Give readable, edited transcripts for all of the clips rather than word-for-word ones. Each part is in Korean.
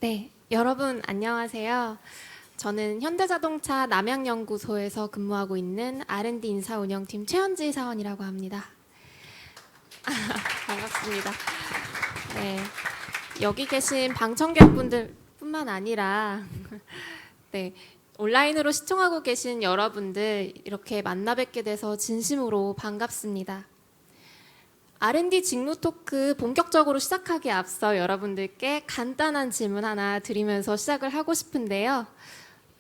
네, 여러분 안녕하세요. 저는 현대자동차 남양연구소에서 근무하고 있는 R&D 인사운영팀 최현지 사원이라고 합니다. 반갑습니다. 네, 여기 계신 방청객분들뿐만 아니라 네, 온라인으로 시청하고 계신 여러분들 이렇게 만나 뵙게 돼서 진심으로 반갑습니다. R&D 직무 토크 본격적으로 시작하기에 앞서 여러분들께 간단한 질문 하나 드리면서 시작을 하고 싶은데요.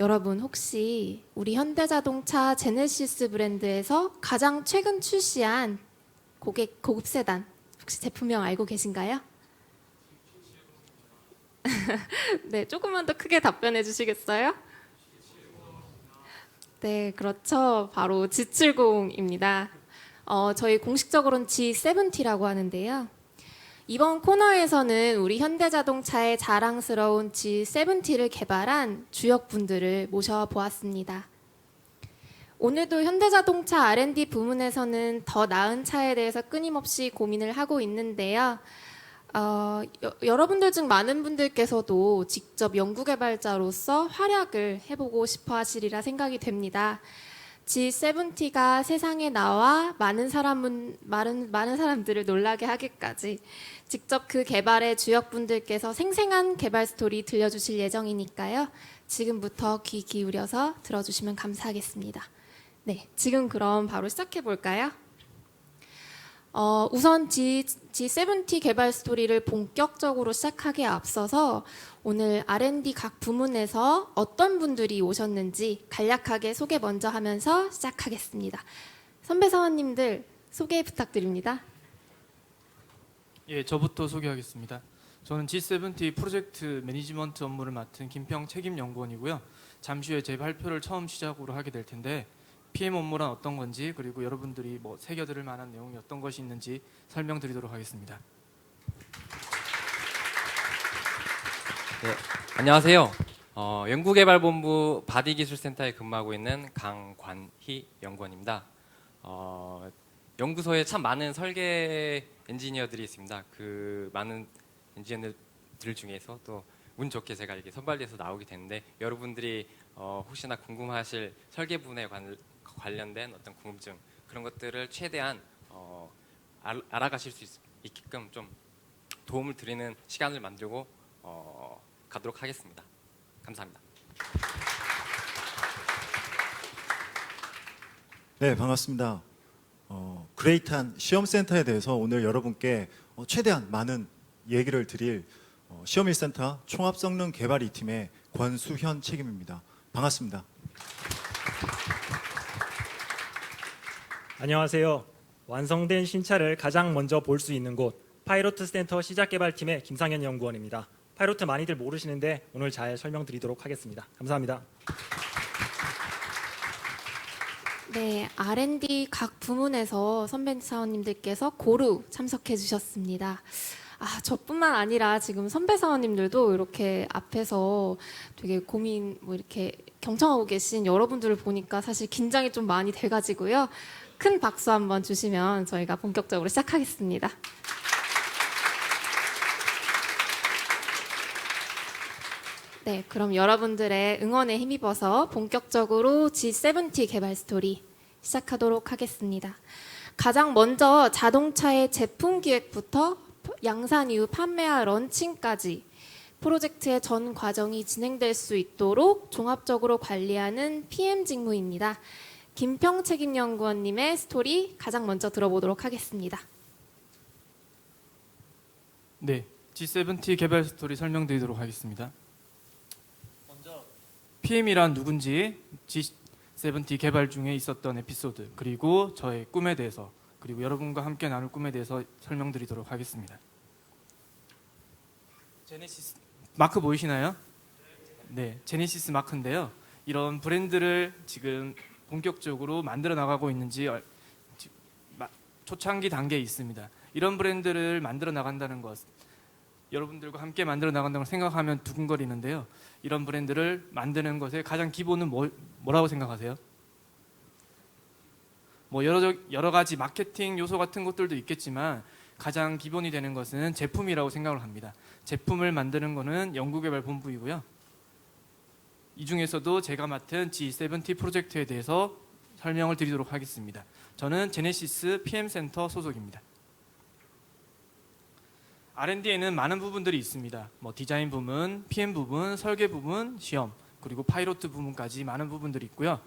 여러분 혹시 우리 현대자동차 제네시스 브랜드에서 가장 최근 출시한 고급 세단 혹시 제품명 알고 계신가요? 네, 조금만 더 크게 답변해 주시겠어요? 네, 그렇죠. 바로 G70입니다. 저희 공식적으로는 G70라고 하는데요. 이번 코너에서는 우리 현대자동차의 자랑스러운 G70를 개발한 주역분들을 모셔보았습니다. 오늘도 현대자동차 R&D 부문에서는 더 나은 차에 대해서 끊임없이 고민을 하고 있는데요. 여러분들 중 많은 분들께서도 직접 연구개발자로서 활약을 해보고 싶어 하시리라 생각이 됩니다. G70가 세상에 나와 많은 사람들을 놀라게 하기까지 직접 그 개발의 주역분들께서 생생한 개발 스토리 들려주실 예정이니까요. 지금부터 귀 기울여서 들어주시면 감사하겠습니다. 네, 지금 그럼 바로 시작해 볼까요? 우선 G70 개발 스토리를 본격적으로 시작하기에 앞서서 오늘 R&D 각 부문에서 어떤 분들이 오셨는지 간략하게 소개 먼저 하면서 시작하겠습니다. 선배 사원님들 소개 부탁드립니다. 예, 저부터 소개하겠습니다. 저는 G70 프로젝트 매니지먼트 업무를 맡은 김평 책임연구원이고요. 잠시 후에 제 발표를 처음 시작으로 하게 될 텐데 PM 업무란 어떤 건지 그리고 여러분들이 새겨들을 만한 내용이 어떤 것이 있는지 설명드리도록 하겠습니다. 네, 안녕하세요. 연구개발본부 바디기술센터에 근무하고 있는 강관희 연구원입니다. 연구소에 참 많은 설계 엔지니어들이 있습니다. 그 많은 엔지니어들 중에서 또 운 좋게 제가 이렇게 선발돼서 나오게 됐는데 여러분들이 혹시나 궁금하실 설계 부분에 관련된 어떤 궁금증 그런 것들을 최대한 알아가실 수 있게끔 좀 도움을 드리는 시간을 만들고 가도록 하겠습니다. 감사합니다. 네, 반갑습니다. 그레이트한 시험센터에 대해서 오늘 여러분께 최대한 많은 얘기를 드릴 시험1센터 총합성능 개발 2팀의 권수현 책임입니다. 반갑습니다. 안녕하세요. 완성된 신차를 가장 먼저 볼 수 있는 곳 파이로트 센터 시작개발팀의 김상현 연구원입니다. 파이로트 많이들 모르시는데 오늘 잘 설명드리도록 하겠습니다. 감사합니다. 네, R&D 각 부문에서 선배 사원님들께서 고루 참석해 주셨습니다. 저뿐만 아니라 지금 선배 사원님들도 이렇게 앞에서 되게 고민 이렇게 경청하고 계신 여러분들을 보니까 사실 긴장이 좀 많이 돼가지고요. 큰 박수 한번 주시면 저희가 본격적으로 시작하겠습니다. 네, 그럼 여러분들의 응원에 힘입어서 본격적으로 G70 개발 스토리 시작하도록 하겠습니다. 가장 먼저 자동차의 제품 기획부터 양산 이후 판매와 런칭까지 프로젝트의 전 과정이 진행될 수 있도록 종합적으로 관리하는 PM 직무입니다. 김평 책임연구원님의 스토리 가장 먼저 들어보도록 하겠습니다. 네, G70 개발 스토리 설명드리도록 하겠습니다. 먼저 PM이란 누군지, G70 개발 중에 있었던 에피소드, 그리고 저의 꿈에 대해서, 그리고 여러분과 함께 나눌 꿈에 대해서 설명드리도록 하겠습니다. 제네시스 마크 보이시나요? 네, 제네시스 마크인데요. 이런 브랜드를 지금 본격적으로 만들어 나가고 있는지 초창기 단계에 있습니다. 이런 브랜드를 만들어 나간다는 것, 여러분들과 함께 만들어 나간다고 생각하면 두근거리는데요. 이런 브랜드를 만드는 것의 가장 기본은 뭐라고 생각하세요? 여러 가지 마케팅 요소 같은 것들도 있겠지만 가장 기본이 되는 것은 제품이라고 생각을 합니다. 제품을 만드는 것은 연구개발본부이고요. 이 중에서도 제가 맡은 G70 프로젝트에 대해서 설명을 드리도록 하겠습니다. 저는 제네시스 PM센터 소속입니다. R&D에는 많은 부분들이 있습니다. 디자인 부분, PM 부분, 설계 부분, 시험, 그리고 파이로트 부분까지 많은 부분들이 있고요.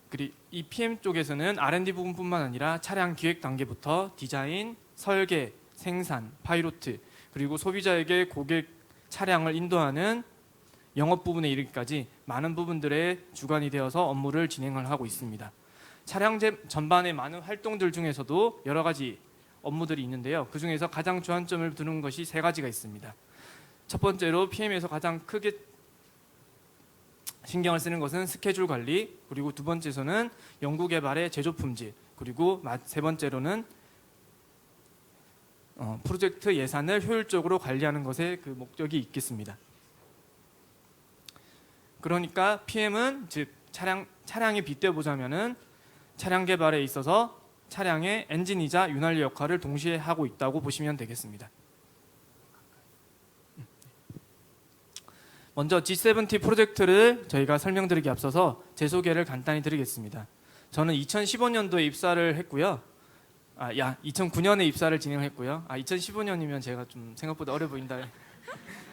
그리고 이 PM 쪽에서는 R&D 부분뿐만 아니라 차량 기획 단계부터 디자인, 설계, 생산, 파이로트, 그리고 소비자에게 고객 차량을 인도하는 영업 부분에 이르기까지 많은 부분들의 주관이 되어서 업무를 진행을 하고 있습니다. 차량 전반의 많은 활동들 중에서도 여러 가지 업무들이 있는데요. 그 중에서 가장 주안점을 두는 것이 세 가지가 있습니다. 첫 번째로 PM에서 가장 크게 신경을 쓰는 것은 스케줄 관리, 그리고 두 번째에서는 연구개발의 제조 품질, 그리고 세 번째로는 프로젝트 예산을 효율적으로 관리하는 것에 그 목적이 있겠습니다. 그러니까 PM은 즉 차량에 빗대 보자면은 차량 개발에 있어서 차량의 엔진이자 윤활유 역할을 동시에 하고 있다고 보시면 되겠습니다. 먼저 G70 프로젝트를 저희가 설명드리기 앞서서 제 소개를 간단히 드리겠습니다. 저는 2015년도에 입사를 했고요. 2009년에 입사를 진행했고요. 2015년이면 제가 좀 생각보다 어려 보인다.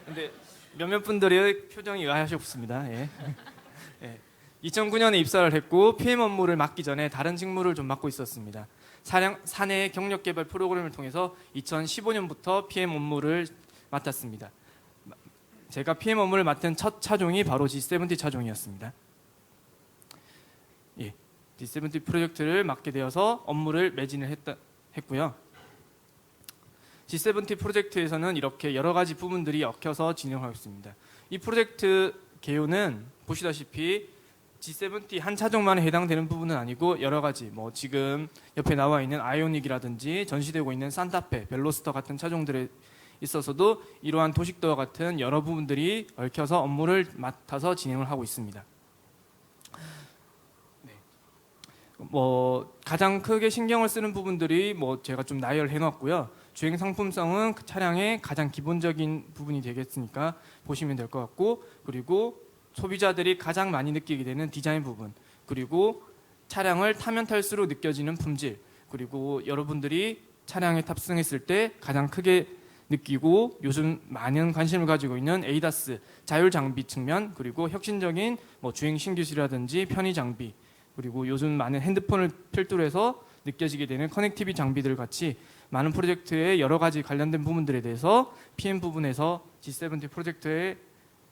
근데 몇몇 분들의 표정이 의아하셨습니다. 예. 예. 2009년에 입사를 했고 PM 업무를 맡기 전에 다른 직무를 좀 맡고 있었습니다. 사내 경력 개발 프로그램을 통해서 2015년부터 PM 업무를 맡았습니다. 제가 PM 업무를 맡은 첫 차종이 바로 G70 차종이었습니다. 예. G70 프로젝트를 맡게 되어서 업무를 매진을 했고요. G70 프로젝트에서는 이렇게 여러 가지 부분들이 얽혀서 진행하고 있습니다. 이 프로젝트 개요는 보시다시피 G70 한 차종만에 해당되는 부분은 아니고 여러 가지 지금 옆에 나와 있는 아이오닉이라든지 전시되고 있는 산타페, 벨로스터 같은 차종들에 있어서도 이러한 도식도와 같은 여러 부분들이 얽혀서 업무를 맡아서 진행을 하고 있습니다. 네. 가장 크게 신경을 쓰는 부분들이 제가 좀 나열해 놨고요. 주행 상품성은 그 차량의 가장 기본적인 부분이 되겠으니까 보시면 될 것 같고, 그리고 소비자들이 가장 많이 느끼게 되는 디자인 부분, 그리고 차량을 타면 탈수록 느껴지는 품질, 그리고 여러분들이 차량에 탑승했을 때 가장 크게 느끼고 요즘 많은 관심을 가지고 있는 에이다스 자율 장비 측면, 그리고 혁신적인 주행 신기술이라든지 편의 장비, 그리고 요즘 많은 핸드폰을 필두로 해서 느껴지게 되는 커넥티비 장비들 같이 많은 프로젝트의 여러 가지 관련된 부분들에 대해서 PM 부분에서 G70 프로젝트의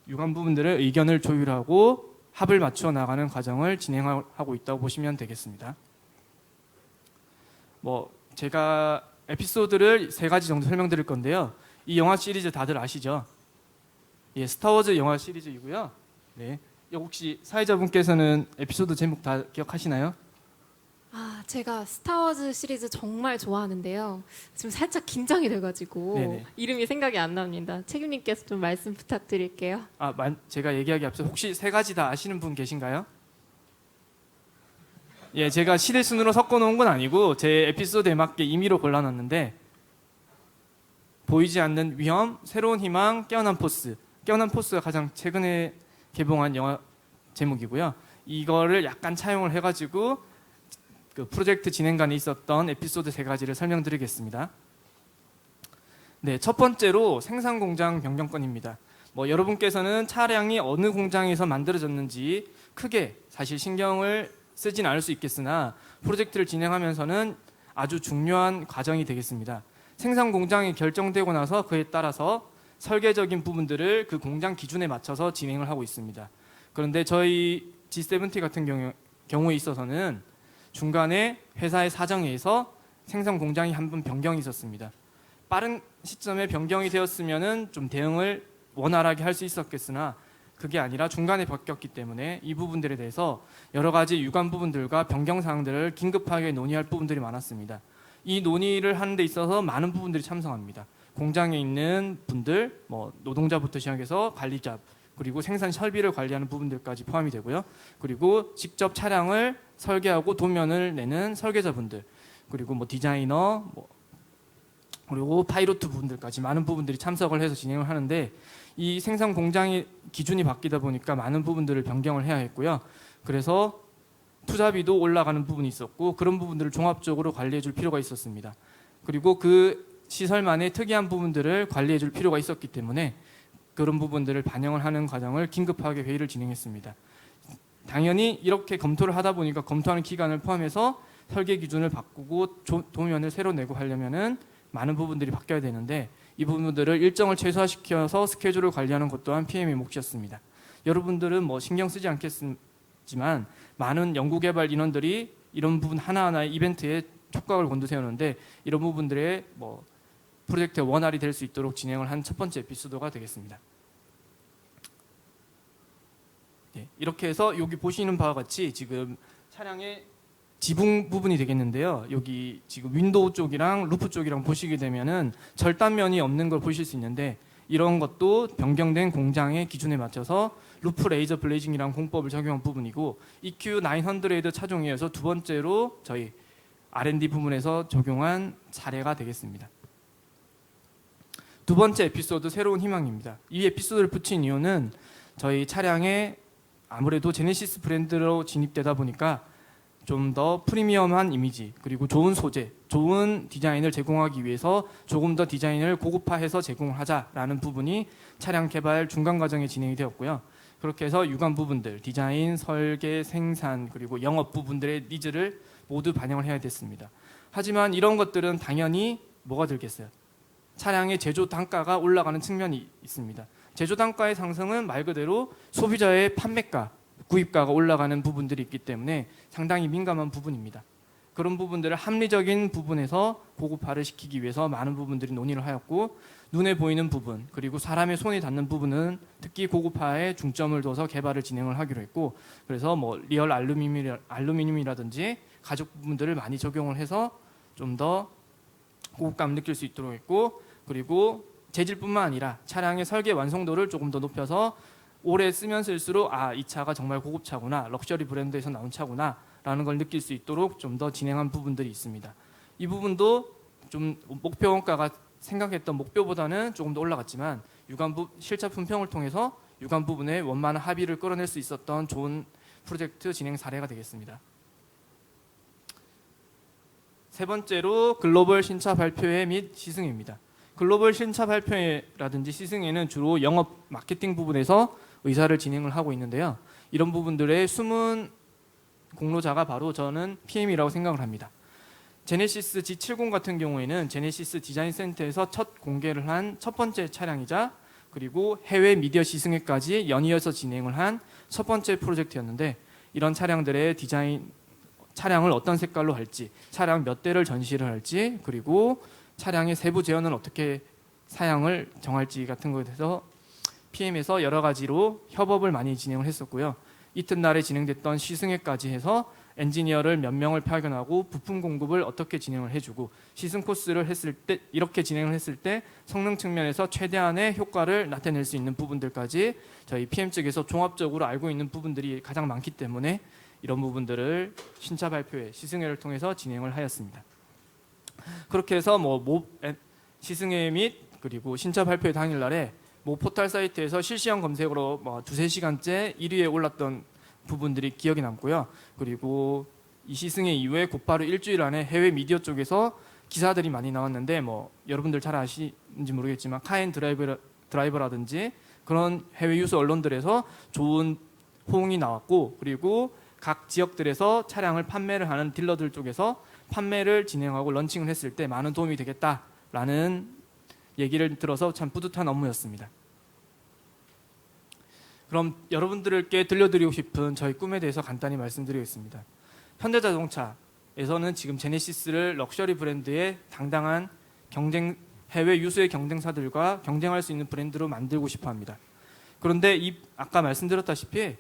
유관 부분들의 의견을 조율하고 합을 맞추어 나가는 과정을 진행하고 있다고 보시면 되겠습니다. 제가 에피소드를 세 가지 정도 설명드릴 건데요. 이 영화 시리즈 다들 아시죠? 예, 스타워즈 영화 시리즈이고요. 네, 혹시 사회자분께서는 에피소드 제목 다 기억하시나요? 제가 스타워즈 시리즈 정말 좋아하는데요. 지금 살짝 긴장이 돼가지고 네네. 이름이 생각이 안 납니다. 책임님께서 좀 말씀 부탁드릴게요. 제가 얘기하기 앞서 혹시 세 가지 다 아시는 분 계신가요? 예, 제가 시대 순으로 섞어놓은 건 아니고 제 에피소드에 맞게 임의로 골라놨는데, 보이지 않는 위험, 새로운 희망, 깨어난 포스. 깨어난 포스가 가장 최근에 개봉한 영화 제목이고요. 이거를 약간 차용을 해가지고 그 프로젝트 진행간에 있었던 에피소드 세 가지를 설명드리겠습니다. 네, 첫 번째로 생산 공장 변경건입니다. 여러분께서는 차량이 어느 공장에서 만들어졌는지 크게 사실 신경을 쓰진 않을 수 있겠으나 프로젝트를 진행하면서는 아주 중요한 과정이 되겠습니다. 생산 공장이 결정되고 나서 그에 따라서 설계적인 부분들을 그 공장 기준에 맞춰서 진행을 하고 있습니다. 그런데 저희 G70 같은 경우에 있어서는 중간에 회사의 사정에 의해서 생산 공장이 한 번 변경이 있었습니다. 빠른 시점에 변경이 되었으면은 좀 대응을 원활하게 할 수 있었겠으나 그게 아니라 중간에 바뀌었기 때문에 이 부분들에 대해서 여러 가지 유관 부분들과 변경 사항들을 긴급하게 논의할 부분들이 많았습니다. 이 논의를 하는 데 있어서 많은 부분들이 참석합니다. 공장에 있는 분들, 노동자부터 시작해서 관리자, 그리고 생산 설비를 관리하는 부분들까지 포함이 되고요. 그리고 직접 차량을 설계하고 도면을 내는 설계자분들, 그리고 디자이너, 그리고 파이로트 부분들까지 많은 부분들이 참석을 해서 진행을 하는데 이 생산 공장의 기준이 바뀌다 보니까 많은 부분들을 변경을 해야 했고요. 그래서 투자비도 올라가는 부분이 있었고 그런 부분들을 종합적으로 관리해 줄 필요가 있었습니다. 그리고 그 시설만의 특이한 부분들을 관리해 줄 필요가 있었기 때문에 그런 부분들을 반영을 하는 과정을 긴급하게 회의를 진행했습니다. 당연히 이렇게 검토를 하다 보니까 검토하는 기간을 포함해서 설계 기준을 바꾸고 도면을 새로 내고 하려면은 많은 부분들이 바뀌어야 되는데 이 부분들을 일정을 최소화시켜서 스케줄을 관리하는 것 또한 PM의 몫이었습니다. 여러분들은 뭐 신경 쓰지 않겠지만 많은 연구개발 인원들이 이런 부분 하나하나의 이벤트에 촉각을 곤두세우는데 이런 부분들의 뭐 프로젝트의 원활히 될 수 있도록 진행을 한 첫 번째 에피소드가 되겠습니다. 네, 이렇게 해서 여기 보시는 바와 같이 지금 차량의 지붕 부분이 되겠는데요. 여기 지금 윈도우 쪽이랑 루프 쪽이랑 보시게 되면은 절단면이 없는 걸 보실 수 있는데 이런 것도 변경된 공장의 기준에 맞춰서 루프 레이저 블레이징이라는 공법을 적용한 부분이고 EQ900 차종이어서 두 번째로 저희 R&D 부문에서 적용한 사례가 되겠습니다. 두 번째 에피소드 새로운 희망입니다. 이 에피소드를 붙인 이유는 저희 차량에 아무래도 제네시스 브랜드로 진입되다 보니까 좀 더 프리미엄한 이미지 그리고 좋은 소재, 좋은 디자인을 제공하기 위해서 조금 더 디자인을 고급화해서 제공을 하자라는 부분이 차량 개발 중간 과정에 진행이 되었고요. 그렇게 해서 유관 부분들, 디자인, 설계, 생산 그리고 영업 부분들의 니즈를 모두 반영을 해야 됐습니다. 하지만 이런 것들은 당연히 뭐가 들겠어요? 차량의 제조 단가가 올라가는 측면이 있습니다. 제조 단가의 상승은 말 그대로 소비자의 판매가, 구입가가 올라가는 부분들이 있기 때문에 상당히 민감한 부분입니다. 그런 부분들을 합리적인 부분에서 고급화를 시키기 위해서 많은 부분들이 논의를 하였고 눈에 보이는 부분 그리고 사람의 손이 닿는 부분은 특히 고급화에 중점을 둬서 개발을 진행을 하기로 했고 그래서 뭐 리얼 알루미늄이라든지 가죽 부분들을 많이 적용을 해서 좀 더 고급감을 느낄 수 있도록 했고 그리고 재질뿐만 아니라 차량의 설계 완성도를 조금 더 높여서 오래 쓰면 쓸수록 이 차가 정말 고급차구나 럭셔리 브랜드에서 나온 차구나 라는 걸 느낄 수 있도록 좀 더 진행한 부분들이 있습니다. 이 부분도 좀 목표 원가가 생각했던 목표보다는 조금 더 올라갔지만 실차 품평을 통해서 유관 부분에 원만한 합의를 끌어낼 수 있었던 좋은 프로젝트 진행 사례가 되겠습니다. 세 번째로 글로벌 신차 발표회 및 시승회입니다. 글로벌 신차 발표회라든지 시승회는 주로 영업 마케팅 부분에서 의사를 진행을 하고 있는데요. 이런 부분들의 숨은 공로자가 바로 저는 PM이라고 생각을 합니다. 제네시스 G70 같은 경우에는 제네시스 디자인 센터에서 첫 공개를 한 첫 번째 차량이자 그리고 해외 미디어 시승회까지 연이어서 진행을 한 첫 번째 프로젝트였는데 이런 차량들의 디자인, 차량을 어떤 색깔로 할지, 차량 몇 대를 전시를 할지, 그리고 차량의 세부 제어는 어떻게 사양을 정할지 같은 것에 대해서 PM에서 여러 가지로 협업을 많이 진행을 했었고요. 이튿날에 진행됐던 시승회까지 해서 엔지니어를 몇 명을 파견하고 부품 공급을 어떻게 진행을 해주고 시승 코스를 했을 때 이렇게 진행을 했을 때 성능 측면에서 최대한의 효과를 나타낼 수 있는 부분들까지 저희 PM 측에서 종합적으로 알고 있는 부분들이 가장 많기 때문에 이런 부분들을 신차 발표회, 시승회를 통해서 진행을 하였습니다. 그렇게 해서 시승회 및 그리고 신차 발표회 당일날에 포털 사이트에서 실시간 검색으로 2-3시간째 1위에 올랐던 부분들이 기억이 남고요. 그리고 이 시승회 이후에 곧바로 일주일 안에 해외 미디어 쪽에서 기사들이 많이 나왔는데 여러분들 잘 아시는지 모르겠지만 카엔 드라이버라든지 그런 해외 유수 언론들에서 좋은 호응이 나왔고 그리고 각 지역들에서 차량을 판매를 하는 딜러들 쪽에서 판매를 진행하고 런칭을 했을 때 많은 도움이 되겠다라는 얘기를 들어서 참 뿌듯한 업무였습니다. 그럼 여러분들께 들려드리고 싶은 저희 꿈에 대해서 간단히 말씀드리겠습니다. 현대자동차에서는 지금 제네시스를 럭셔리 브랜드의 당당한 해외 유수의 경쟁사들과 경쟁할 수 있는 브랜드로 만들고 싶어 합니다. 그런데 아까 말씀드렸다시피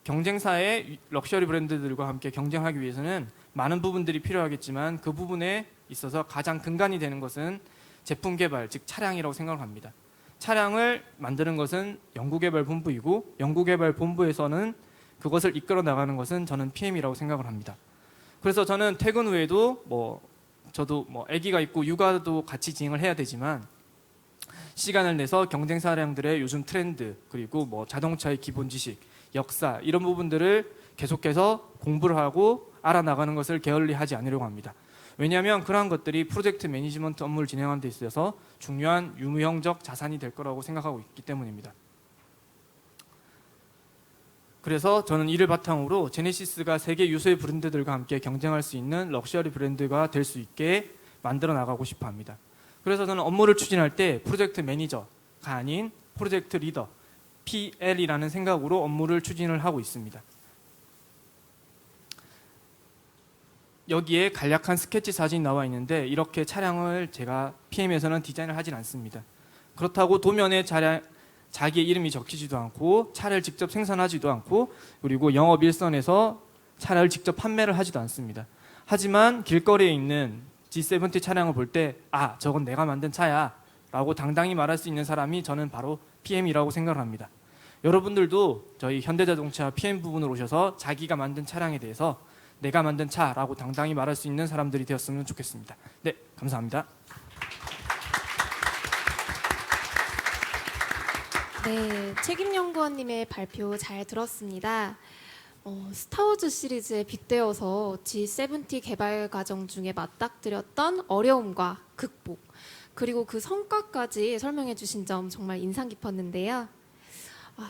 경쟁사의 럭셔리 브랜드들과 함께 경쟁하기 위해서는 많은 부분들이 필요하겠지만 그 부분에 있어서 가장 근간이 되는 것은 제품 개발, 즉 차량이라고 생각을 합니다. 차량을 만드는 것은 연구개발본부이고 연구개발본부에서는 그것을 이끌어 나가는 것은 저는 PM이라고 생각을 합니다. 그래서 저는 퇴근 후에도 저도 뭐 아기가 있고 육아도 같이 진행을 해야 되지만 시간을 내서 경쟁사량들의 요즘 트렌드 그리고 뭐 자동차의 기본 지식, 역사 이런 부분들을 계속해서 공부를 하고 알아나가는 것을 게을리하지 않으려고 합니다. 왜냐하면 그러한 것들이 프로젝트 매니지먼트 업무를 진행하는 데 있어서 중요한 유무형적 자산이 될 거라고 생각하고 있기 때문입니다. 그래서 저는 이를 바탕으로 제네시스가 세계 유수의 브랜드들과 함께 경쟁할 수 있는 럭셔리 브랜드가 될 수 있게 만들어 나가고 싶어 합니다. 그래서 저는 업무를 추진할 때 프로젝트 매니저가 아닌 프로젝트 리더, PL이라는 생각으로 업무를 추진을 하고 있습니다. 여기에 간략한 스케치 사진이 나와 있는데 이렇게 차량을 제가 PM에서는 디자인을 하진 않습니다. 그렇다고 도면에 자기의 이름이 적히지도 않고 차를 직접 생산하지도 않고 그리고 영업 일선에서 차를 직접 판매를 하지도 않습니다. 하지만 길거리에 있는 G70 차량을 볼 때 아, 저건 내가 만든 차야 라고 당당히 말할 수 있는 사람이 저는 바로 PM이라고 생각을 합니다. 여러분들도 저희 현대자동차 PM 부분으로 오셔서 자기가 만든 차량에 대해서 내가 만든 차라고 당당히 말할 수 있는 사람들이 되었으면 좋겠습니다. 네, 감사합니다. 네, 책임연구원님의 발표 잘 들었습니다. 스타워즈 시리즈에 빗대어서 G70 개발 과정 중에 맞닥뜨렸던 어려움과 극복, 그리고 그 성과까지 설명해 주신 점 정말 인상 깊었는데요.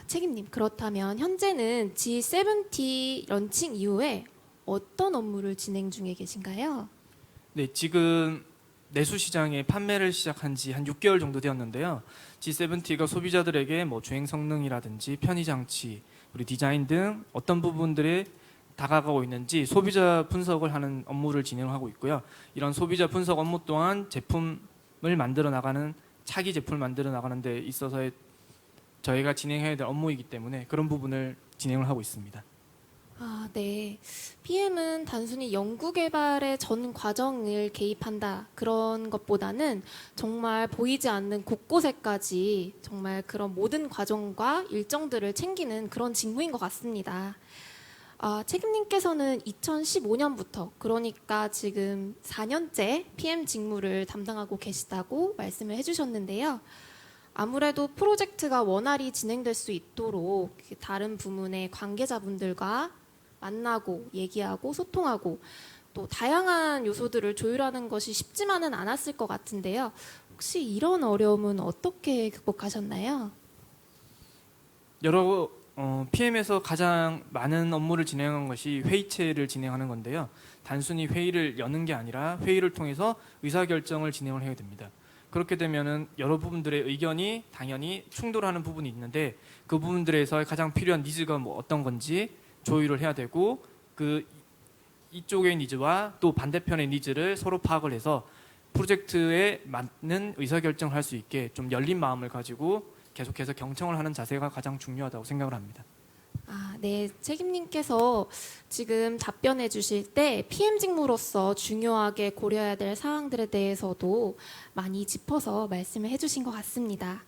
책임님, 그렇다면 현재는 G70 런칭 이후에 어떤 업무를 진행 중에 계신가요? 네, 지금 내수 시장에 판매를 시작한 지 한 6개월 정도 되었는데요. G70가 소비자들에게 뭐 주행 성능이라든지 편의 장치, 그리고 디자인 등 어떤 부분들에 다가가고 있는지 소비자 분석을 하는 업무를 진행하고 있고요. 이런 소비자 분석 업무 또한 제품을 만들어 나가는 차기 제품을 만들어 나가는 데 있어서의 저희가 진행해야 될 업무이기 때문에 그런 부분을 진행을 하고 있습니다. 네. PM은 단순히 연구 개발의 전 과정을 개입한다 그런 것보다는 정말 보이지 않는 곳곳에까지 정말 그런 모든 과정과 일정들을 챙기는 그런 직무인 것 같습니다. 책임님께서는 2015년부터 그러니까 지금 4년째 PM 직무를 담당하고 계시다고 말씀을 해주셨는데요. 아무래도 프로젝트가 원활히 진행될 수 있도록 다른 부문의 관계자분들과 만나고 얘기하고 소통하고 또 다양한 요소들을 조율하는 것이 쉽지만은 않았을 것 같은데요. 혹시 이런 어려움은 어떻게 극복하셨나요? PM에서 가장 많은 업무를 진행한 것이 회의체를 진행하는 건데요. 단순히 회의를 여는 게 아니라 회의를 통해서 의사결정을 진행을 해야 됩니다. 그렇게 되면은 여러 부분들의 의견이 당연히 충돌하는 부분이 있는데 그 부분들에서 가장 필요한 니즈가 뭐 어떤 건지 조율을 해야 되고 그 이쪽의 니즈와 또 반대편의 니즈를 서로 파악을 해서 프로젝트에 맞는 의사결정을 할 수 있게 좀 열린 마음을 가지고 계속해서 경청을 하는 자세가 가장 중요하다고 생각을 합니다. 네. 책임님께서 지금 답변해 주실 때 PM 직무로서 중요하게 고려해야 될 사항들에 대해서도 많이 짚어서 말씀을 해주신 것 같습니다.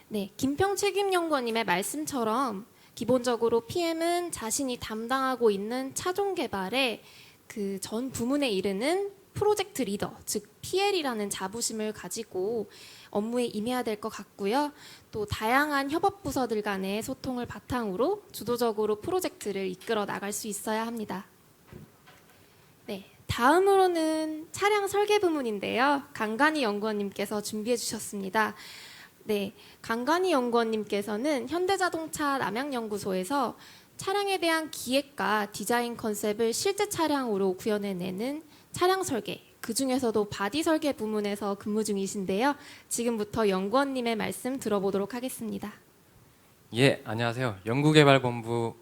네. 김평 책임연구원님의 말씀처럼 기본적으로 PM은 자신이 담당하고 있는 차종 개발에 그 전 부문에 이르는 프로젝트 리더, 즉 PL이라는 자부심을 가지고 업무에 임해야 될 것 같고요. 또 다양한 협업 부서들 간의 소통을 바탕으로 주도적으로 프로젝트를 이끌어 나갈 수 있어야 합니다. 네, 다음으로는 차량 설계 부문인데요. 강간희 연구원님께서 준비해 주셨습니다. 네, 강간희 연구원님께서는 현대자동차 남양연구소에서 차량에 대한 기획과 디자인 컨셉을 실제 차량으로 구현해내는 차량 설계, 그 중에서도 바디 설계 부문에서 근무 중이신데요. 지금부터 연구원님의 말씀 들어보도록 하겠습니다. 예, 안녕하세요. 연구개발본부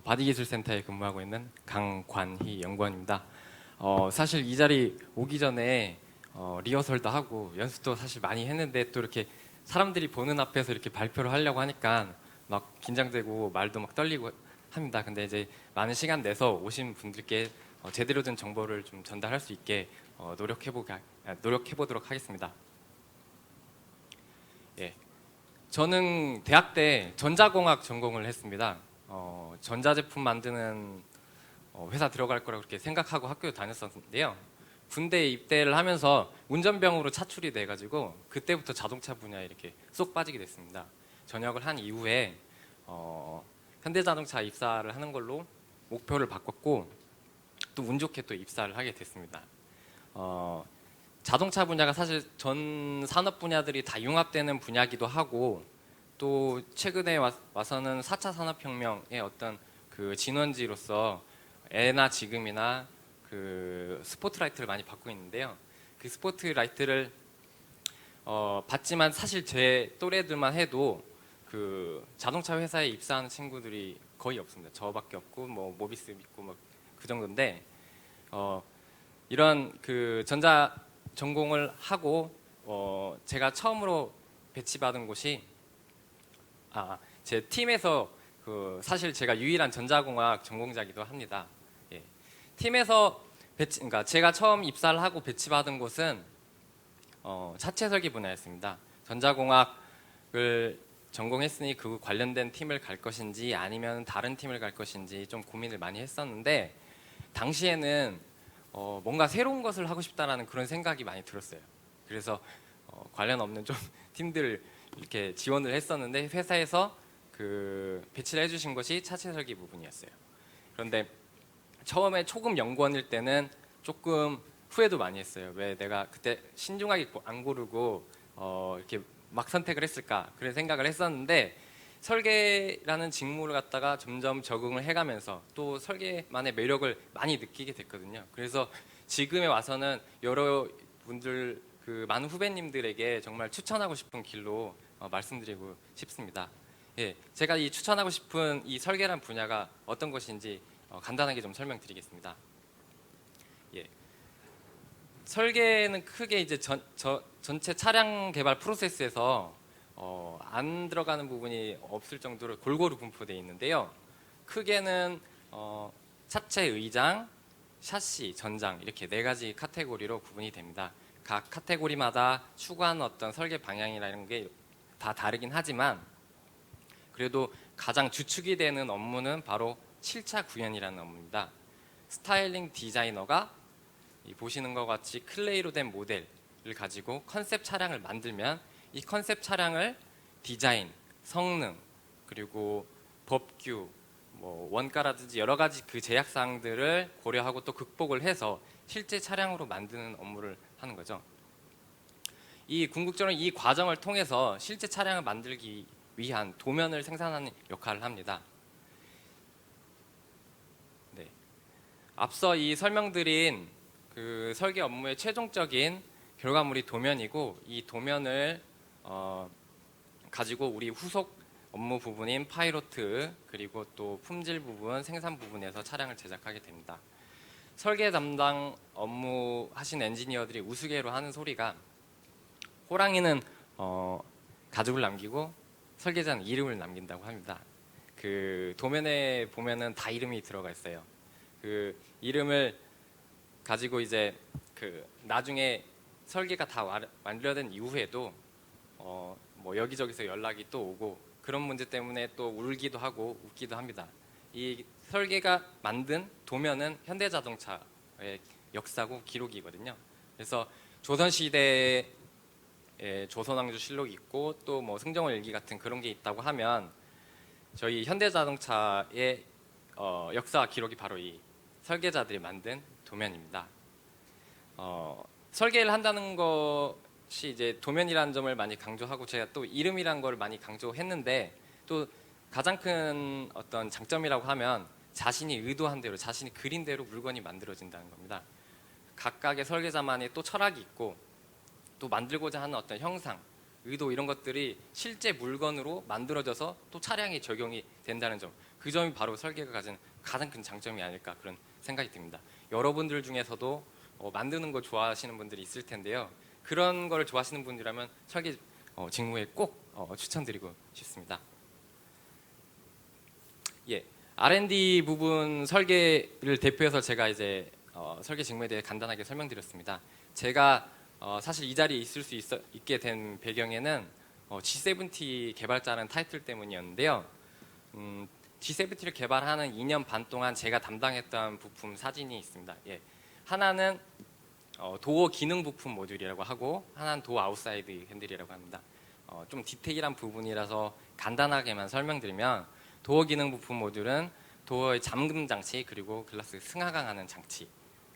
바디기술센터에 근무하고 있는 강관희 연구원입니다. 사실 이 자리 오기 전에 리허설도 하고 연습도 사실 많이 했는데 또 이렇게 사람들이 보는 앞에서 이렇게 발표를 하려고 하니까 막 긴장되고 말도 막 떨리고 합니다. 근데 이제 많은 시간 내서 오신 분들께 제대로 된 정보를 좀 전달할 수 있게 노력해보도록 하겠습니다. 예, 저는 대학 때 전자공학 전공을 했습니다. 전자제품 만드는 회사 들어갈 거라고 그렇게 생각하고 학교 다녔었는데요. 군대에 입대를 하면서 운전병으로 차출이 돼가지고 그때부터 자동차 분야에 이렇게 쏙 빠지게 됐습니다. 전역을 한 이후에 현대자동차 입사를 하는 걸로 목표를 바꿨고 또 운 좋게 또 입사를 하게 됐습니다. 자동차 분야가 사실 전 산업 분야들이 다 융합되는 분야기도 하고 또 최근에 와서는 4차 산업혁명의 어떤 그 진원지로서 애나 지금이나 그 스포트라이트를 많이 받고 있는데요. 그 스포트라이트를 받지만 사실 제 또래들만 해도 그 자동차 회사에 입사하는 친구들이 거의 없습니다. 저밖에 없고 뭐 모비스 있고 뭐 그 정도인데 이런 그 전자 전공을 하고 제가 처음으로 배치받은 곳이 제 팀에서 그 사실 제가 유일한 전자공학 전공자이기도 합니다. 예. 팀에서 그러니까 제가 처음 입사를 하고 배치받은 곳은 차체 설계 분야였습니다. 전자공학을 전공했으니 그 관련된 팀을 갈 것인지 아니면 다른 팀을 갈 것인지 좀 고민을 많이 했었는데 당시에는 뭔가 새로운 것을 하고 싶다라는 그런 생각이 많이 들었어요. 그래서 관련 없는 좀 팀들을 이렇게 지원을 했었는데 회사에서 그 배치를 해주신 것이 차체 설계 부분이었어요. 그런데 처음에 초급 연구원일 때는 조금 후회도 많이 했어요. 왜 내가 그때 신중하게 안 고르고 이렇게 막 선택을 했을까 그런 생각을 했었는데 설계라는 직무를 갖다가 점점 적응을 해가면서 또 설계만의 매력을 많이 느끼게 됐거든요. 그래서 지금에 와서는 여러 분들 그 많은 후배님들에게 정말 추천하고 싶은 길로 말씀드리고 싶습니다. 예, 제가 이 추천하고 싶은 이 설계란 분야가 어떤 것인지 간단하게 좀 설명드리겠습니다. 예, 설계는 크게 이제 전체 차량 개발 프로세스에서 안 들어가는 부분이 없을 정도로 골고루 분포되어 있는데요. 크게는 차체 의장, 샤시, 전장 이렇게 4가지 카테고리로 구분이 됩니다. 각 카테고리마다 추구하는 어떤 설계 방향이라는 게 다 다르긴 하지만 그래도 가장 주축이 되는 업무는 바로 실차 구현이라는 업무입니다. 스타일링 디자이너가 보시는 것 같이 클레이로 된 모델을 가지고 컨셉 차량을 만들면 이 컨셉 차량을 디자인, 성능, 그리고 법규, 뭐 원가라든지 여러 가지 그 제약 사항들을 고려하고 또 극복을 해서 실제 차량으로 만드는 업무를 하는 거죠. 이 궁극적으로 이 과정을 통해서 실제 차량을 만들기 위한 도면을 생산하는 역할을 합니다. 네. 앞서 이 설명드린 그 설계 업무의 최종적인 결과물이 도면이고 이 도면을 가지고 우리 후속 업무 부분인 파이로트 그리고 또 품질 부분, 생산 부분에서 차량을 제작하게 됩니다. 설계 담당 업무 하신 엔지니어들이 우스개로 하는 소리가 호랑이는 가죽을 남기고 설계자는 이름을 남긴다고 합니다. 그 도면에 보면은 다 이름이 들어가 있어요. 그 이름을 가지고 이제 그 나중에 설계가 다 완료된 이후에도 뭐 여기저기서 연락이 또 오고 그런 문제 때문에 또 울기도 하고 웃기도 합니다. 이 설계가 만든 도면은 현대자동차의 역사고 기록이거든요. 그래서 조선시대에 조선왕조실록이 있고 또 뭐 승정원일기 같은 그런 게 있다고 하면 저희 현대자동차의 역사 기록이 바로 이 설계자들이 만든 도면입니다. 설계를 한다는 것이 이제 도면이라는 점을 많이 강조하고 제가 또 이름이라는 걸 많이 강조했는데 또 가장 큰 어떤 장점이라고 하면 자신이 의도한 대로 자신이 그린 대로 물건이 만들어진다는 겁니다. 각각의 설계자만의 또 철학이 있고 또 만들고자 하는 어떤 형상, 의도 이런 것들이 실제 물건으로 만들어져서 또 차량에 적용이 된다는 점, 그 점이 바로 설계가 가진 가장 큰 장점이 아닐까 그런 생각이 듭니다. 여러분들 중에서도 만드는 거 좋아하시는 분들이 있을 텐데요. 그런 걸 좋아하시는 분이라면 설계 직무에 꼭 추천드리고 싶습니다. 예, R&D 부분 설계를 대표해서 제가 이제 설계 직무에 대해 간단하게 설명드렸습니다. 제가 사실 이 자리에 있을 수 있게 된 배경에는 G70 개발자라는 타이틀 때문이었는데요. G70를 개발하는 2년 반 동안 제가 담당했던 부품 사진이 있습니다. 예. 하나는 도어 기능 부품 모듈이라고 하고 하나는 도어 아웃사이드 핸들이라고 합니다. 좀 디테일한 부분이라서 간단하게만 설명드리면 도어 기능 부품 모듈은 도어의 잠금 장치 그리고 글라스 승하강하는 장치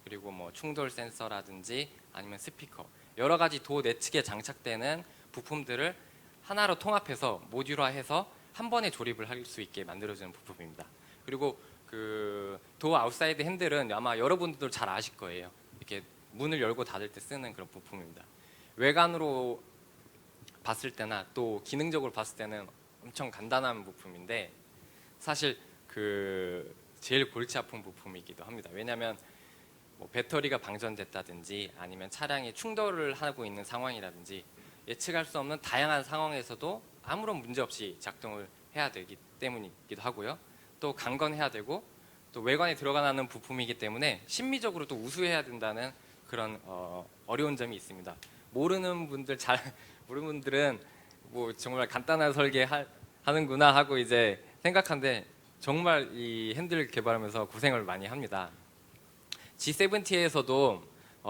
그리고 뭐 충돌 센서라든지 아니면 스피커 여러 가지 도어 내측에 장착되는 부품들을 하나로 통합해서 모듈화해서 한 번에 조립을 할 수 있게 만들어주는 부품입니다. 그리고 그 도어 아웃사이드 핸들은 아마 여러분들도 잘 아실 거예요. 이렇게 문을 열고 닫을 때 쓰는 그런 부품입니다. 외관으로 봤을 때나 또 기능적으로 봤을 때는 엄청 간단한 부품인데 사실 그 제일 골치 아픈 부품이기도 합니다. 왜냐하면 뭐 배터리가 방전됐다든지 아니면 차량이 충돌을 하고 있는 상황이라든지 예측할 수 없는 다양한 상황에서도 아무런 문제 없이 작동을 해야 되기 때문이기도 하고요. 또 강건해야 되고 또 외관에 들어가는 부품이기 때문에 심미적으로 또 우수해야 된다는 그런 어려운 점이 있습니다. 모르는 분들은 뭐 정말 간단한 설계 하는구나 하고 이제 생각하는데 정말 이 핸들 개발하면서 고생을 많이 합니다. G70에서도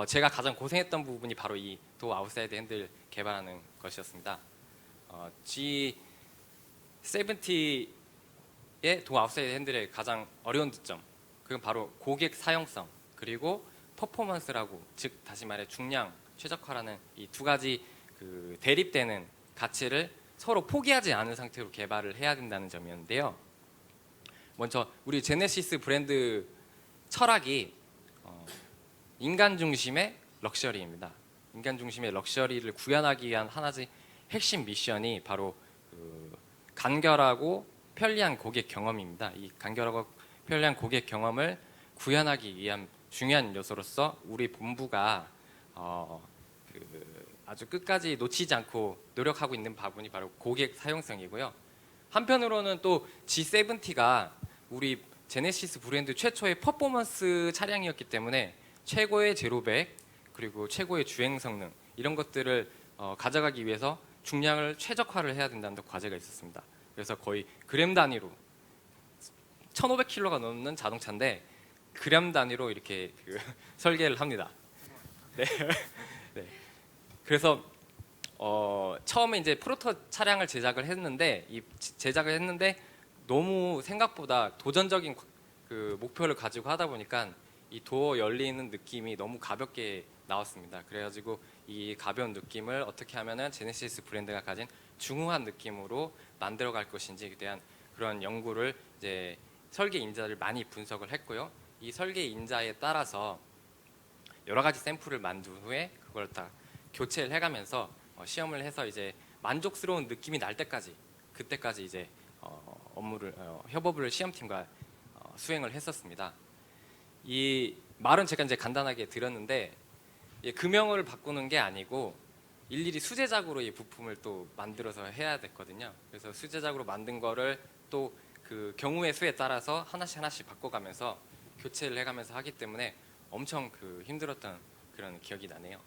제가 가장 고생했던 부분이 바로 이 도어 아웃사이드 핸들 개발하는 것이었습니다. G70의 도어 아웃사이드 핸들의 가장 어려운 점 그건 바로 고객 사용성 그리고 퍼포먼스라고 즉 다시 말해 중량 최적화라는 이 두 가지 그 대립되는 가치를 서로 포기하지 않은 상태로 개발을 해야 된다는 점이었는데요. 먼저 우리 제네시스 브랜드 철학이 인간 중심의 럭셔리입니다. 인간 중심의 럭셔리를 구현하기 위한 하나의 핵심 미션이 바로 그 간결하고 편리한 고객 경험입니다. 이 간결하고 편리한 고객 경험을 구현하기 위한 중요한 요소로서 우리 본부가 아주 끝까지 놓치지 않고 노력하고 있는 부분이 바로 고객 사용성이고요. 한편으로는 또 G70가 우리 제네시스 브랜드 최초의 퍼포먼스 차량이었기 때문에 최고의 제로백 그리고 최고의 주행 성능 이런 것들을 가져가기 위해서 중량을 최적화를 해야 된다는 과제가 있었습니다. 그래서 거의 그램 단위로 1,500kg가 넘는 자동차인데 그램 단위로 이렇게 설계를 합니다. 네. 네. 그래서 처음에 이제 프로토 차량을 제작을 했는데 너무 생각보다 도전적인 그 목표를 가지고 하다 보니까 이 도어 열리는 느낌이 너무 가볍게 나왔습니다. 그래가지고 이 가벼운 느낌을 어떻게 하면은 제네시스 브랜드가 가진 중후한 느낌으로 만들어갈 것인지에 대한 그런 연구를 이제 설계 인자를 많이 분석을 했고요. 이 설계 인자에 따라서 여러 가지 샘플을 만든 후에 그걸 다 교체를 해가면서 시험을 해서 이제 만족스러운 느낌이 날 때까지 그때까지 이제 협업을 시험팀과 수행을 했었습니다. 이 말은 제가 이제 간단하게 드렸는데 금형을 바꾸는 게 아니고 일일이 수제작으로 이 부품을 또 만들어서 해야 됐거든요. 그래서 수제작으로 만든 거를 또 그 경우의 수에 따라서 하나씩 바꿔가면서 교체를 해가면서 하기 때문에 엄청 힘들었던 그런 기억이 나네요.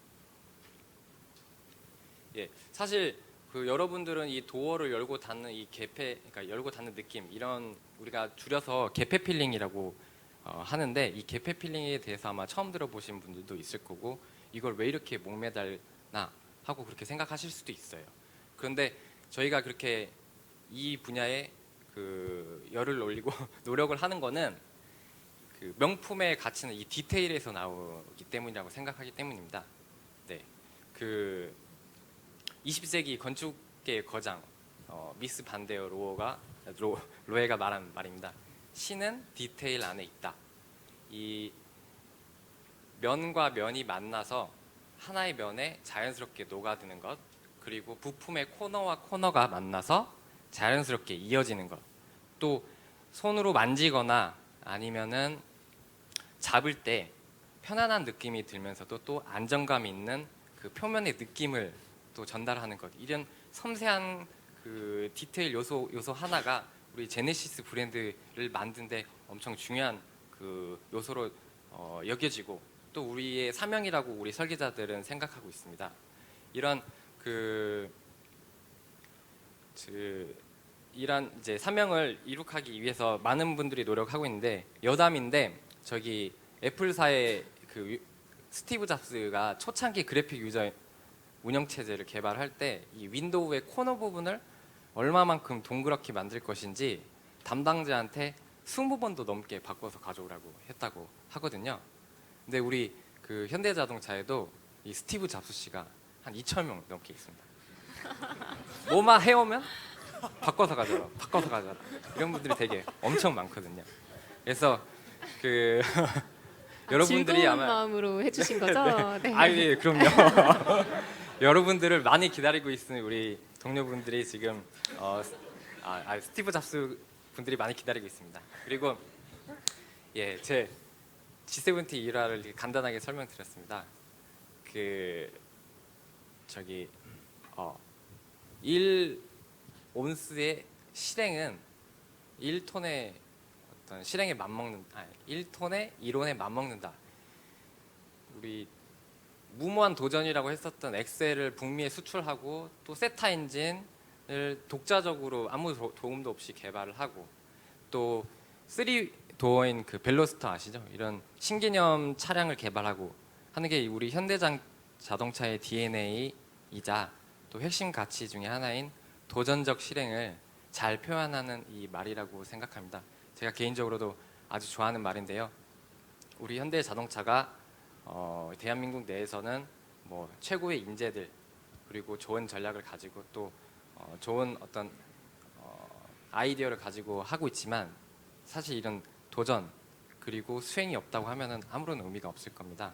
예, 사실 여러분들은 이 도어를 열고 닫는 이 개폐, 그러니까 열고 닫는 느낌 이런 우리가 줄여서 개폐 필링이라고 하는데 이 개폐 필링에 대해서 아마 처음 들어보신 분들도 있을 거고 이걸 왜 이렇게 목매달나 하고 그렇게 생각하실 수도 있어요. 그런데 저희가 그렇게 이 분야에 열을 올리고 노력을 하는 거는 명품의 가치는 이 디테일에서 나오기 때문이라고 생각하기 때문입니다. 네, 20세기 건축계의 거장 미스 반데어 로에가 말한 말입니다. 신은 디테일 안에 있다. 이 면과 면이 만나서 하나의 면에 자연스럽게 녹아드는 것, 그리고 부품의 코너와 코너가 만나서 자연스럽게 이어지는 것, 또 손으로 만지거나 아니면은 잡을 때 편안한 느낌이 들면서도 또 안정감 있는 그 표면의 느낌을 또 전달하는 것, 이런 섬세한 디테일 요소 하나가 우리 제네시스 브랜드를 만드는데 엄청 중요한 요소로 여겨지고 또 우리의 사명이라고 우리 설계자들은 생각하고 있습니다. 이런 이런 이제 사명을 이룩하기 위해서 많은 분들이 노력하고 있는데 여담인데 저기 애플사의 스티브 잡스가 초창기 그래픽 유저 운영 체제를 개발할 때 이 윈도우의 코너 부분을 얼마만큼 동그랗게 만들 것인지 담당자한테 20번도 넘게 바꿔서 가져오라고 했다고 하거든요. 근데 우리 그 현대자동차에도 이 스티브 잡스 씨가 한 2,000명 넘게 있습니다. 뭐만 해오면 바꿔서 가져라, 바꿔서 가져라. 이런 분들이 되게 엄청 많거든요. 그래서 그 여러분들이 즐거운 아마 마음으로 해주신 거죠? 네. 아, 예, 그럼요. 여러분들을 많이 기다리고 있는 우리 동료분들이 지금 스티브 잡스 분들이 많이 기다리고 있습니다. 그리고 예, 제 G70 일화를 간단하게 설명드렸습니다. 그 저기 1온스의 실행은 1톤의 어떤 실행에 맞먹는 1톤의 이론에 맞먹는다. 우리 무모한 도전이라고 했었던 엑셀을 북미에 수출하고 또 세타 엔진을 독자적으로 아무 도움도 없이 개발을 하고 또 3도어인 그 벨로스터 아시죠? 이런 신개념 차량을 개발하고 하는 게 우리 현대자동차의 DNA이자 또 핵심 가치 중에 하나인 도전적 실행을 잘 표현하는 이 말이라고 생각합니다. 제가 개인적으로도 아주 좋아하는 말인데요. 우리 현대자동차가 대한민국 내에서는 뭐 최고의 인재들 그리고 좋은 전략을 가지고 또 좋은 어떤 아이디어를 가지고 하고 있지만 사실 이런 도전 그리고 수행이 없다고 하면은 아무런 의미가 없을 겁니다.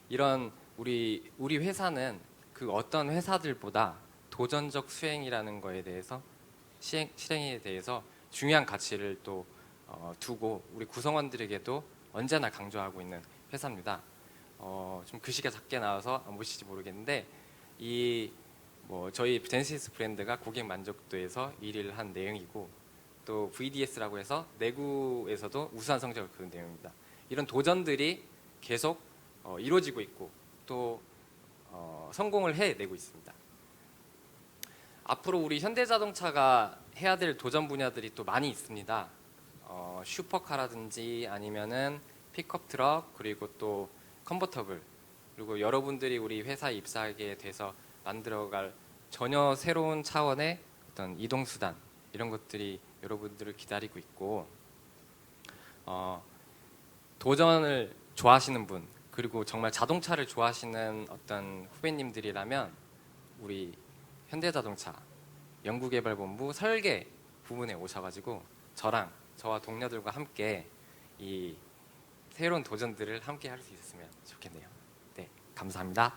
이런 우리 회사는 그 어떤 회사들보다 도전적 수행이라는 거에 대해서 실행에 대해서 중요한 가치를 또 두고 우리 구성원들에게도 언제나 강조하고 있는 회사입니다. 좀 글씨가 작게 나와서 안 보실지 모르겠는데 저희 제네시스 브랜드가 고객 만족도에서 1위를 한 내용이고 또 VDS라고 해서 내구에서도 우수한 성적을 거둔 내용입니다. 이런 도전들이 계속 이루어지고 있고 또 성공을 해내고 있습니다. 앞으로 우리 현대자동차가 해야 될 도전 분야들이 또 많이 있습니다. 슈퍼카라든지 아니면은 픽업 트럭 그리고 또 컨버터블 그리고 여러분들이 우리 회사에 입사하게 돼서 만들어갈 전혀 새로운 차원의 어떤 이동수단 이런 것들이 여러분들을 기다리고 있고 도전을 좋아하시는 분 그리고 정말 자동차를 좋아하시는 어떤 후배님들이라면 우리 현대자동차 연구개발본부 설계 부분에 오셔가지고 저와 동료들과 함께 이 새로운 도전들을 함께 할 수 있었으면 좋겠네요. 네, 감사합니다.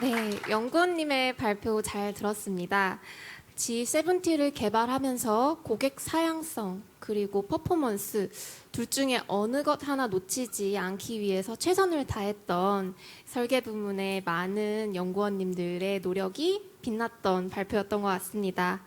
네, 연구원님의 발표 잘 들었습니다. G70를 개발하면서 고객 사양성 그리고 퍼포먼스 둘 중에 어느 것 하나 놓치지 않기 위해서 최선을 다했던 설계 부문의 많은 연구원님들의 노력이 빛났던 발표였던 것 같습니다.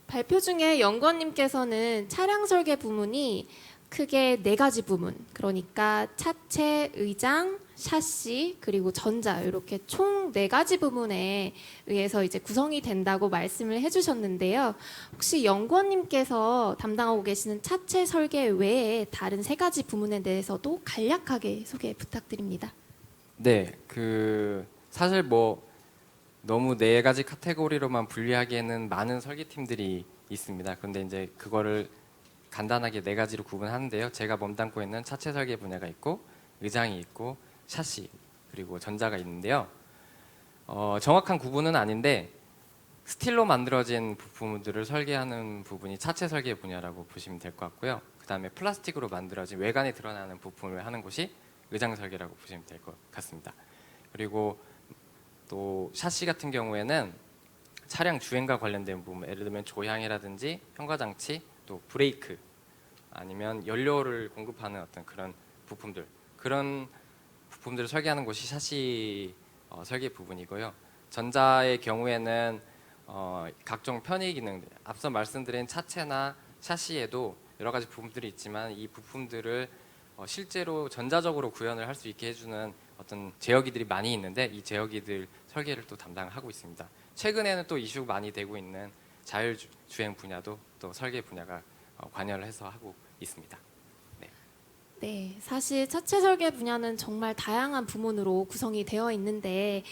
발표 중에 연구원님께서는 차량 설계 부문이 크게 4가지 부문, 그러니까 차체, 의장, 샤시, 그리고 전자 이렇게 총 4가지 부문에 의해서 이제 구성이 된다고 말씀을 해주셨는데요. 혹시 연구원님께서 담당하고 계시는 차체 설계 외에 다른 3가지 부문에 대해서도 간략하게 소개 부탁드립니다. 네, 사실 너무 4가지 카테고리로만 분리하기에는 많은 설계팀들이 있습니다. 그런데 이제 그거를 간단하게 4가지로 구분하는데요. 제가 몸담고 있는 차체 설계 분야가 있고 의장이 있고 샤시 그리고 전자가 있는데요. 정확한 구분은 아닌데 스틸로 만들어진 부품들을 설계하는 부분이 차체 설계 분야라고 보시면 될 것 같고요. 그 다음에 플라스틱으로 만들어진 외관에 드러나는 부품을 하는 곳이 의장 설계라고 보시면 될 것 같습니다. 그리고 또 샤시 같은 경우에는 차량 주행과 관련된 부분, 예를 들면 조향이라든지 현과장치, 또 브레이크 아니면 연료를 공급하는 어떤 그런 부품들, 그런 부품들을 설계하는 곳이 샤시 설계 부분이고요. 전자의 경우에는 각종 편의 기능, 앞서 말씀드린 차체나 샤시에도 여러 가지 부품들이 있지만 이 부품들을 실제로 전자적으로 구현을 할 수 있게 해주는 어떤 제어기들이 많이 있는데 이 제어기들 설계를 또 담당하고 있습니다. 최근에는 또 이슈 많이 되고 있는 자율주행 분야도 또 설계 분야가 관여를 해서 하고 있습니다. 네, 사실 차체 설계 분야는 정말 다양한 부문으로 구성이 되어 있는데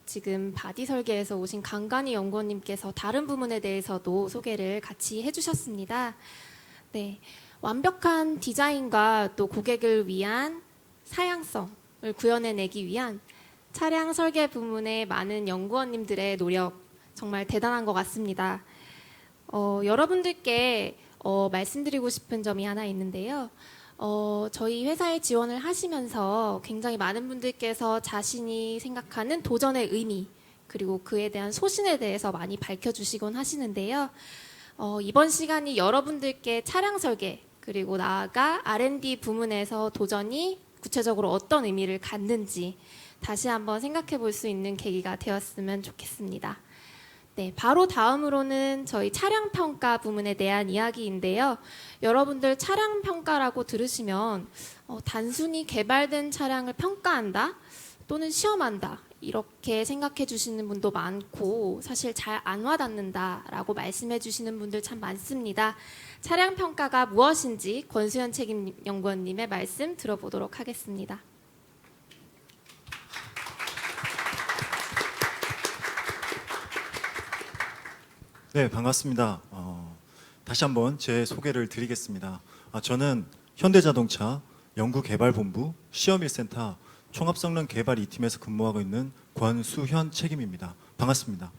지금 바디 설계에서 오신 강간희 연구원님께서 다른 부문에 대해서도 소개를 같이 해주셨습니다. 네, 완벽한 디자인과 또 고객을 위한 사양성을 구현해내기 위한 차량 설계 부문의 많은 연구원님들의 노력 정말 대단한 것 같습니다. 여러분들께 말씀드리고 싶은 점이 하나 있는데요. 저희 회사에 지원을 하시면서 굉장히 많은 분들께서 자신이 생각하는 도전의 의미 그리고 그에 대한 소신에 대해서 많이 밝혀주시곤 하시는데요. 이번 시간이 여러분들께 차량 설계 그리고 나아가 R&D 부문에서 도전이 구체적으로 어떤 의미를 갖는지 다시 한번 생각해 볼 수 있는 계기가 되었으면 좋겠습니다. 네, 바로 다음으로는 저희 차량 평가 부문에 대한 이야기인데요. 여러분들 차량 평가라고 들으시면 단순히 개발된 차량을 평가한다 또는 시험한다 이렇게 생각해 주시는 분도 많고 사실 잘 안 와닿는다라고 말씀해 주시는 분들 참 많습니다. 차량 평가가 무엇인지 권수현 책임연구원님의 말씀 들어보도록 하겠습니다. 네, 반갑습니다. 다시 한번 제 소개를 드리겠습니다. 저는 현대자동차 연구개발본부 시험1센터 총합성능 개발 2팀에서 근무하고 있는 권수현 책임입니다. 반갑습니다.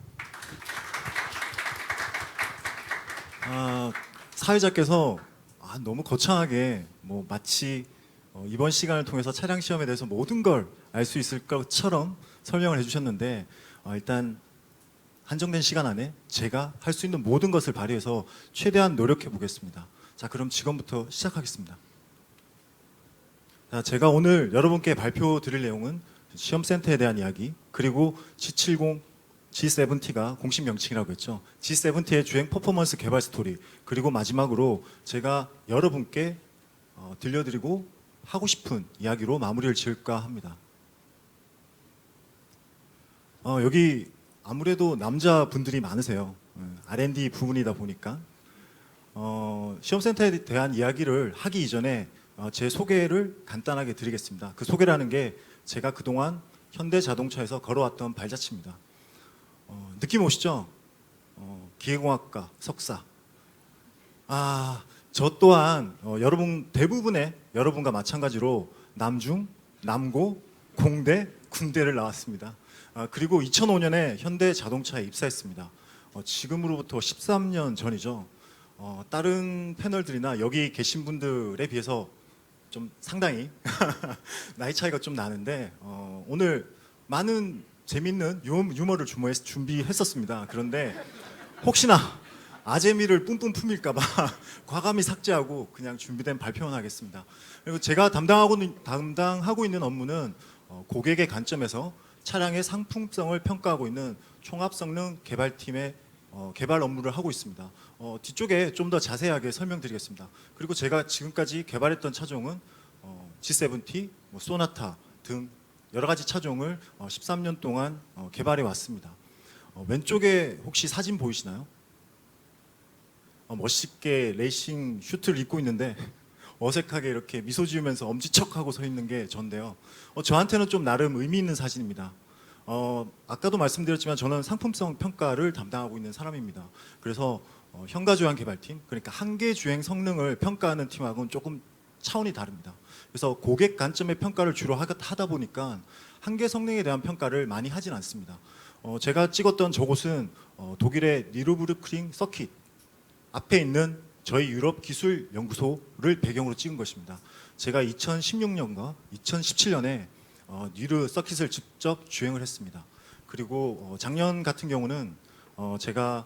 사회자께서 너무 거창하게 마치 이번 시간을 통해서 차량 시험에 대해서 모든 걸 알 수 있을 것처럼 설명을 해주셨는데 일단 한정된 시간 안에 제가 할 수 있는 모든 것을 발휘해서 최대한 노력해 보겠습니다. 자, 그럼 지금부터 시작하겠습니다. 자, 제가 오늘 여러분께 발표 드릴 내용은 시험센터에 대한 이야기 그리고 G70, G70가 공식 명칭이라고 했죠. G70의 주행 퍼포먼스 개발 스토리 그리고 마지막으로 제가 여러분께 들려드리고 하고 싶은 이야기로 마무리를 지을까 합니다. 여기 아무래도 남자분들이 많으세요. R&D 부분이다 보니까 시험센터에 대한 이야기를 하기 이전에 제 소개를 간단하게 드리겠습니다. 그 소개라는 게 제가 그동안 현대자동차에서 걸어왔던 발자취입니다. 느낌 오시죠? 기계공학과 석사. 저 또한 여러분 대부분의 여러분과 마찬가지로 남중, 남고, 공대, 군대를 나왔습니다. 그리고 2005년에 현대자동차에 입사했습니다. 지금으로부터 13년 전이죠. 다른 패널들이나 여기 계신 분들에 비해서 좀 상당히 나이 차이가 좀 나는데 오늘 많은 재밌는 유머를 준비했었습니다. 그런데 혹시나 아재미를 뿜뿜 품일까봐 과감히 삭제하고 그냥 준비된 발표만 하겠습니다. 그리고 제가 담당하고 있는 업무는 고객의 관점에서 차량의 상품성을 평가하고 있는 총합성능 개발팀의 개발 업무를 하고 있습니다. 뒤쪽에 좀 더 자세하게 설명드리겠습니다. 그리고 제가 지금까지 개발했던 차종은 G70, 소나타 등 여러 가지 차종을 13년 동안 개발해 왔습니다. 왼쪽에 혹시 사진 보이시나요? 멋있게 레이싱 슈트를 입고 있는데 어색하게 이렇게 미소 지으면서 엄지척하고 서 있는 게 전데요. 저한테는 좀 나름 의미 있는 사진입니다. 아까도 말씀드렸지만 저는 상품성 평가를 담당하고 있는 사람입니다. 그래서 현가주행 개발팀, 그러니까 한계 주행 성능을 평가하는 팀하고는 조금 차원이 다릅니다. 그래서 고객 관점의 평가를 주로 하다 보니까 한계 성능에 대한 평가를 많이 하진 않습니다. 제가 찍었던 저곳은 독일의 니르부르크링 서킷 앞에 있는 저희 유럽 기술 연구소를 배경으로 찍은 것입니다. 제가 2016년과 2017년에 니르 서킷을 직접 주행을 했습니다. 그리고 작년 같은 경우는 제가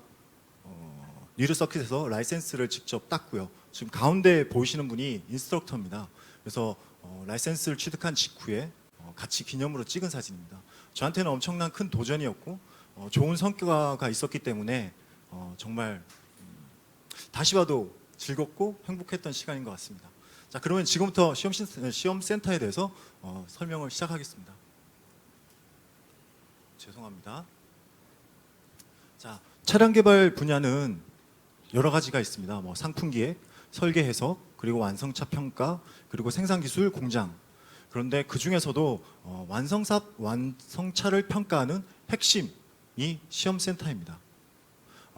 니르 서킷에서 라이센스를 직접 땄고요. 지금 가운데 보이시는 분이 인스트럭터입니다. 그래서 라이센스를 취득한 직후에 같이 기념으로 찍은 사진입니다. 저한테는 엄청난 큰 도전이었고 좋은 성과가 있었기 때문에 정말 다시 봐도 즐겁고 행복했던 시간인 것 같습니다. 자, 그러면 지금부터 시험센터에 대해서 설명을 시작하겠습니다. 죄송합니다. 자, 차량 개발 분야는 여러 가지가 있습니다. 상품 기획, 설계 해석, 그리고 완성차 평가, 그리고 생산기술 공장. 그런데 그 중에서도 완성차를 평가하는 핵심이 시험센터입니다.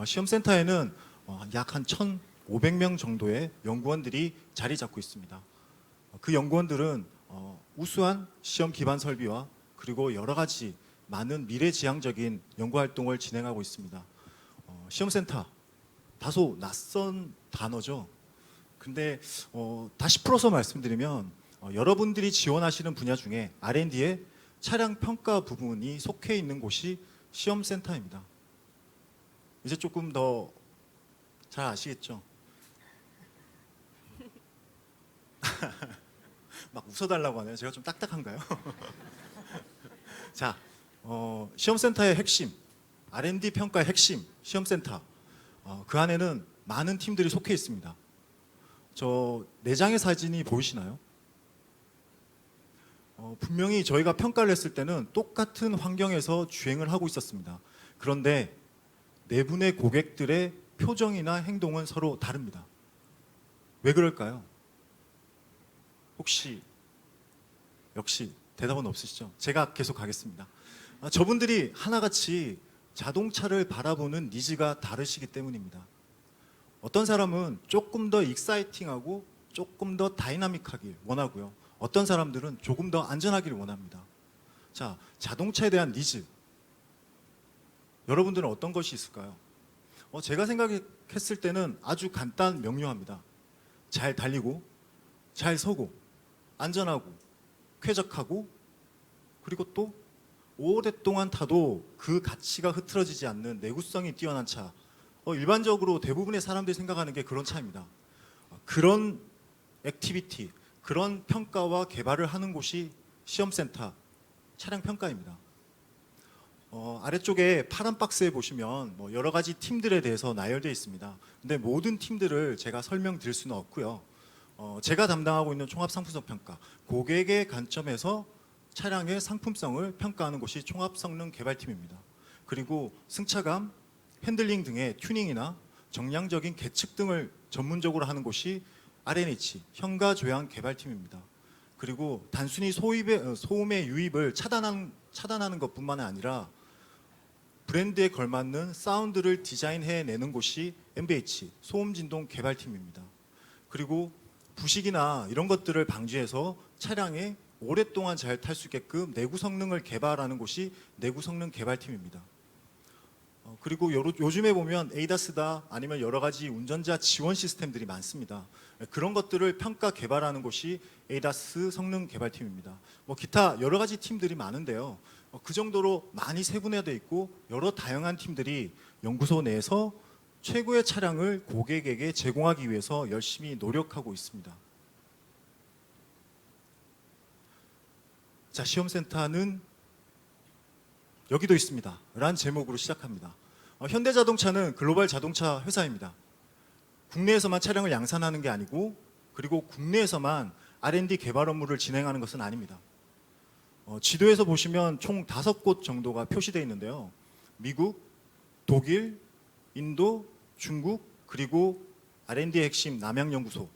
시험센터에는 약 한 1,500명 정도의 연구원들이 자리 잡고 있습니다. 그 연구원들은 우수한 시험 기반 설비와 그리고 여러 가지 많은 미래지향적인 연구 활동을 진행하고 있습니다. 시험센터 다소 낯선 단어죠. 근데 다시 풀어서 말씀드리면 여러분들이 지원하시는 분야 중에 R&D의 차량 평가 부분이 속해 있는 곳이 시험센터입니다. 이제 조금 더 잘 아시겠죠? 막 웃어달라고 하네요. 제가 좀 딱딱한가요? 자, 시험센터의 핵심, R&D 평가의 핵심, 시험센터. 그 안에는 많은 팀들이 속해 있습니다. 저 4장의 사진이 보이시나요? 분명히 저희가 평가를 했을 때는 똑같은 환경에서 주행을 하고 있었습니다. 그런데 4분의 고객들의 표정이나 행동은 서로 다릅니다. 왜 그럴까요? 혹시 역시 대답은 없으시죠? 제가 계속 가겠습니다. 저분들이 하나같이 자동차를 바라보는 니즈가 다르시기 때문입니다. 어떤 사람은 조금 더 익사이팅하고 조금 더 다이나믹하길 원하고요. 어떤 사람들은 조금 더 안전하기를 원합니다. 자, 자동차에 대한 니즈. 여러분들은 어떤 것이 있을까요? 제가 생각했을 때는 아주 간단 명료합니다. 잘 달리고, 잘 서고, 안전하고, 쾌적하고, 그리고 또 오랫동안 타도 그 가치가 흐트러지지 않는 내구성이 뛰어난 차. 일반적으로 대부분의 사람들이 생각하는 게 그런 차입니다. 그런 액티비티, 그런 평가와 개발을 하는 곳이 시험센터 차량 평가입니다. 아래쪽에 파란 박스에 보시면 여러 가지 팀들에 대해서 나열되어 있습니다. 근데 모든 팀들을 제가 설명드릴 수는 없고요. 제가 담당하고 있는 종합상품성 평가, 고객의 관점에서 차량의 상품성을 평가하는 곳이 종합성능개발팀입니다. 그리고 승차감, 핸들링 등의 튜닝이나 정량적인 계측 등을 전문적으로 하는 곳이 R&H, 현가조향 개발팀입니다. 그리고 단순히 소음의 유입을 차단하는 것뿐만 아니라 브랜드에 걸맞는 사운드를 디자인해내는 곳이 MBH, 소음진동 개발팀입니다. 그리고 부식이나 이런 것들을 방지해서 차량에 오랫동안 잘 탈 수 있게끔 내구 성능을 개발하는 곳이 내구 성능 개발팀입니다. 그리고 요즘에 보면 에이다스다 아니면 여러 가지 운전자 지원 시스템들이 많습니다. 그런 것들을 평가 개발하는 곳이 에이다스 성능 개발팀입니다. 기타 여러 가지 팀들이 많은데요. 그 정도로 많이 세분화되어 있고 여러 다양한 팀들이 연구소 내에서 최고의 차량을 고객에게 제공하기 위해서 열심히 노력하고 있습니다. 자, 시험센터는 여기도 있습니다. 라는 제목으로 시작합니다. 현대자동차는 글로벌 자동차 회사입니다. 국내에서만 차량을 양산하는 게 아니고 그리고 국내에서만 R&D 개발 업무를 진행하는 것은 아닙니다. 지도에서 보시면 총 5곳 정도가 표시되어 있는데요. 미국, 독일, 인도, 중국, 그리고 R&D 핵심 남양연구소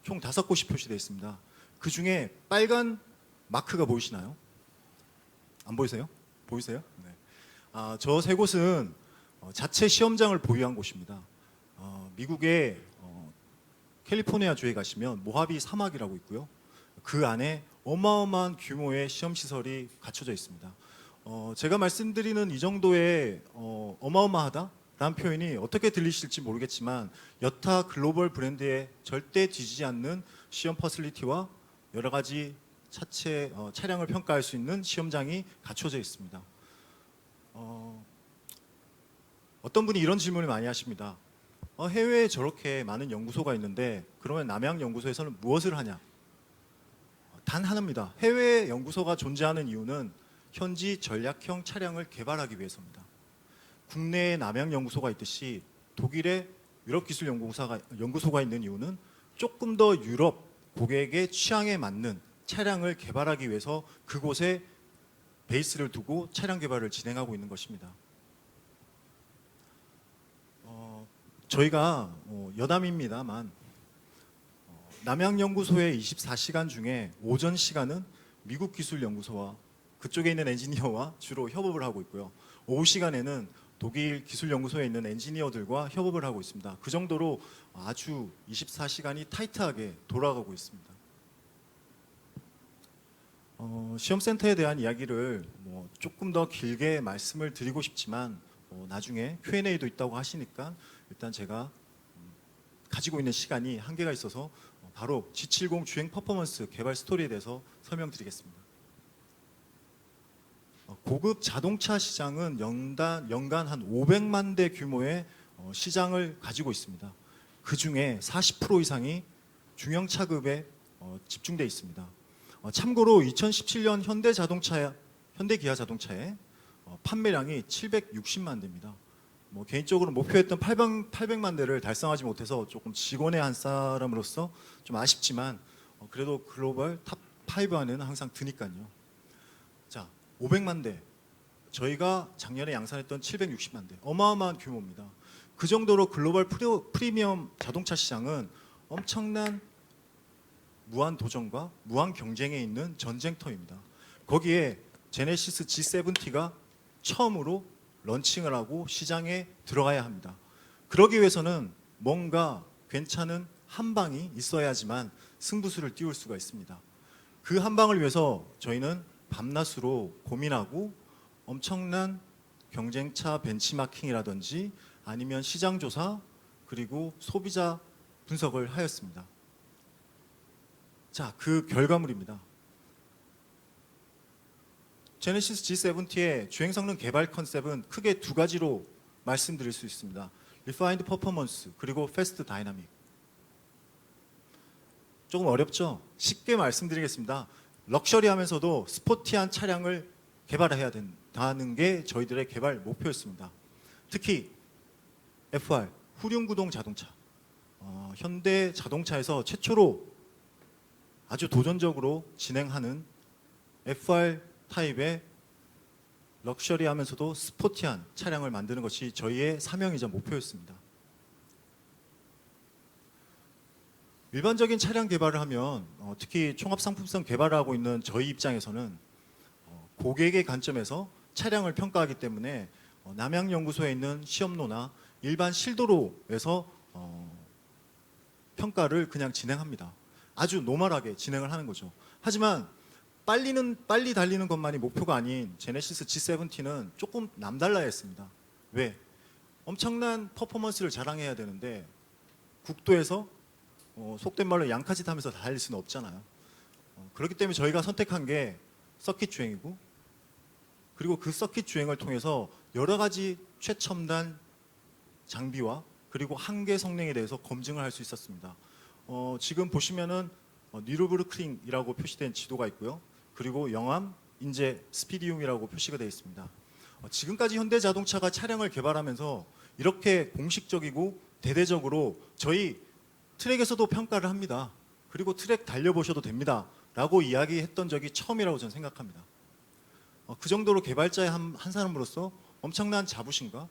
총 5곳이 표시되어 있습니다. 그 중에 빨간 마크가 보이시나요? 안 보이세요? 보이세요? 네. 저 3곳은 자체 시험장을 보유한 곳입니다. 미국의 캘리포니아주에 가시면 모하비 사막이라고 있고요. 그 안에 어마어마한 규모의 시험시설이 갖춰져 있습니다. 제가 말씀드리는 이 정도의 어마어마하다라는 표현이 어떻게 들리실지 모르겠지만 여타 글로벌 브랜드에 절대 뒤지지 않는 시험 퍼슬리티와 여러 가지 차체 차량을 평가할 수 있는 시험장이 갖춰져 있습니다. 어떤 분이 이런 질문을 많이 하십니다. 해외에 저렇게 많은 연구소가 있는데 그러면 남양연구소에서는 무엇을 하냐? 단 하나입니다. 해외 연구소가 존재하는 이유는 현지 전략형 차량을 개발하기 위해서입니다. 국내에 남양연구소가 있듯이 독일에 유럽기술연구소가 있는 이유는 조금 더 유럽 고객의 취향에 맞는 차량을 개발하기 위해서 그곳에 베이스를 두고 차량 개발을 진행하고 있는 것입니다. 저희가 여담입니다만 남양연구소의 24시간 중에 오전 시간은 미국 기술연구소와 그쪽에 있는 엔지니어와 주로 협업을 하고 있고요. 오후 시간에는 독일 기술연구소에 있는 엔지니어들과 협업을 하고 있습니다. 그 정도로 아주 24시간이 타이트하게 돌아가고 있습니다. 시험센터에 대한 이야기를 조금 더 길게 말씀을 드리고 싶지만 나중에 Q&A도 있다고 하시니까 일단 제가 가지고 있는 시간이 한계가 있어서 바로 G70 주행 퍼포먼스 개발 스토리에 대해서 설명드리겠습니다. 고급 자동차 시장은 연간 한 500만 대 규모의 시장을 가지고 있습니다. 그 중에 40% 이상이 중형차급에 집중되어 있습니다. 참고로 2017년 현대기아 자동차의 판매량이 760만 대입니다. 개인적으로 목표했던 800만 대를 달성하지 못해서 조금 직원의 한 사람으로서 좀 아쉽지만 그래도 글로벌 탑 5 안에는 항상 드니까요. 자, 500만 대. 저희가 작년에 양산했던 760만 대. 어마어마한 규모입니다. 그 정도로 글로벌 프리미엄 자동차 시장은 엄청난 무한 도전과 무한 경쟁에 있는 전쟁터입니다. 거기에 제네시스 G70가 처음으로 런칭을 하고 시장에 들어가야 합니다. 그러기 위해서는 뭔가 괜찮은 한 방이 있어야지만 승부수를 띄울 수가 있습니다. 그 한 방을 위해서 저희는 밤낮으로 고민하고 엄청난 경쟁차 벤치마킹이라든지 아니면 시장 조사 그리고 소비자 분석을 하였습니다. 자, 그 결과물입니다. 제네시스 G70의 주행 성능 개발 컨셉은 크게 두 가지로 말씀드릴 수 있습니다. Refined Performance 그리고 Fast Dynamic. 조금 어렵죠? 쉽게 말씀드리겠습니다. 럭셔리하면서도 스포티한 차량을 개발해야 된다는 게 저희들의 개발 목표였습니다. 특히 FR, 후륜구동 자동차. 현대 자동차에서 최초로 아주 도전적으로 진행하는 FR 타입의 럭셔리하면서도 스포티한 차량을 만드는 것이 저희의 사명이자 목표였습니다. 일반적인 차량 개발을 하면 특히 총합상품성 개발을 하고 있는 저희 입장에서는 고객의 관점에서 차량을 평가하기 때문에 남양연구소에 있는 시험로나 일반 실도로에서 평가를 그냥 진행합니다. 아주 노멀하게 진행을 하는 거죠. 하지만 빨리 달리는 것만이 목표가 아닌 제네시스 G70는 조금 남달라야 했습니다. 왜? 엄청난 퍼포먼스를 자랑해야 되는데 국도에서 속된 말로 양카짓 하면서 달릴 수는 없잖아요. 그렇기 때문에 저희가 선택한 게 서킷 주행이고 그리고 그 서킷 주행을 통해서 여러 가지 최첨단 장비와 그리고 한계 성능에 대해서 검증을 할 수 있었습니다. 지금 보시면은 니르부르크링이라고 표시된 지도가 있고요. 그리고 영암, 인제, 스피디움이라고 표시가 되어 있습니다. 지금까지 현대자동차가 차량을 개발하면서 이렇게 공식적이고 대대적으로 저희 트랙에서도 평가를 합니다. 그리고 트랙 달려보셔도 됩니다. 라고 이야기했던 적이 처음이라고 저는 생각합니다. 그 정도로 개발자의 한 사람으로서 엄청난 자부심과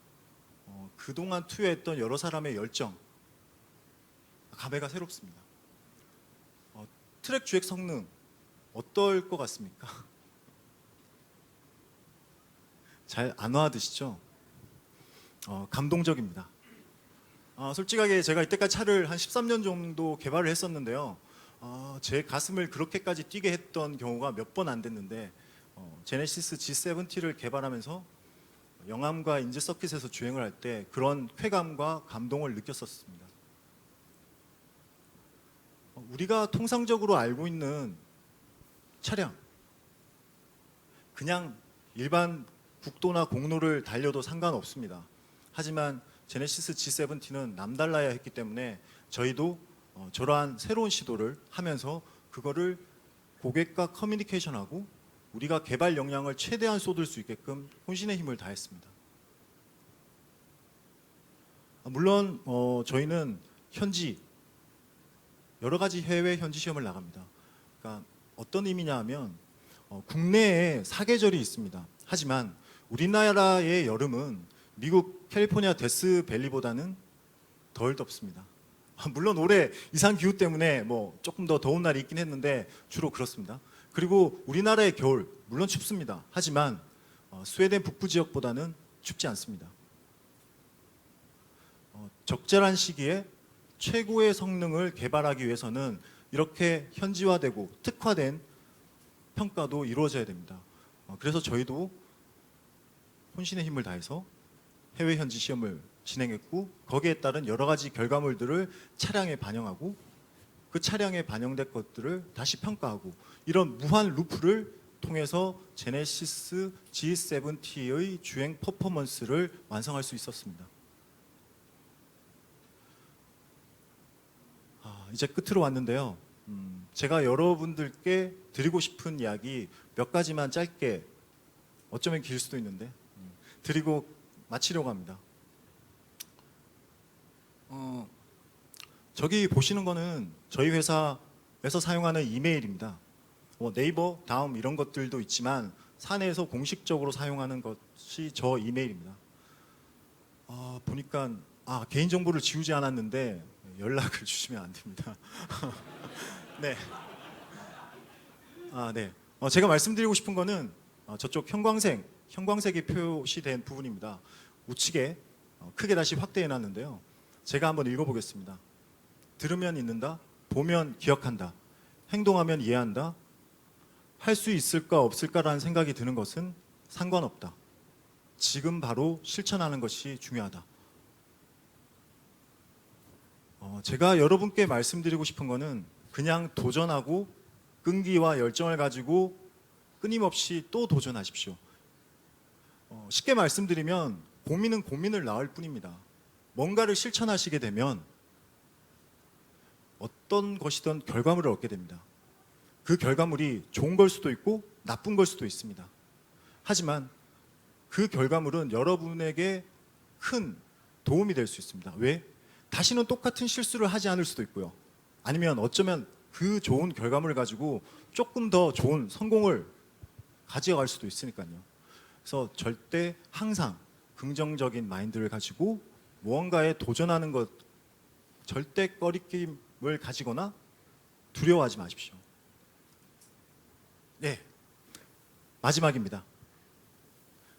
그동안 투여했던 여러 사람의 열정, 감회가 새롭습니다. 트랙 주행 성능 어떨 것 같습니까? 잘 안 와드시죠? 감동적입니다. 솔직하게 제가 이때까지 차를 한 13년 정도 개발을 했었는데요. 제 가슴을 그렇게까지 뛰게 했던 경우가 몇 번 안 됐는데 제네시스 G70를 개발하면서 영암과 인제 서킷에서 주행을 할 때 그런 쾌감과 감동을 느꼈었습니다. 우리가 통상적으로 알고 있는 차량, 그냥 일반 국도나 공로를 달려도 상관없습니다. 하지만 제네시스 G70는 남달라야 했기 때문에 저희도 저러한 새로운 시도를 하면서 그거를 고객과 커뮤니케이션하고 우리가 개발 역량을 최대한 쏟을 수 있게끔 혼신의 힘을 다했습니다. 물론 저희는 현지 여러 가지 해외 현지 시험을 나갑니다. 그러니까 어떤 의미냐 하면 국내에 사계절이 있습니다. 하지만 우리나라의 여름은 미국 캘리포니아 데스밸리보다는 덜 덥습니다. 물론 올해 이상 기후 때문에 뭐 조금 더 더운 날이 있긴 했는데 주로 그렇습니다. 그리고 우리나라의 겨울 물론 춥습니다. 하지만 스웨덴 북부 지역보다는 춥지 않습니다. 적절한 시기에 최고의 성능을 개발하기 위해서는 이렇게 현지화되고 특화된 평가도 이루어져야 됩니다. 그래서 저희도 혼신의 힘을 다해서 해외 현지 시험을 진행했고 거기에 따른 여러 가지 결과물들을 차량에 반영하고 그 차량에 반영된 것들을 다시 평가하고 이런 무한 루프를 통해서 제네시스 G70의 주행 퍼포먼스를 완성할 수 있었습니다. 이제 끝으로 왔는데요. 제가 여러분들께 드리고 싶은 이야기 몇 가지만 짧게 어쩌면 길 수도 있는데 드리고 마치려고 합니다. 저기 보시는 거는 저희 회사에서 사용하는 이메일입니다. 네이버, 다음 이런 것들도 있지만 사내에서 공식적으로 사용하는 것이 저 이메일입니다. 보니까 개인정보를 지우지 않았는데 연락을 주시면 안 됩니다. 네. 네. 제가 말씀드리고 싶은 거는 저쪽 형광색이 표시된 부분입니다. 우측에 크게 다시 확대해 놨는데요. 제가 한번 읽어보겠습니다. 들으면 잊는다, 보면 기억한다, 행동하면 이해한다, 할 수 있을까 없을까라는 생각이 드는 것은 상관없다. 지금 바로 실천하는 것이 중요하다. 제가 여러분께 말씀드리고 싶은 거는 그냥 도전하고 끈기와 열정을 가지고 끊임없이 또 도전하십시오. 쉽게 말씀드리면 고민은 고민을 낳을 뿐입니다. 뭔가를 실천하시게 되면 어떤 것이든 결과물을 얻게 됩니다. 그 결과물이 좋은 걸 수도 있고 나쁜 걸 수도 있습니다. 하지만 그 결과물은 여러분에게 큰 도움이 될 수 있습니다. 왜? 다시는 똑같은 실수를 하지 않을 수도 있고요. 아니면 어쩌면 그 좋은 결과물을 가지고 조금 더 좋은 성공을 가져갈 수도 있으니까요. 그래서 절대 항상 긍정적인 마인드를 가지고 무언가에 도전하는 것, 절대 꺼리낌을 가지거나 두려워하지 마십시오. 네, 마지막입니다.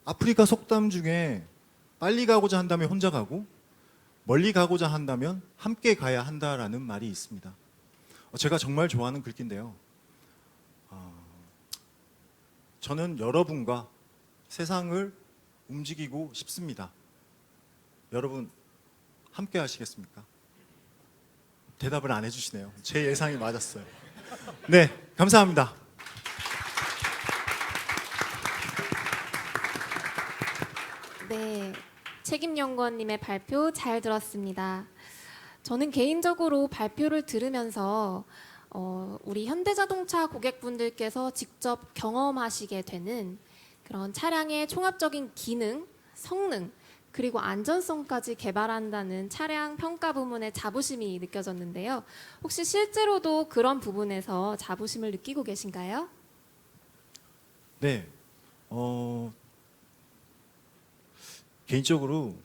아프리카 속담 중에 빨리 가고자 한다면 혼자 가고 멀리 가고자 한다면 함께 가야 한다라는 말이 있습니다. 제가 정말 좋아하는 글귀인데요. 저는 여러분과 세상을 움직이고 싶습니다. 여러분 함께 하시겠습니까? 대답을 안 해주시네요. 제 예상이 맞았어요. 네, 감사합니다. 네, 책임연구원님의 발표 잘 들었습니다. 저는 개인적으로 발표를 들으면서 우리 현대자동차 고객분들께서 직접 경험하시게 되는 그런 차량의 총합적인 기능, 성능, 그리고 안전성까지 개발한다는 차량 평가 부문의 자부심이 느껴졌는데요. 혹시 실제로도 그런 부분에서 자부심을 느끼고 계신가요? 네, 개인적으로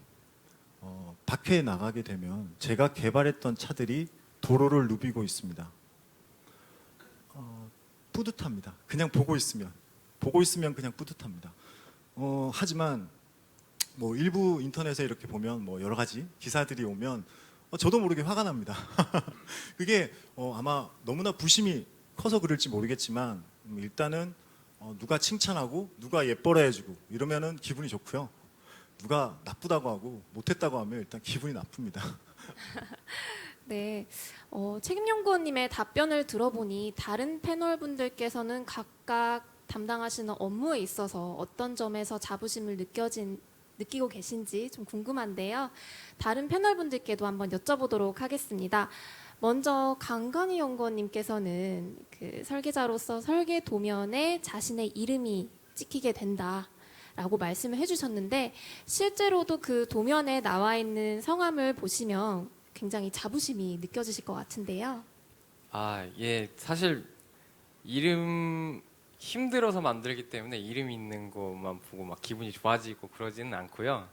밖에 나가게 되면 제가 개발했던 차들이 도로를 누비고 있습니다. 뿌듯합니다. 그냥 보고 있으면 그냥 뿌듯합니다. 하지만 뭐 일부 인터넷에 이렇게 보면 뭐 여러 가지 기사들이 오면 저도 모르게 화가 납니다. 그게 아마 너무나 부심이 커서 그럴지 모르겠지만 일단은 누가 칭찬하고 누가 예뻐라 해주고 이러면은 기분이 좋고요. 누가 나쁘다고 하고 못했다고 하면 일단 기분이 나쁩니다. 네, 책임연구원님의 답변을 들어보니 다른 패널 분들께서는 각각 담당하시는 업무에 있어서 어떤 점에서 자부심을 느끼고 계신지 좀 궁금한데요. 다른 패널 분들께도 한번 여쭤보도록 하겠습니다. 먼저 강건희 연구원님께서는 그 설계자로서 설계 도면에 자신의 이름이 찍히게 된다라고 말씀을 해주셨는데 실제로도 그 도면에 나와 있는 성함을 보시면 굉장히 자부심이 느껴지실 것 같은데요. 예, 사실 이름 힘들어서 만들기 때문에 이름 있는 것만 보고 막 기분이 좋아지고 그러지는 않고요.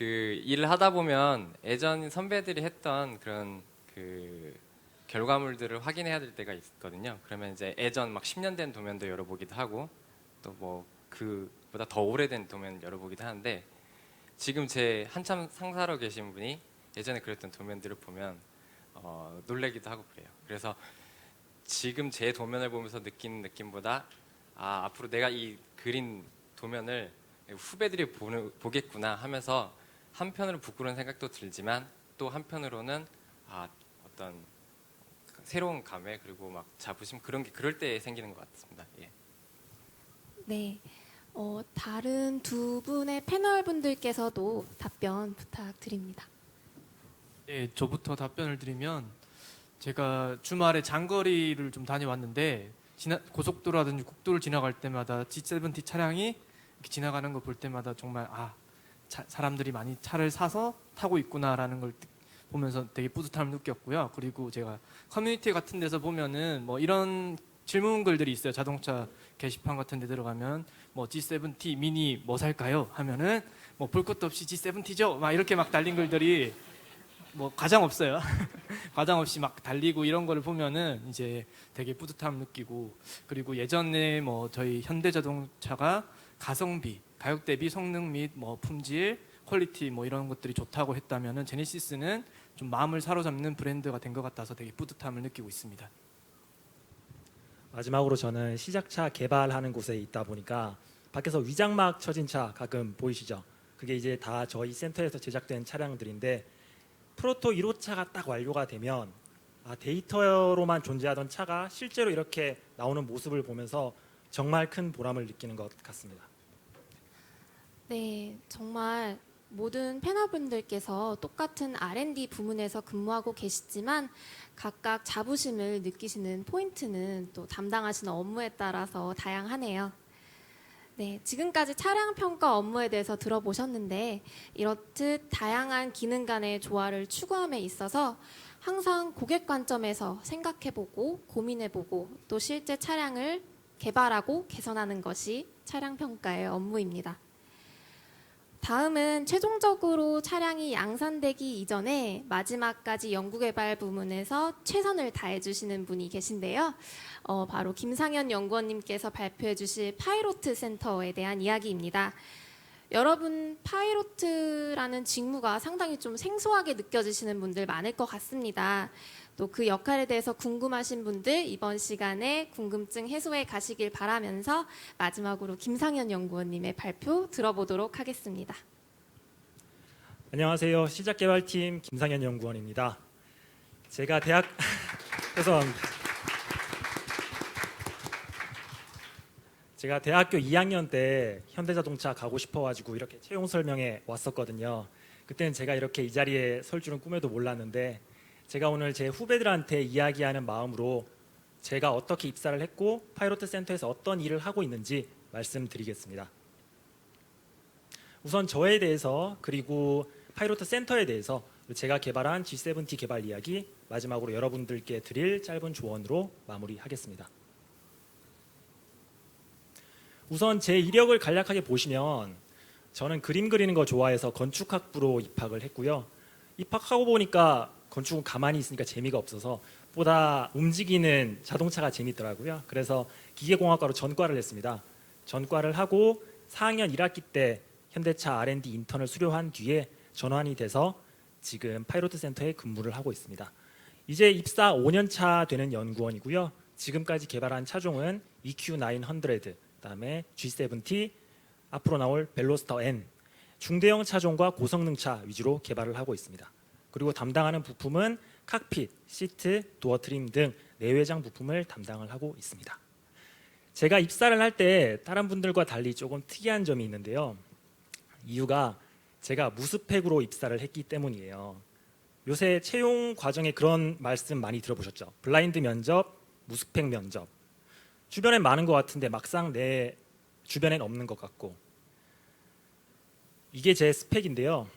그 일을 하다 보면 예전 선배들이 했던 그런 그 결과물들을 확인해야 될 때가 있거든요. 그러면 이제 예전 막 10년 된 도면도 열어보기도 하고 또 뭐 그보다 더 오래된 도면 열어보기도 하는데 지금 제 한참 상사로 계신 분이 예전에 그렸던 도면들을 보면 놀래기도 하고 그래요. 그래서 지금 제 도면을 보면서 느끼는 느낌보다 앞으로 내가 이 그린 도면을 후배들이 보겠구나 하면서 한편으로 부끄러운 생각도 들지만 또 한편으로는 어떤 새로운 감회 그리고 막 자부심 그런 게 그럴 때 생기는 것 같습니다. 예. 네. 다른 두 분의 패널 분들께서도 답변 부탁드립니다. 예, 저부터 답변을 드리면 제가 주말에 장거리를 좀 다녀왔는데 고속도로라든지 국도를 지나갈 때마다 G70 차량이 이렇게 지나가는 거 볼 때마다 정말 사람들이 많이 차를 사서 타고 있구나라는 걸 보면서 되게 뿌듯함을 느꼈고요. 그리고 제가 커뮤니티 같은 데서 보면은 뭐 이런 질문글들이 있어요. 자동차 게시판 같은 데 들어가면 뭐 G70 미니 뭐 살까요? 하면은 뭐 볼 것도 없이 G70죠? 막 이렇게 막 달린 글들이 뭐 과장 없어요. 과장 없이 막 달리고 이런 거를 보면은 이제 되게 뿌듯함을 느끼고 그리고 예전에 뭐 저희 현대자동차가 가성비, 가격 대비 성능 및 뭐 품질, 퀄리티 뭐 이런 것들이 좋다고 했다면은 제네시스는 좀 마음을 사로잡는 브랜드가 된 것 같아서 되게 뿌듯함을 느끼고 있습니다. 마지막으로 저는 시작차 개발하는 곳에 있다 보니까 밖에서 위장막 쳐진 차 가끔 보이시죠? 그게 이제 다 저희 센터에서 제작된 차량들인데 프로토 1호차가 딱 완료가 되면 데이터로만 존재하던 차가 실제로 이렇게 나오는 모습을 보면서 정말 큰 보람을 느끼는 것 같습니다. 네, 정말 모든 패널분들께서 똑같은 R&D 부문에서 근무하고 계시지만 각각 자부심을 느끼시는 포인트는 또 담당하시는 업무에 따라서 다양하네요. 네, 지금까지 차량 평가 업무에 대해서 들어보셨는데 이렇듯 다양한 기능 간의 조화를 추구함에 있어서 항상 고객 관점에서 생각해보고 고민해보고 또 실제 차량을 개발하고 개선하는 것이 차량 평가의 업무입니다. 다음은 최종적으로 차량이 양산되기 이전에 마지막까지 연구개발 부문에서 최선을 다해주시는 분이 계신데요. 바로 김상현 연구원님께서 발표해 주실 파이로트 센터에 대한 이야기입니다. 여러분 파이로트라는 직무가 상당히 좀 생소하게 느껴지시는 분들 많을 것 같습니다. 또 그 역할에 대해서 궁금하신 분들 이번 시간에 궁금증 해소해 가시길 바라면서 마지막으로 김상현 연구원님의 발표 들어보도록 하겠습니다. 안녕하세요. 시작개발팀 김상현 연구원입니다. 제가 죄송합니다. 제가 대학교 2학년 때 현대자동차 가고 싶어가지고 이렇게 채용 설명회 왔었거든요. 그때는 제가 이렇게 이 자리에 설 줄은 꿈에도 몰랐는데 제가 오늘 제 후배들한테 이야기하는 마음으로 제가 어떻게 입사를 했고 파이로트 센터에서 어떤 일을 하고 있는지 말씀드리겠습니다. 우선 저에 대해서 그리고 파이로트 센터에 대해서 제가 개발한 G70 개발 이야기 마지막으로 여러분들께 드릴 짧은 조언으로 마무리하겠습니다. 우선 제 이력을 간략하게 보시면 저는 그림 그리는 거 좋아해서 건축학부로 입학을 했고요. 입학하고 보니까 건축은 가만히 있으니까 재미가 없어서 보다 움직이는 자동차가 재밌더라고요. 그래서 기계공학과로 전과를 했습니다. 전과를 하고 4학년 1학기 때 현대차 R&D 인턴을 수료한 뒤에 전환이 돼서 지금 파이로트 센터에 근무를 하고 있습니다. 이제 입사 5년 차 되는 연구원이고요. 지금까지 개발한 차종은 EQ900, 그다음에 G70, 앞으로 나올 벨로스터 N, 중대형 차종과 고성능 차 위주로 개발을 하고 있습니다. 그리고 담당하는 부품은 칵핏, 시트, 도어 트림 등 내외장 부품을 담당을 하고 있습니다. 제가 입사를 할 때 다른 분들과 달리 조금 특이한 점이 있는데요. 이유가 제가 무스펙으로 입사를 했기 때문이에요. 요새 채용 과정에 그런 말씀 많이 들어보셨죠? 블라인드 면접, 무스펙 면접. 주변엔 많은 것 같은데 막상 내 주변엔 없는 것 같고. 이게 제 스펙인데요.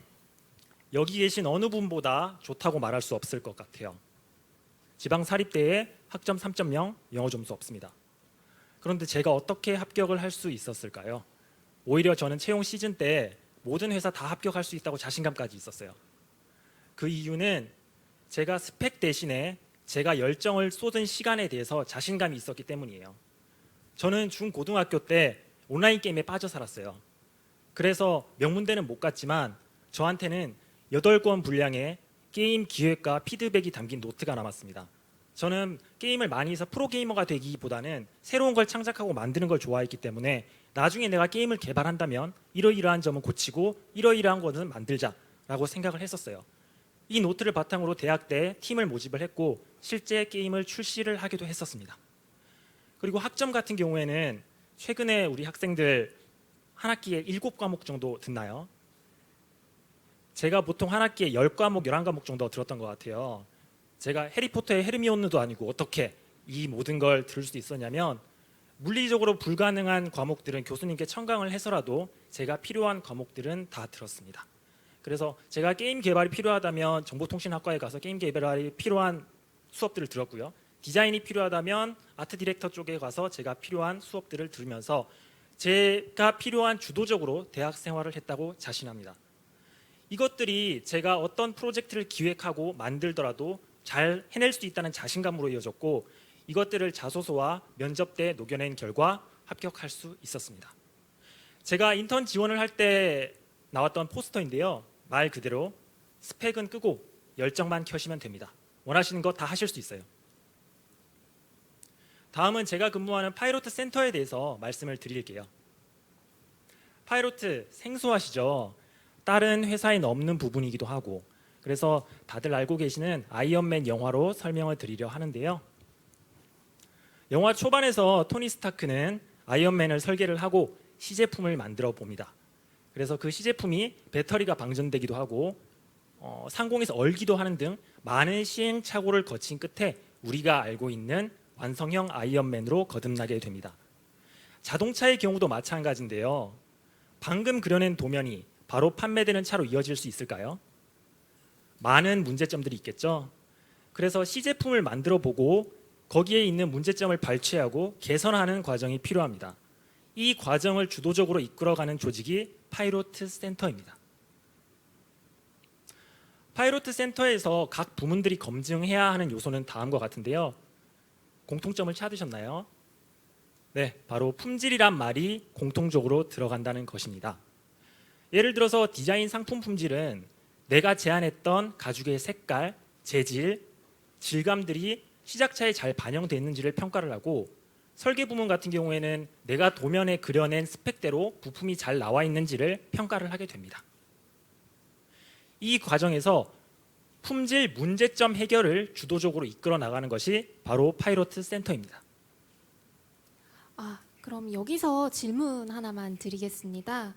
여기 계신 어느 분보다 좋다고 말할 수 없을 것 같아요. 지방사립대에 학점 3.0, 영어 점수 없습니다. 그런데 제가 어떻게 합격을 할 수 있었을까요? 오히려 저는 채용 시즌 때 모든 회사 다 합격할 수 있다고 자신감까지 있었어요. 그 이유는 제가 스펙 대신에 제가 열정을 쏟은 시간에 대해서 자신감이 있었기 때문이에요. 저는 중고등학교 때 온라인 게임에 빠져 살았어요. 그래서 명문대는 못 갔지만 저한테는 8권 분량의 게임 기획과 피드백이 담긴 노트가 남았습니다. 저는 게임을 많이 해서 프로게이머가 되기보다는 새로운 걸 창작하고 만드는 걸 좋아했기 때문에 나중에 내가 게임을 개발한다면 이러이러한 점은 고치고 이러이러한 것은 만들자라고 생각을 했었어요. 이 노트를 바탕으로 대학 때 팀을 모집을 했고 실제 게임을 출시를 하기도 했었습니다. 그리고 학점 같은 경우에는 최근에 우리 학생들 한 학기에 7과목 정도 듣나요? 제가 보통 한 학기에 10과목, 11과목 정도 들었던 것 같아요. 제가 해리포터의 헤르미온느도 아니고 어떻게 이 모든 걸 들을 수 있었냐면 물리적으로 불가능한 과목들은 교수님께 청강을 해서라도 제가 필요한 과목들은 다 들었습니다. 그래서 제가 게임 개발이 필요하다면 정보통신학과에 가서 게임 개발이 필요한 수업들을 들었고요. 디자인이 필요하다면 아트 디렉터 쪽에 가서 제가 필요한 수업들을 들으면서 제가 필요한 주도적으로 대학 생활을 했다고 자신합니다. 이것들이 제가 어떤 프로젝트를 기획하고 만들더라도 잘 해낼 수 있다는 자신감으로 이어졌고 이것들을 자소서와 면접 때 녹여낸 결과 합격할 수 있었습니다. 제가 인턴 지원을 할 때 나왔던 포스터인데요. 말 그대로 스펙은 끄고 열정만 켜시면 됩니다. 원하시는 거 다 하실 수 있어요. 다음은 제가 근무하는 파이로트 센터에 대해서 말씀을 드릴게요. 파이로트 생소하시죠? 다른 회사엔 없는 부분이기도 하고 그래서 다들 알고 계시는 아이언맨 영화로 설명을 드리려 하는데요. 영화 초반에서 토니 스타크는 아이언맨을 설계를 하고 시제품을 만들어 봅니다. 그래서 그 시제품이 배터리가 방전되기도 하고 상공에서 얼기도 하는 등 많은 시행착오를 거친 끝에 우리가 알고 있는 완성형 아이언맨으로 거듭나게 됩니다. 자동차의 경우도 마찬가지인데요. 방금 그려낸 도면이 바로 판매되는 차로 이어질 수 있을까요? 많은 문제점들이 있겠죠. 그래서 시제품을 만들어 보고 거기에 있는 문제점을 발췌하고 개선하는 과정이 필요합니다. 이 과정을 주도적으로 이끌어가는 조직이 파이로트 센터입니다. 파이로트 센터에서 각 부문들이 검증해야 하는 요소는 다음과 같은데요. 공통점을 찾으셨나요? 네, 바로 품질이란 말이 공통적으로 들어간다는 것입니다. 예를 들어서 디자인 상품 품질은 내가 제안했던 가죽의 색깔, 재질, 질감들이 시작차에 잘 반영됐는지를 평가를 하고 설계 부문 같은 경우에는 내가 도면에 그려낸 스펙대로 부품이 잘 나와 있는지를 평가를 하게 됩니다. 이 과정에서 품질 문제점 해결을 주도적으로 이끌어 나가는 것이 바로 파이로트 센터입니다. 그럼 여기서 질문 하나만 드리겠습니다.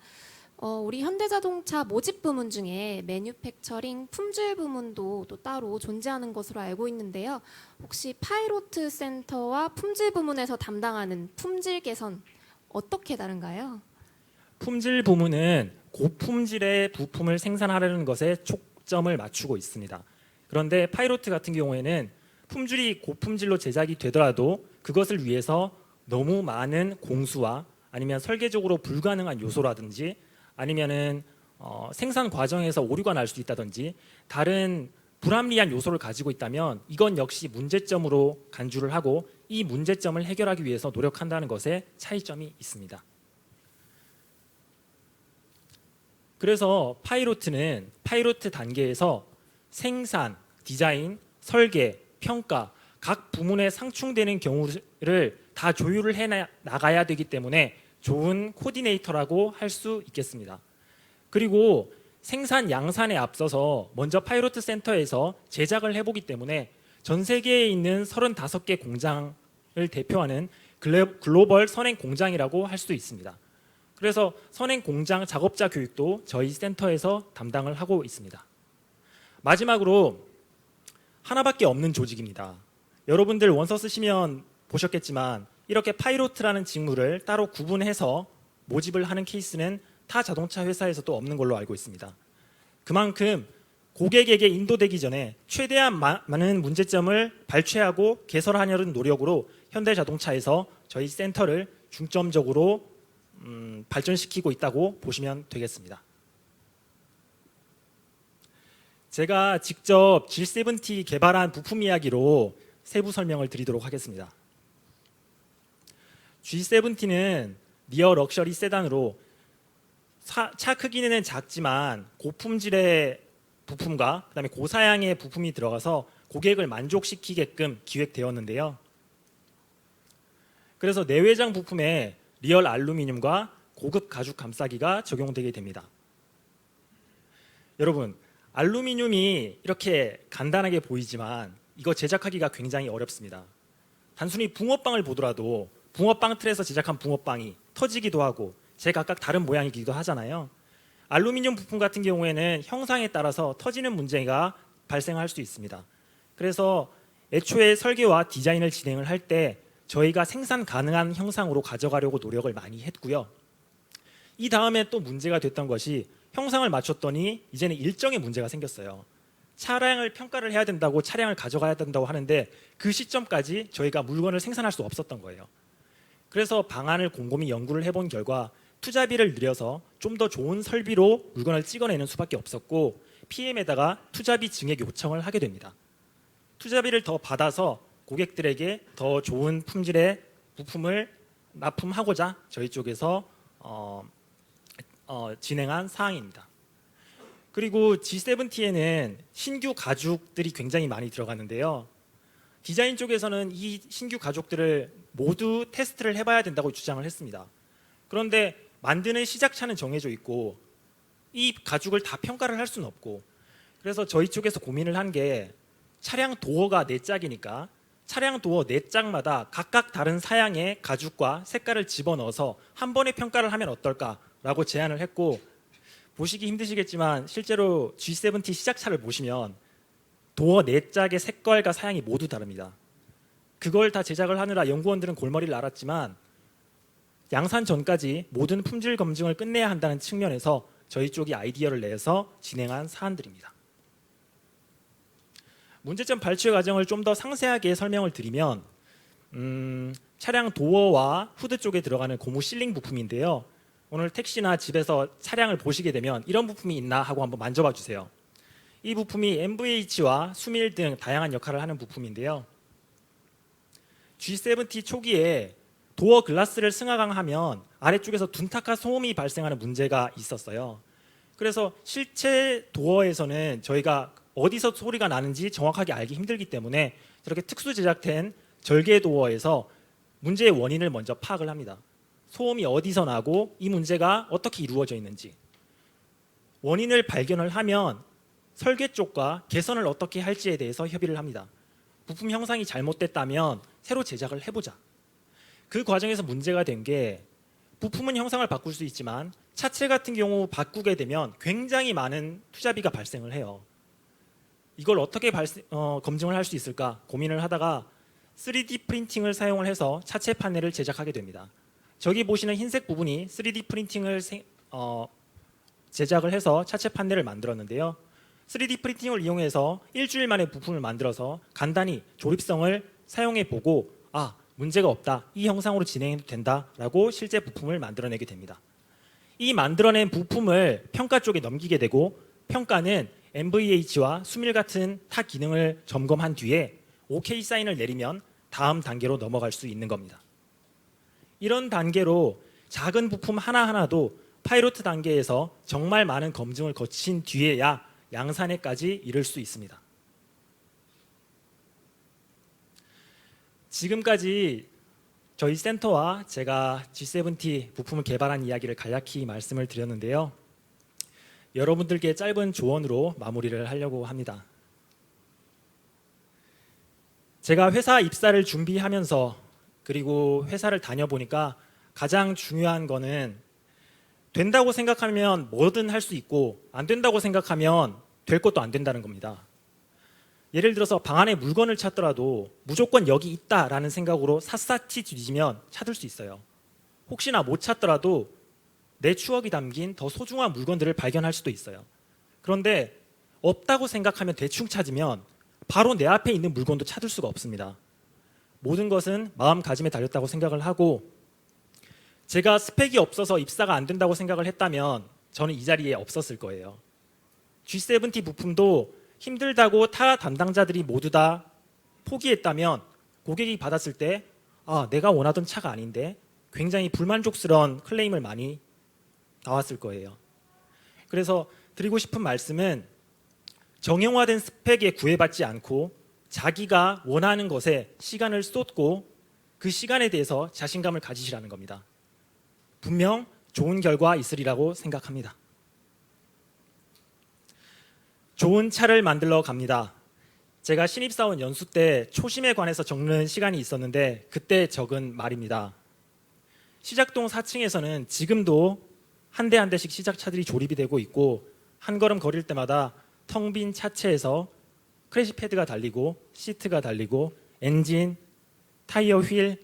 우리 현대자동차 모집 부문 중에 매뉴팩처링 품질 부문도 또 따로 존재하는 것으로 알고 있는데요. 혹시 파이로트 센터와 품질 부문에서 담당하는 품질 개선 어떻게 다른가요? 품질 부문은 고품질의 부품을 생산하려는 것에 초점을 맞추고 있습니다. 그런데 파이로트 같은 경우에는 품질이 고품질로 제작이 되더라도 그것을 위해서 너무 많은 공수와 아니면 설계적으로 불가능한 요소라든지 아니면은 생산 과정에서 오류가 날 수 있다든지 다른 불합리한 요소를 가지고 있다면 이건 역시 문제점으로 간주를 하고 이 문제점을 해결하기 위해서 노력한다는 것에 차이점이 있습니다. 그래서 파이로트는 파이로트 단계에서 생산, 디자인, 설계, 평가 각 부문에 상충되는 경우를 다 조율을 해 나가야 되기 때문에 좋은 코디네이터라고 할 수 있겠습니다. 그리고 생산 양산에 앞서서 먼저 파이로트 센터에서 제작을 해보기 때문에 전 세계에 있는 35개 공장을 대표하는 글로벌 선행 공장이라고 할 수 있습니다. 그래서 선행 공장 작업자 교육도 저희 센터에서 담당을 하고 있습니다. 마지막으로 하나밖에 없는 조직입니다. 여러분들 원서 쓰시면 보셨겠지만 이렇게 파이로트라는 직무를 따로 구분해서 모집을 하는 케이스는 타 자동차 회사에서도 없는 걸로 알고 있습니다. 그만큼 고객에게 인도되기 전에 최대한 많은 문제점을 발췌하고 개선하려는 노력으로 현대자동차에서 저희 센터를 중점적으로 발전시키고 있다고 보시면 되겠습니다. 제가 직접 G70 개발한 부품 이야기로 세부 설명을 드리도록 하겠습니다. G70는 니어 럭셔리 세단으로 차 크기는 작지만 고품질의 부품과 그다음에 고사양의 부품이 들어가서 고객을 만족시키게끔 기획되었는데요. 그래서 내외장 부품에 리얼 알루미늄과 고급 가죽 감싸기가 적용되게 됩니다. 여러분, 알루미늄이 이렇게 간단하게 보이지만 이거 제작하기가 굉장히 어렵습니다. 단순히 붕어빵을 보더라도 붕어빵 틀에서 제작한 붕어빵이 터지기도 하고 제각각 다른 모양이기도 하잖아요. 알루미늄 부품 같은 경우에는 형상에 따라서 터지는 문제가 발생할 수 있습니다. 그래서 애초에 설계와 디자인을 진행을 할 때 저희가 생산 가능한 형상으로 가져가려고 노력을 많이 했고요. 이 다음에 또 문제가 됐던 것이 형상을 맞췄더니 이제는 일정의 문제가 생겼어요. 차량을 평가를 해야 된다고 차량을 가져가야 된다고 하는데 그 시점까지 저희가 물건을 생산할 수 없었던 거예요. 그래서 방안을 곰곰이 연구를 해본 결과 투자비를 늘려서 좀 더 좋은 설비로 물건을 찍어내는 수밖에 없었고 PM에다가 투자비 증액 요청을 하게 됩니다. 투자비를 더 받아서 고객들에게 더 좋은 품질의 부품을 납품하고자 저희 쪽에서 진행한 사항입니다. 그리고 G70에는 신규 가죽들이 굉장히 많이 들어가는데요. 디자인 쪽에서는 이 신규 가죽들을 모두 테스트를 해봐야 된다고 주장을 했습니다. 그런데 만드는 시작차는 정해져 있고 이 가죽을 다 평가를 할 수는 없고 그래서 저희 쪽에서 고민을 한 게 차량 도어가 4짝이니까 차량 도어 4짝마다 각각 다른 사양의 가죽과 색깔을 집어넣어서 한 번에 평가를 하면 어떨까라고 제안을 했고 보시기 힘드시겠지만 실제로 G70 시작차를 보시면 도어 4짝의 색깔과 사양이 모두 다릅니다. 그걸 다 제작을 하느라 연구원들은 골머리를 앓았지만 양산 전까지 모든 품질 검증을 끝내야 한다는 측면에서 저희 쪽이 아이디어를 내서 진행한 사안들입니다. 문제점 발표 과정을 좀 더 상세하게 설명을 드리면 차량 도어와 후드 쪽에 들어가는 고무 실링 부품인데요. 오늘 택시나 집에서 차량을 보시게 되면 이런 부품이 있나 하고 한번 만져봐 주세요. 이 부품이 MVH와 수밀 등 다양한 역할을 하는 부품인데요. G70 초기에 도어 글라스를 승하강하면 아래쪽에서 둔탁한 소음이 발생하는 문제가 있었어요. 그래서 실제 도어에서는 저희가 어디서 소리가 나는지 정확하게 알기 힘들기 때문에 저렇게 특수 제작된 절개 도어에서 문제의 원인을 먼저 파악을 합니다. 소음이 어디서 나고 이 문제가 어떻게 이루어져 있는지 원인을 발견을 하면 설계 쪽과 개선을 어떻게 할지에 대해서 협의를 합니다. 부품 형상이 잘못됐다면 새로 제작을 해보자. 그 과정에서 문제가 된 게 부품은 형상을 바꿀 수 있지만 차체 같은 경우 바꾸게 되면 굉장히 많은 투자비가 발생을 해요. 이걸 어떻게 검증을 할 수 있을까 고민을 하다가 3D 프린팅을 사용을 해서 차체 판넬을 제작하게 됩니다. 저기 보시는 흰색 부분이 3D 프린팅을 제작을 해서 차체 판넬을 만들었는데요. 3D 프린팅을 이용해서 일주일 만에 부품을 만들어서 간단히 조립성을 사용해 보고 문제가 없다. 이 형상으로 진행해도 된다라고 실제 부품을 만들어내게 됩니다. 이 만들어낸 부품을 평가 쪽에 넘기게 되고 평가는 MVH와 수밀 같은 타 기능을 점검한 뒤에 OK 사인을 내리면 다음 단계로 넘어갈 수 있는 겁니다. 이런 단계로 작은 부품 하나하나도 파이로트 단계에서 정말 많은 검증을 거친 뒤에야 양산에까지 이를 수 있습니다. 지금까지 저희 센터와 제가 G70 부품을 개발한 이야기를 간략히 말씀을 드렸는데요. 여러분들께 짧은 조언으로 마무리를 하려고 합니다. 제가 회사 입사를 준비하면서 그리고 회사를 다녀보니까 가장 중요한 거는 된다고 생각하면 뭐든 할 수 있고 안 된다고 생각하면 될 것도 안 된다는 겁니다. 예를 들어서 방 안에 물건을 찾더라도 무조건 여기 있다라는 생각으로 샅샅이 뒤지면 찾을 수 있어요. 혹시나 못 찾더라도 내 추억이 담긴 더 소중한 물건들을 발견할 수도 있어요. 그런데 없다고 생각하면 대충 찾으면 바로 내 앞에 있는 물건도 찾을 수가 없습니다. 모든 것은 마음가짐에 달렸다고 생각을 하고 제가 스펙이 없어서 입사가 안 된다고 생각을 했다면 저는 이 자리에 없었을 거예요. G70 부품도 힘들다고 타 담당자들이 모두 다 포기했다면 고객이 받았을 때 내가 원하던 차가 아닌데 굉장히 불만족스러운 클레임을 많이 나왔을 거예요. 그래서 드리고 싶은 말씀은 정형화된 스펙에 구애받지 않고 자기가 원하는 것에 시간을 쏟고 그 시간에 대해서 자신감을 가지시라는 겁니다. 분명 좋은 결과 있으리라고 생각합니다. 좋은 차를 만들러 갑니다. 제가 신입사원 연수 때 초심에 관해서 적는 시간이 있었는데 그때 적은 말입니다. 시작동 4층에서는 지금도 한 대 한 대씩 시작차들이 조립이 되고 있고 한 걸음 거릴 때마다 텅 빈 차체에서 크래시 패드가 달리고 시트가 달리고 엔진, 타이어 휠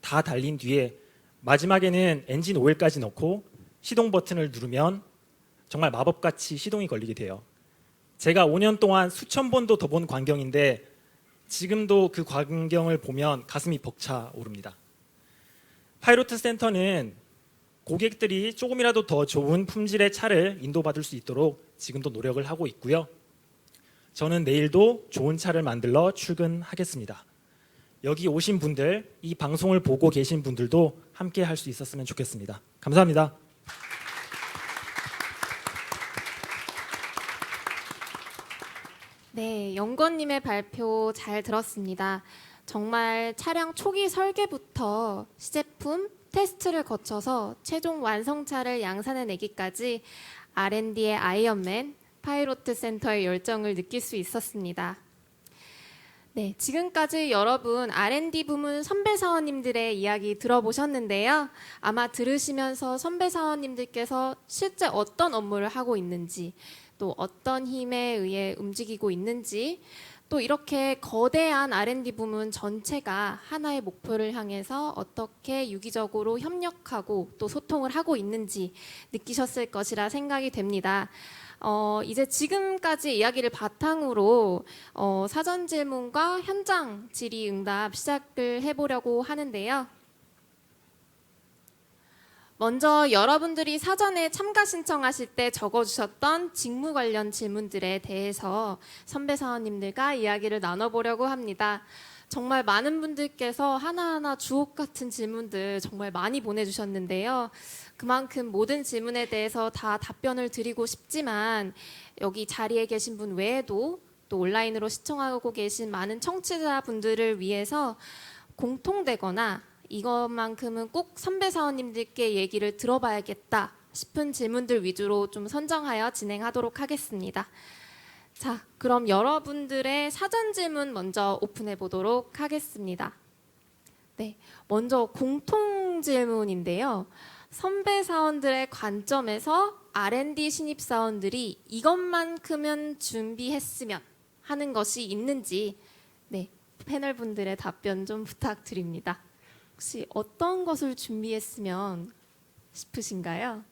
다 달린 뒤에 마지막에는 엔진 오일까지 넣고 시동 버튼을 누르면 정말 마법같이 시동이 걸리게 돼요. 제가 5년 동안 수천 번도 더 본 광경인데 지금도 그 광경을 보면 가슴이 벅차오릅니다. 파이로트 센터는 고객들이 조금이라도 더 좋은 품질의 차를 인도받을 수 있도록 지금도 노력을 하고 있고요. 저는 내일도 좋은 차를 만들러 출근하겠습니다. 여기 오신 분들, 이 방송을 보고 계신 분들도 함께 할 수 있었으면 좋겠습니다. 감사합니다. 네, 연구원님의 발표 잘 들었습니다. 정말 차량 초기 설계부터 시제품, 테스트를 거쳐서 최종 완성차를 양산해내기까지 R&D의 아이언맨, 파이로트 센터의 열정을 느낄 수 있었습니다. 네, 지금까지 여러분 R&D 부문 선배 사원님들의 이야기 들어보셨는데요. 아마 들으시면서 선배 사원님들께서 실제 어떤 업무를 하고 있는지, 또 어떤 힘에 의해 움직이고 있는지, 또 이렇게 거대한 R&D 부문 전체가 하나의 목표를 향해서 어떻게 유기적으로 협력하고 또 소통을 하고 있는지 느끼셨을 것이라 생각이 됩니다. 이제 지금까지 이야기를 바탕으로 사전 질문과 현장 질의응답 시작을 해보려고 하는데요. 먼저 여러분들이 사전에 참가 신청하실 때 적어주셨던 직무 관련 질문들에 대해서 선배 사원님들과 이야기를 나눠보려고 합니다. 정말 많은 분들께서 하나하나 주옥 같은 질문들 정말 많이 보내주셨는데요. 그만큼 모든 질문에 대해서 다 답변을 드리고 싶지만 여기 자리에 계신 분 외에도 또 온라인으로 시청하고 계신 많은 청취자분들을 위해서 공통되거나 이것만큼은 꼭 선배 사원님들께 얘기를 들어봐야겠다 싶은 질문들 위주로 좀 선정하여 진행하도록 하겠습니다. 자, 그럼 여러분들의 사전 질문 먼저 오픈해 보도록 하겠습니다. 네, 먼저 공통 질문인데요. 선배 사원들의 관점에서 R&D 신입 사원들이 이것만큼은 준비했으면 하는 것이 있는지 네, 패널 분들의 답변 좀 부탁드립니다. 혹시 어떤 것을 준비했으면 싶으신가요?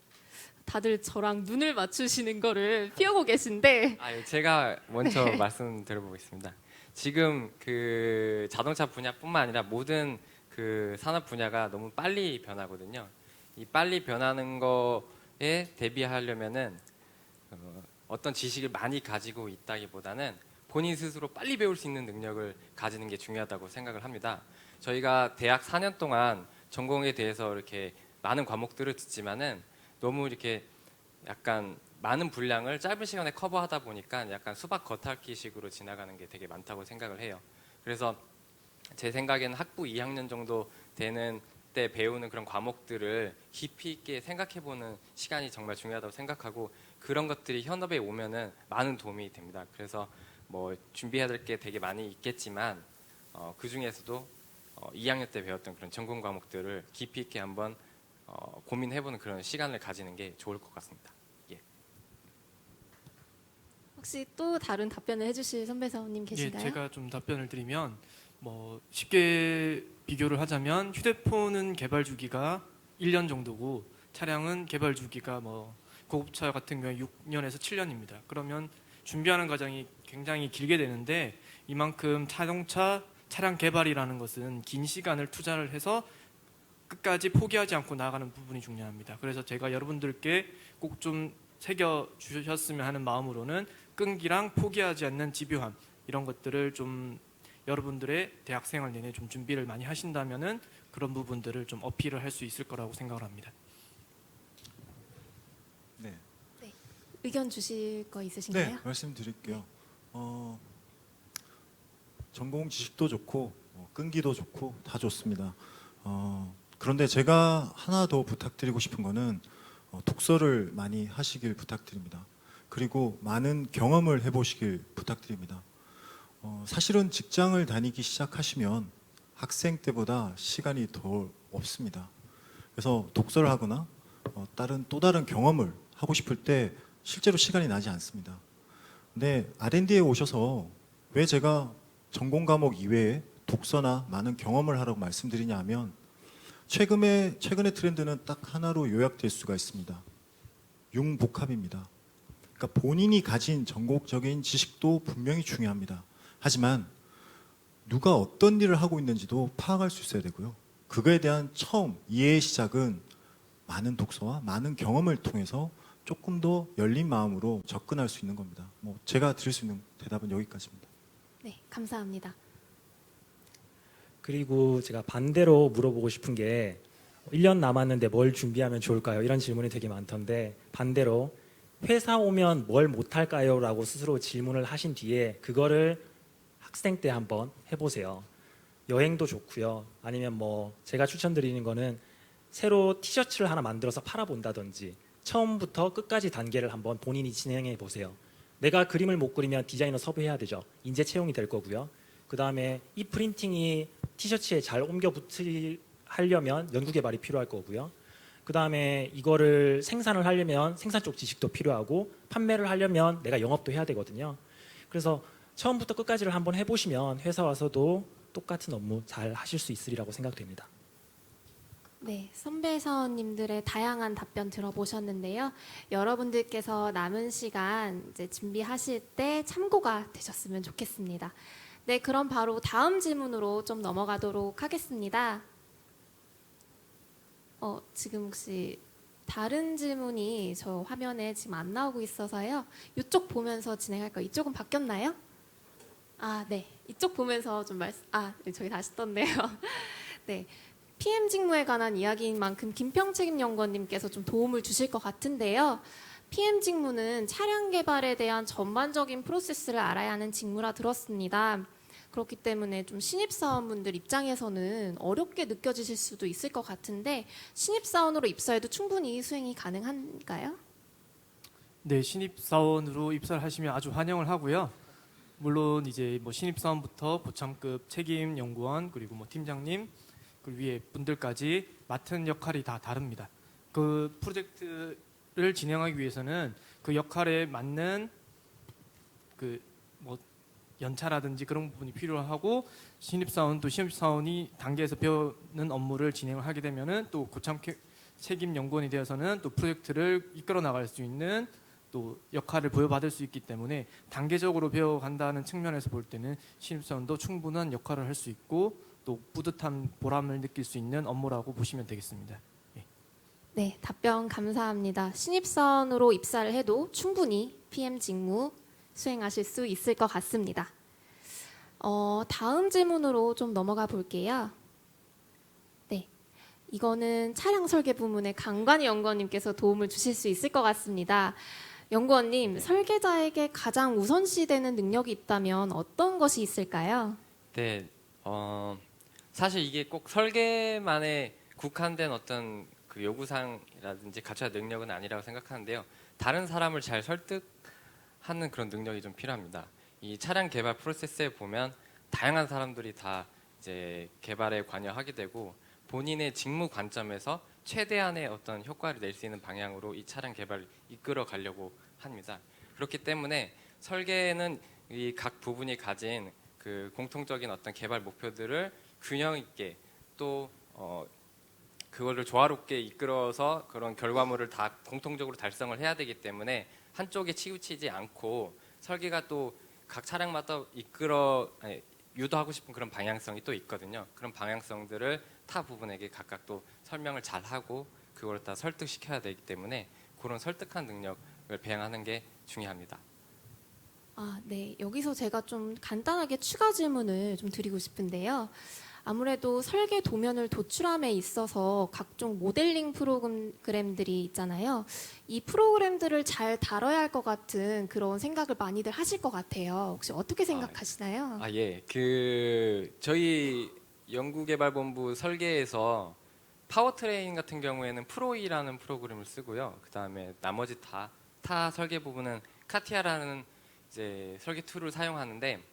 다들 저랑 눈을 맞추시는 거를 피하고 계신데 제가 먼저 말씀드려보겠습니다. 지금 그 자동차 분야뿐만 아니라 모든 그 산업 분야가 너무 빨리 변하거든요. 이 빨리 변하는 거에 대비하려면은 어떤 지식을 많이 가지고 있다기보다는 본인 스스로 빨리 배울 수 있는 능력을 가지는 게 중요하다고 생각을 합니다. 저희가 대학 4년 동안 전공에 대해서 이렇게 많은 과목들을 듣지만은 너무 이렇게 약간 많은 분량을 짧은 시간에 커버하다 보니까 약간 수박 겉핥기식으로 지나가는 게 되게 많다고 생각을 해요. 그래서 제 생각에는 학부 2학년 정도 되는 때 배우는 그런 과목들을 깊이 있게 생각해보는 시간이 정말 중요하다고 생각하고 그런 것들이 현업에 오면은 많은 도움이 됩니다. 그래서 뭐 준비해야 될 게 되게 많이 있겠지만 그 중에서도 2학년 때 배웠던 그런 전공 과목들을 깊이 있게 한번 고민해보는 그런 시간을 가지는 게 좋을 것 같습니다. 예. 혹시 또 다른 답변을 해주실 선배 사원님 계신가요? 제가 좀 답변을 드리면 뭐 쉽게 비교를 하자면 휴대폰은 개발 주기가 1년 정도고 차량은 개발 주기가 뭐 고급차 같은 경우에 6년에서 7년입니다. 그러면 준비하는 과정이 굉장히 길게 되는데 이만큼 차량 개발이라는 것은 긴 시간을 투자를 해서 끝까지 포기하지 않고 나아가는 부분이 중요합니다. 그래서 제가 여러분들께 꼭 좀 새겨 주셨으면 하는 마음으로는 끈기랑 포기하지 않는 집요함 이런 것들을 좀 여러분들의 대학생활 내내 좀 준비를 많이 하신다면은 그런 부분들을 좀 어필을 할 수 있을 거라고 생각을 합니다. 네. 의견 주실 거 있으신가요? 네, 말씀드릴게요. 전공 지식도 좋고 끈기도 좋고 다 좋습니다. 그런데 제가 하나 더 부탁드리고 싶은 거는 독서를 많이 하시길 부탁드립니다. 그리고 많은 경험을 해보시길 부탁드립니다. 사실은 직장을 다니기 시작하시면 학생 때보다 시간이 더 없습니다. 그래서 독서를 하거나 또 다른 경험을 하고 싶을 때 실제로 시간이 나지 않습니다. 근데 R&D에 오셔서 왜 제가 전공 과목 이외에 독서나 많은 경험을 하라고 말씀드리냐 하면 최근의 트렌드는 딱 하나로 요약될 수가 있습니다. 융복합입니다. 그러니까 본인이 가진 전공적인 지식도 분명히 중요합니다. 하지만 누가 어떤 일을 하고 있는지도 파악할 수 있어야 되고요. 그거에 대한 처음 이해의 시작은 많은 독서와 많은 경험을 통해서 조금 더 열린 마음으로 접근할 수 있는 겁니다. 제가 드릴 수 있는 대답은 여기까지입니다. 네, 감사합니다. 그리고 제가 반대로 물어보고 싶은 게 1년 남았는데 뭘 준비하면 좋을까요? 이런 질문이 되게 많던데 반대로 회사 오면 뭘 못할까요? 라고 스스로 질문을 하신 뒤에 그거를 학생 때 한번 해보세요. 여행도 좋고요. 아니면 제가 추천드리는 거는 새로 티셔츠를 하나 만들어서 팔아본다든지 처음부터 끝까지 단계를 한번 본인이 진행해 보세요. 내가 그림을 못 그리면 디자이너 섭외해야 되죠. 인재 채용이 될 거고요. 그 다음에 이 프린팅이 티셔츠에 잘 옮겨 하려면 연구개발이 필요할 거고요. 그 다음에 이거를 생산을 하려면 생산 쪽 지식도 필요하고 판매를 하려면 내가 영업도 해야 되거든요. 그래서 처음부터 끝까지를 한번 해보시면 회사 와서도 똑같은 업무 잘 하실 수 있으리라고 생각됩니다. 네, 선배 사원님들의 다양한 답변 들어보셨는데요. 여러분들께서 남은 시간 이제 준비하실 때 참고가 되셨으면 좋겠습니다. 네, 그럼 바로 다음 질문으로 좀 넘어가도록 하겠습니다. 지금 혹시 다른 질문이 저 화면에 지금 안 나오고 있어서요. 이쪽 보면서 진행할까요? 이쪽은 바뀌었나요? 아, 네. 이쪽 보면서 좀 네, 저기 다시 떴네요. 네. PM 직무에 관한 이야기인 만큼 김평 책임연구원님께서 좀 도움을 주실 것 같은데요. PM 직무는 차량 개발에 대한 전반적인 프로세스를 알아야 하는 직무라 들었습니다. 그렇기 때문에 좀 신입사원분들 입장에서는 어렵게 느껴지실 수도 있을 것 같은데 신입사원으로 입사해도 충분히 수행이 가능한가요? 네, 신입사원으로 입사를 하시면 아주 환영을 하고요. 물론 이제 신입사원부터 고참급 책임연구원 그리고 팀장님 그 위에 분들까지 맡은 역할이 다 다릅니다. 그 프로젝트를 진행하기 위해서는 그 역할에 맞는 연차라든지 그런 부분이 필요하고 신입사원 또 신입사원이 단계에서 배우는 업무를 진행을 하게 되면은 또 고참 책임 연구원이 되어서는 또 프로젝트를 이끌어 나갈 수 있는 또 역할을 부여받을 수 있기 때문에 단계적으로 배워간다는 측면에서 볼 때는 신입사원도 충분한 역할을 할 수 있고 또 뿌듯한 보람을 느낄 수 있는 업무라고 보시면 되겠습니다. 네, 답변 감사합니다. 신입사원으로 입사를 해도 충분히 PM 직무 수행하실 수 있을 것 같습니다. 다음 질문으로 좀 넘어가 볼게요. 네, 이거는 차량 설계 부문의 강관희 연구원님께서 도움을 주실 수 있을 것 같습니다. 연구원님, 설계자에게 가장 우선시되는 능력이 있다면 어떤 것이 있을까요? 네, 사실 이게 꼭 설계만에 국한된 어떤 그 요구사항이라든지 갖춰야 할 능력은 아니라고 생각하는데요. 다른 사람을 잘 설득하는 그런 능력이 좀 필요합니다. 이 차량 개발 프로세스에 보면 다양한 사람들이 다 이제 개발에 관여하게 되고 본인의 직무 관점에서 최대한의 어떤 효과를 낼 수 있는 방향으로 이 차량 개발을 이끌어 가려고 합니다. 그렇기 때문에 설계는 이 각 부분이 가진 그 공통적인 어떤 개발 목표들을 균형 있게 또 그거를 조화롭게 이끌어서 그런 결과물을 다 공통적으로 달성을 해야 되기 때문에 한쪽에 치우치지 않고 설계가 또 각 차량마다 유도하고 싶은 그런 방향성이 또 있거든요. 그런 방향성들을 타 부분에게 각각 또 설명을 잘 하고 그걸 다 설득시켜야 되기 때문에 그런 설득한 능력을 배양하는 게 중요합니다. 네. 여기서 제가 좀 간단하게 추가 질문을 좀 드리고 싶은데요. 아무래도 설계 도면을 도출함에 있어서 각종 모델링 프로그램들이 있잖아요. 이 프로그램들을 잘 다뤄야 할 것 같은 그런 생각을 많이들 하실 것 같아요. 혹시 어떻게 생각하시나요? 예. 그 저희 연구개발본부 설계에서 파워트레인 같은 경우에는 프로이라는 프로그램을 쓰고요. 그다음에 나머지 타 설계 부분은 카티아라는 이제 설계 툴을 사용하는데,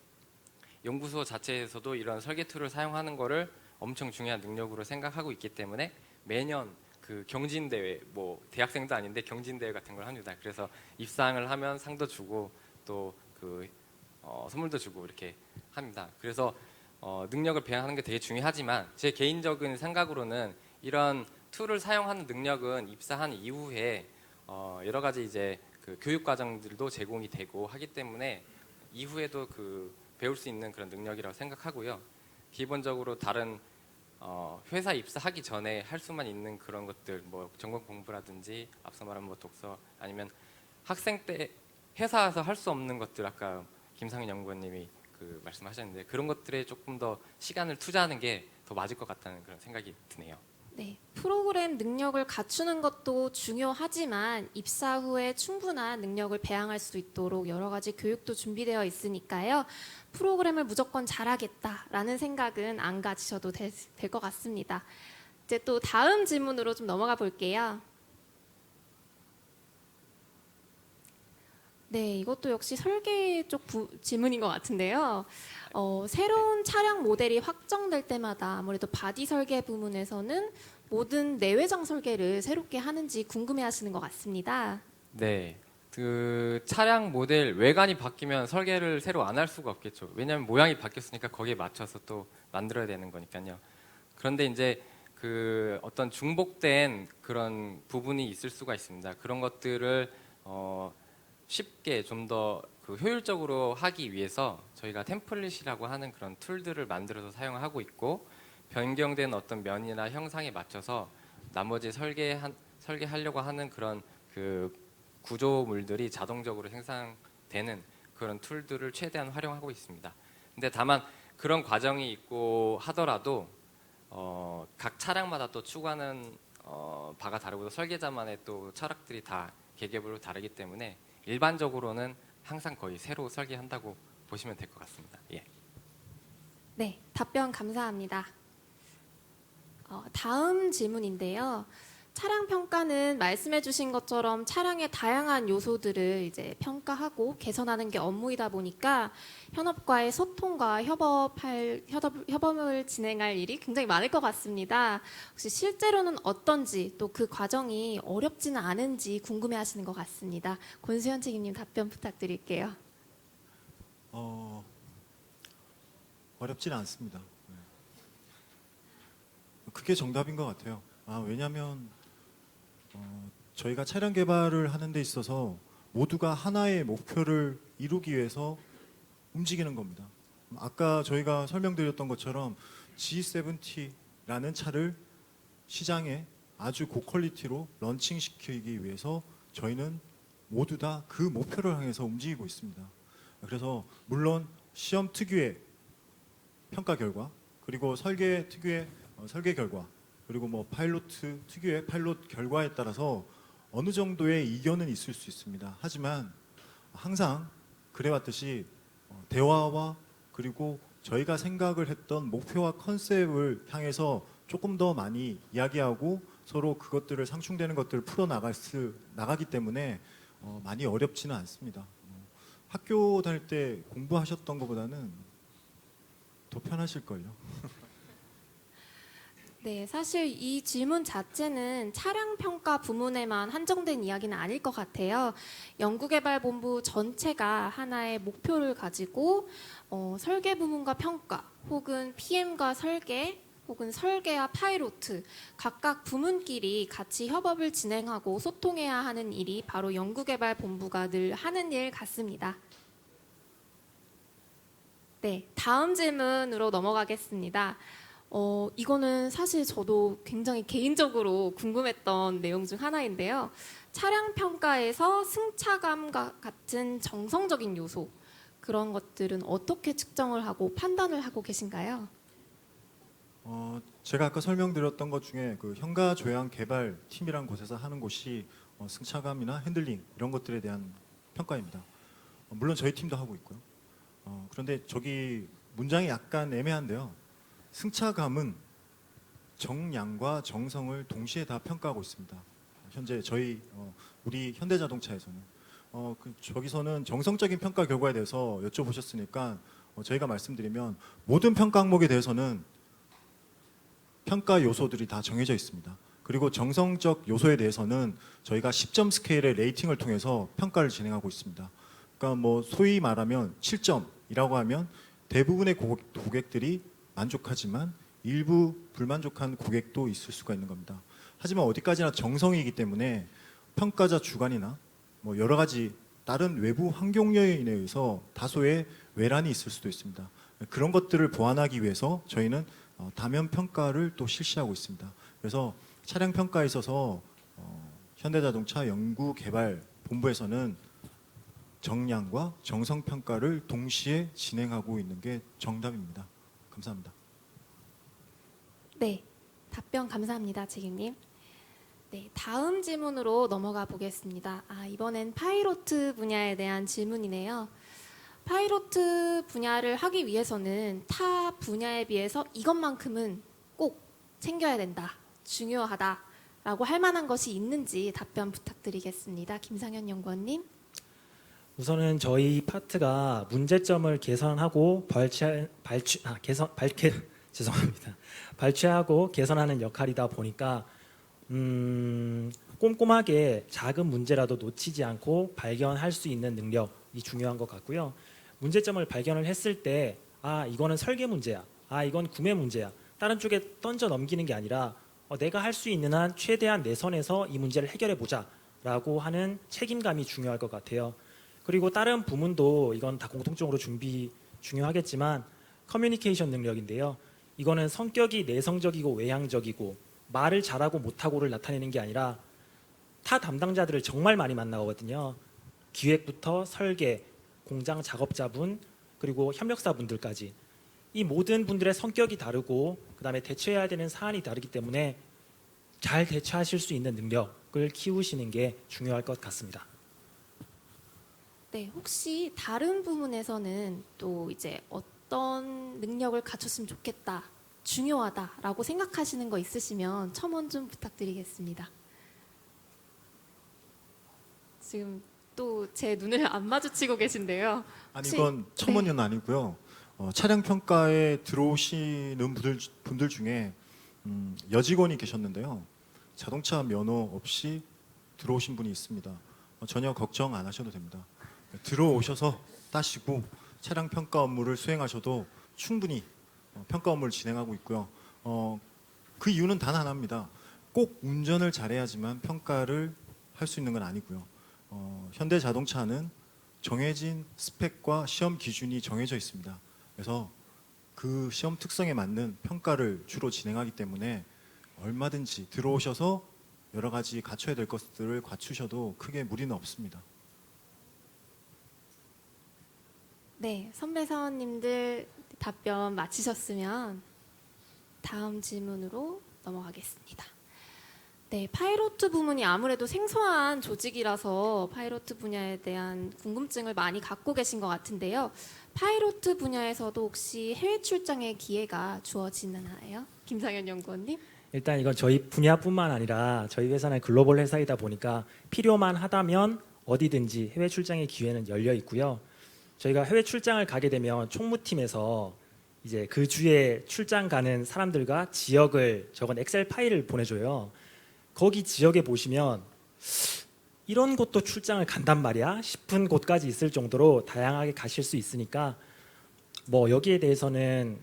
연구소 자체에서도 이런 설계 툴을 사용하는 거를 엄청 중요한 능력으로 생각하고 있기 때문에 매년 그 경진대회, 뭐 대학생도 아닌데 경진대회 같은 걸 합니다. 그래서 입상을 하면 상도 주고 또 그 선물도 주고 이렇게 합니다. 그래서 능력을 배양하는 게 되게 중요하지만 제 개인적인 생각으로는 이런 툴을 사용하는 능력은 입사한 이후에 여러 가지 이제 그 교육 과정들도 제공이 되고 하기 때문에 이후에도 그 배울 수 있는 그런 능력이라고 생각하고요. 기본적으로 다른 회사 입사하기 전에 할 수만 있는 그런 것들, 뭐 전공 공부라든지 앞서 말한 뭐 독서, 아니면 학생 때 회사 와서 할 수 없는 것들, 아까 김상인 연구원님이 그 말씀하셨는데 그런 것들에 조금 더 시간을 투자하는 게 더 맞을 것 같다는 그런 생각이 드네요. 네, 프로그램 능력을 갖추는 것도 중요하지만 입사 후에 충분한 능력을 배양할 수 있도록 여러 가지 교육도 준비되어 있으니까요. 프로그램을 무조건 잘하겠다라는 생각은 안 가지셔도 될 것 같습니다. 이제 또 다음 질문으로 좀 넘어가 볼게요. 네, 이것도 역시 설계 쪽 질문인 것 같은데요. 새로운 차량 모델이 확정될 때마다 아무래도 바디 설계 부문에서는 모든 내외장 설계를 새롭게 하는지 궁금해하시는 것 같습니다. 네. 그 차량 모델 외관이 바뀌면 설계를 새로 안 할 수가 없겠죠. 왜냐하면 모양이 바뀌었으니까 거기에 맞춰서 또 만들어야 되는 거니까요. 그런데 이제 그 어떤 중복된 그런 부분이 있을 수가 있습니다. 그런 것들을 쉽게 좀 더 그 효율적으로 하기 위해서 저희가 템플릿이라고 하는 그런 툴들을 만들어서 사용하고 있고, 변경된 어떤 면이나 형상에 맞춰서 나머지 설계하려고 하는 그런 그 구조물들이 자동적으로 생성되는 그런 툴들을 최대한 활용하고 있습니다. 근데 다만 그런 과정이 있고 하더라도 각 차량마다 또 추구하는 바가 다르고 설계자만의 또 철학들이 다 개개별로 다르기 때문에 일반적으로는 항상 거의 새로 설계한다고 보시면 될 것 같습니다. 예. 네, 답변 감사합니다. 다음 질문인데요. 차량 평가는 말씀해주신 것처럼 차량의 다양한 요소들을 이제 평가하고 개선하는 게 업무이다 보니까 현업과의 소통과 협업을 진행할 일이 굉장히 많을 것 같습니다. 혹시 실제로는 어떤지 또 그 과정이 어렵지는 않은지 궁금해하시는 것 같습니다. 권수현 책임님 답변 부탁드릴게요. 어렵지는 않습니다. 네. 그게 정답인 것 같아요. 왜냐하면 저희가 차량 개발을 하는 데 있어서 모두가 하나의 목표를 이루기 위해서 움직이는 겁니다. 아까 저희가 설명드렸던 것처럼 G70라는 차를 시장에 아주 고퀄리티로 런칭시키기 위해서 저희는 모두 다 그 목표를 향해서 움직이고 있습니다. 그래서 물론 시험 특유의 평가 결과, 그리고 설계 특유의 설계 결과, 그리고 뭐 파일럿 특유의 파일럿 결과에 따라서 어느 정도의 이견은 있을 수 있습니다. 하지만 항상 그래왔듯이 대화와 그리고 저희가 생각을 했던 목표와 컨셉을 향해서 조금 더 많이 이야기하고 서로 그것들을 상충되는 것들을 나가기 때문에 많이 어렵지는 않습니다. 학교 다닐 때 공부하셨던 것보다는 더 편하실걸요. 네, 사실 이 질문 자체는 차량 평가 부문에만 한정된 이야기는 아닐 것 같아요. 연구개발본부 전체가 하나의 목표를 가지고 설계 부문과 평가, 혹은 PM과 설계, 혹은 설계와 파이로트 각각 부문끼리 같이 협업을 진행하고 소통해야 하는 일이 바로 연구개발본부가 늘 하는 일 같습니다. 네, 다음 질문으로 넘어가겠습니다. 이거는 사실 저도 굉장히 개인적으로 궁금했던 내용 중 하나인데요. 차량 평가에서 승차감과 같은 정성적인 요소, 그런 것들은 어떻게 측정을 하고 판단을 하고 계신가요? 제가 아까 설명드렸던 것 중에 그 현가 조향 개발 팀이란 곳에서 하는 곳이 승차감이나 핸들링 이런 것들에 대한 평가입니다. 물론 저희 팀도 하고 있고요. 그런데 저기 문장이 약간 애매한데요. 승차감은 정량과 정성을 동시에 다 평가하고 있습니다. 현재 저희 우리 현대자동차에서는 저기서는 정성적인 평가 결과에 대해서 여쭤보셨으니까 저희가 말씀드리면 모든 평가 항목에 대해서는 평가 요소들이 다 정해져 있습니다. 그리고 정성적 요소에 대해서는 저희가 10점 스케일의 레이팅을 통해서 평가를 진행하고 있습니다. 그러니까 뭐 소위 말하면 7점이라고 하면 대부분의 고객들이 만족하지만 일부 불만족한 고객도 있을 수가 있는 겁니다. 하지만 어디까지나 정성이기 때문에 평가자 주관이나 뭐 여러 가지 다른 외부 환경 요인에 의해서 다소의 외란이 있을 수도 있습니다. 그런 것들을 보완하기 위해서 저희는 다면 평가를 또 실시하고 있습니다. 그래서 차량 평가에 있어서 현대자동차 연구개발본부에서는 정량과 정성 평가를 동시에 진행하고 있는 게 정답입니다. 감사합니다. 네, 답변 감사합니다, 책임님. 네, 다음 질문으로 넘어가 보겠습니다. 이번엔 파이로트 분야에 대한 질문이네요. 파이로트 분야를 하기 위해서는 타 분야에 비해서 이것만큼은 꼭 챙겨야 된다, 중요하다라고 할 만한 것이 있는지 답변 부탁드리겠습니다. 김상현 연구원님. 우선은 저희 파트가 문제점을 개선하고 죄송합니다. 발췌하고 개선하는 역할이다 보니까 꼼꼼하게 작은 문제라도 놓치지 않고 발견할 수 있는 능력이 중요한 것 같고요. 문제점을 발견을 했을 때 이거는 설계 문제야, 이건 구매 문제야, 다른 쪽에 던져 넘기는 게 아니라 내가 할 수 있는 한 최대한 내 선에서 이 문제를 해결해 보자라고 하는 책임감이 중요할 것 같아요. 그리고 다른 부문도 이건 다 공통적으로 중요하겠지만 커뮤니케이션 능력인데요. 이거는 성격이 내성적이고 외향적이고 말을 잘하고 못하고를 나타내는 게 아니라 타 담당자들을 정말 많이 만나거든요. 기획부터 설계, 공장 작업자분, 그리고 협력사분들까지. 이 모든 분들의 성격이 다르고 그다음에 대처해야 되는 사안이 다르기 때문에 잘 대처하실 수 있는 능력을 키우시는 게 중요할 것 같습니다. 네, 혹시 다른 부문에서는 또 이제 어떤 능력을 갖췄으면 좋겠다, 중요하다라고 생각하시는 거 있으시면 첨언 좀 부탁드리겠습니다. 지금 또 제 눈을 안 마주치고 계신데요. 아니 혹시- 이건 첨언은 아니고요. 차량 평가에 들어오시는 분들 중에 여직원이 계셨는데요. 자동차 면허 없이 들어오신 분이 있습니다. 전혀 걱정 안 하셔도 됩니다. 들어오셔서 따시고 차량 평가 업무를 수행하셔도 충분히 평가 업무를 진행하고 있고요. 그 이유는 단 하나입니다. 꼭 운전을 잘해야지만 평가를 할 수 있는 건 아니고요. 현대자동차는 정해진 스펙과 시험 기준이 정해져 있습니다. 그래서 그 시험 특성에 맞는 평가를 주로 진행하기 때문에 얼마든지 들어오셔서 여러 가지 갖춰야 될 것들을 갖추셔도 크게 무리는 없습니다. 네, 선배 사원님들 답변 마치셨으면 다음 질문으로 넘어가겠습니다. 네, 파이로트 부문이 아무래도 생소한 조직이라서 파이로트 분야에 대한 궁금증을 많이 갖고 계신 것 같은데요. 파이로트 분야에서도 혹시 해외 출장의 기회가 주어지나요? 김상현 연구원님. 일단 이건 저희 분야뿐만 아니라 저희 회사는 글로벌 회사이다 보니까 필요만 하다면 어디든지 해외 출장의 기회는 열려 있고요. 저희가 해외 출장을 가게 되면 총무팀에서 이제 그 주에 출장 가는 사람들과 지역을 적은 엑셀 파일을 보내줘요. 거기 지역에 보시면 이런 곳도 출장을 간단 말이야 싶은 곳까지 있을 정도로 다양하게 가실 수 있으니까 뭐 여기에 대해서는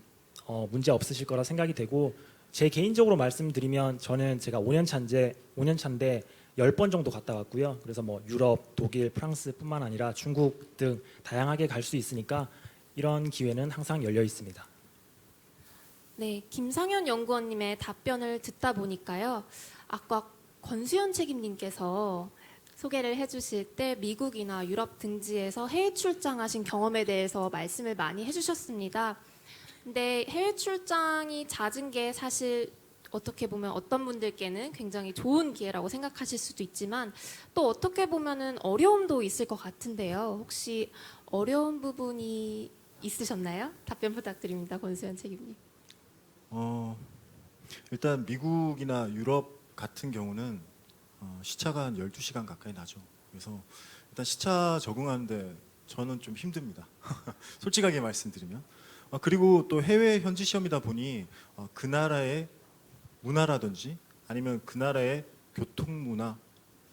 문제 없으실 거라 생각이 되고, 제 개인적으로 말씀드리면 저는 제가 5년 차인데 10번 정도 갔다 왔고요. 그래서 뭐 유럽, 독일, 프랑스뿐만 아니라 중국 등 다양하게 갈 수 있으니까 이런 기회는 항상 열려 있습니다. 네, 김상현 연구원님의 답변을 듣다 보니까요. 아까 권수현 책임님께서 소개를 해주실 때 미국이나 유럽 등지에서 해외 출장하신 경험에 대해서 말씀을 많이 해주셨습니다. 근데 해외 출장이 잦은 게 사실 어떻게 보면 어떤 분들께는 굉장히 좋은 기회라고 생각하실 수도 있지만 또 어떻게 보면은 어려움도 있을 것 같은데요. 혹시 어려운 부분이 있으셨나요? 답변 부탁드립니다. 권수현 책임님. 일단 미국이나 유럽 같은 경우는 시차가 한 12시간 가까이 나죠. 그래서 일단 시차 적응하는데 저는 좀 힘듭니다. 솔직하게 말씀드리면. 그리고 또 해외 현지 시험이다 보니 그 나라의 문화라든지 아니면 그 나라의 교통 문화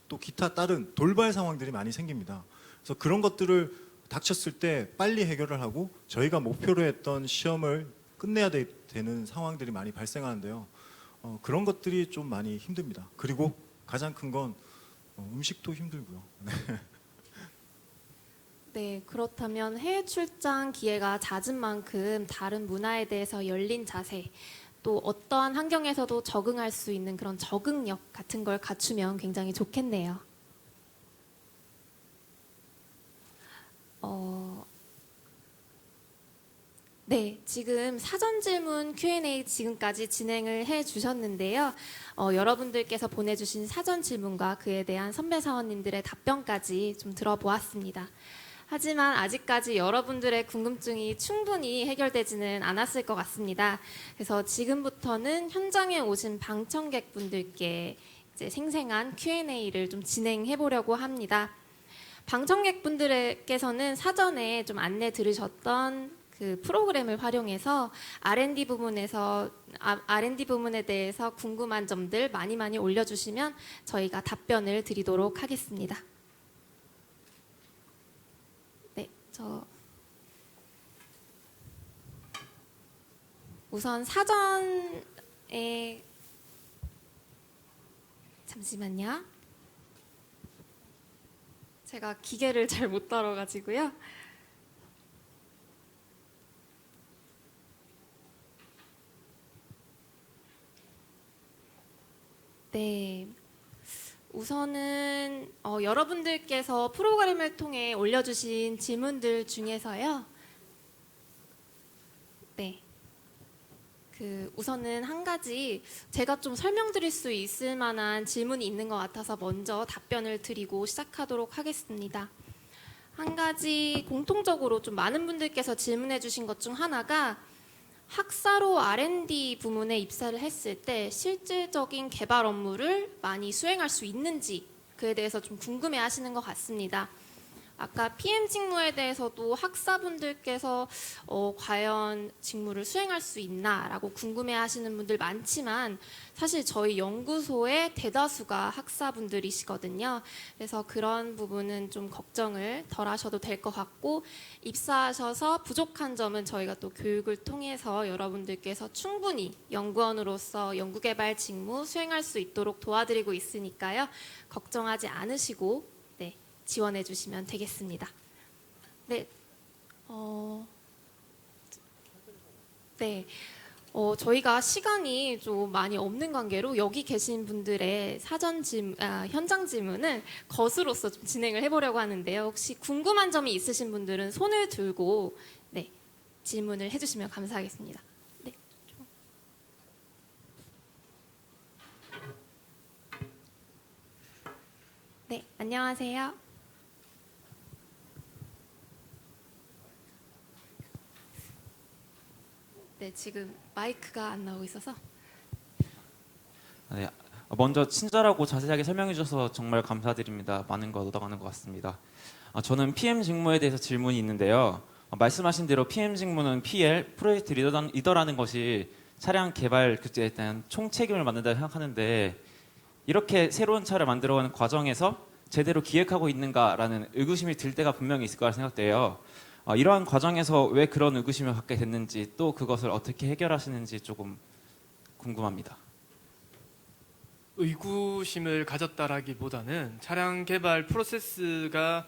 또 기타 다른 돌발 상황들이 많이 생깁니다. 그래서 그런 것들을 닥쳤을 때 빨리 해결을 하고 저희가 목표로 했던 시험을 끝내야 되는 상황들이 많이 발생하는데요. 그런 것들이 좀 많이 힘듭니다. 그리고 가장 큰 건 음식도 힘들고요. 네, 그렇다면 해외 출장 기회가 잦은 만큼 다른 문화에 대해서 열린 자세, 또 어떠한 환경에서도 적응할 수 있는 그런 적응력 같은 걸 갖추면 굉장히 좋겠네요. 네, 지금 사전 질문 Q&A 지금까지 진행을 해 주셨는데요. 여러분들께서 보내주신 사전 질문과 그에 대한 선배 사원님들의 답변까지 좀 들어보았습니다. 하지만 아직까지 여러분들의 궁금증이 충분히 해결되지는 않았을 것 같습니다. 그래서 지금부터는 현장에 오신 방청객분들께 이제 생생한 Q&A를 좀 진행해 보려고 합니다. 방청객분들께서는 사전에 좀 안내 들으셨던 그 프로그램을 활용해서 R&D 부문에 대해서 궁금한 점들 많이 올려주시면 저희가 답변을 드리도록 하겠습니다. 네, 우선 사전에 잠시만요. 제가 기계를 잘 못 다뤄가지고요. 네, 우선은 여러분들께서 프로그램을 통해 올려주신 질문들 중에서요. 네, 우선은 한 가지 제가 좀 설명드릴 수 있을 만한 질문이 있는 것 같아서 먼저 답변을 드리고 시작하도록 하겠습니다. 한 가지 공통적으로 좀 많은 분들께서 질문해 주신 것 중 하나가 학사로 R&D 부문에 입사를 했을 때 실질적인 개발 업무를 많이 수행할 수 있는지 그에 대해서 좀 궁금해 하시는 것 같습니다. 아까 PM 직무에 대해서도 학사분들께서 과연 직무를 수행할 수 있나라고 궁금해 하시는 분들 많지만 사실 저희 연구소의 대다수가 학사분들이시거든요. 그래서 그런 부분은 좀 걱정을 덜 하셔도 될 것 같고 입사하셔서 부족한 점은 저희가 또 교육을 통해서 여러분들께서 충분히 연구원으로서 연구개발 직무 수행할 수 있도록 도와드리고 있으니까요. 걱정하지 않으시고 지원해 주시면 되겠습니다. 네, 저희가 시간이 좀 많이 없는 관계로 여기 계신 분들의 현장 질문을 거수로서 좀 진행을 해보려고 하는데요. 혹시 궁금한 점이 있으신 분들은 손을 들고 질문을 해주시면 감사하겠습니다. 네, 안녕하세요. 네, 지금 마이크가 안 나오고 있어서. 네, 먼저 친절하고 자세하게 설명해 주셔서 정말 감사드립니다. 많은 거 얻어가는 것 같습니다. 저는 PM 직무에 대해서 질문이 있는데요. 말씀하신 대로 PM 직무는 PL, 프로젝트 리더라는 것이 차량 개발 규제에 대한 총책임을 맡는다고 생각하는데 이렇게 새로운 차를 만들어가는 과정에서 제대로 기획하고 있는가라는 의구심이 들 때가 분명히 있을 거라 생각돼요. 이러한 과정에서 왜 그런 의구심을 갖게 됐는지 또 그것을 어떻게 해결하시는지 조금 궁금합니다. 의구심을 가졌다라기보다는 차량 개발 프로세스가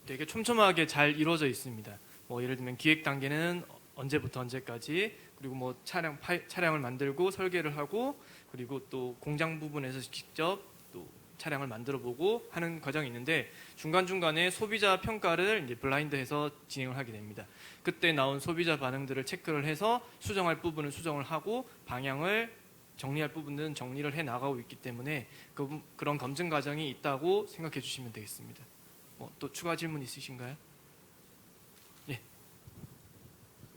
되게 촘촘하게 잘 이루어져 있습니다. 예를 들면 기획 단계는 언제부터 언제까지, 그리고 차량을 만들고 설계를 하고, 그리고 또 공장 부분에서 직접 또 차량을 만들어보고 하는 과정이 있는데 중간중간에 소비자 평가를 이제 블라인드해서 진행을 하게 됩니다. 그때 나온 소비자 반응들을 체크를 해서 수정할 부분은 수정을 하고 방향을 정리할 부분은 정리를 해 나가고 있기 때문에 그런 검증 과정이 있다고 생각해 주시면 되겠습니다. 또 추가 질문 있으신가요?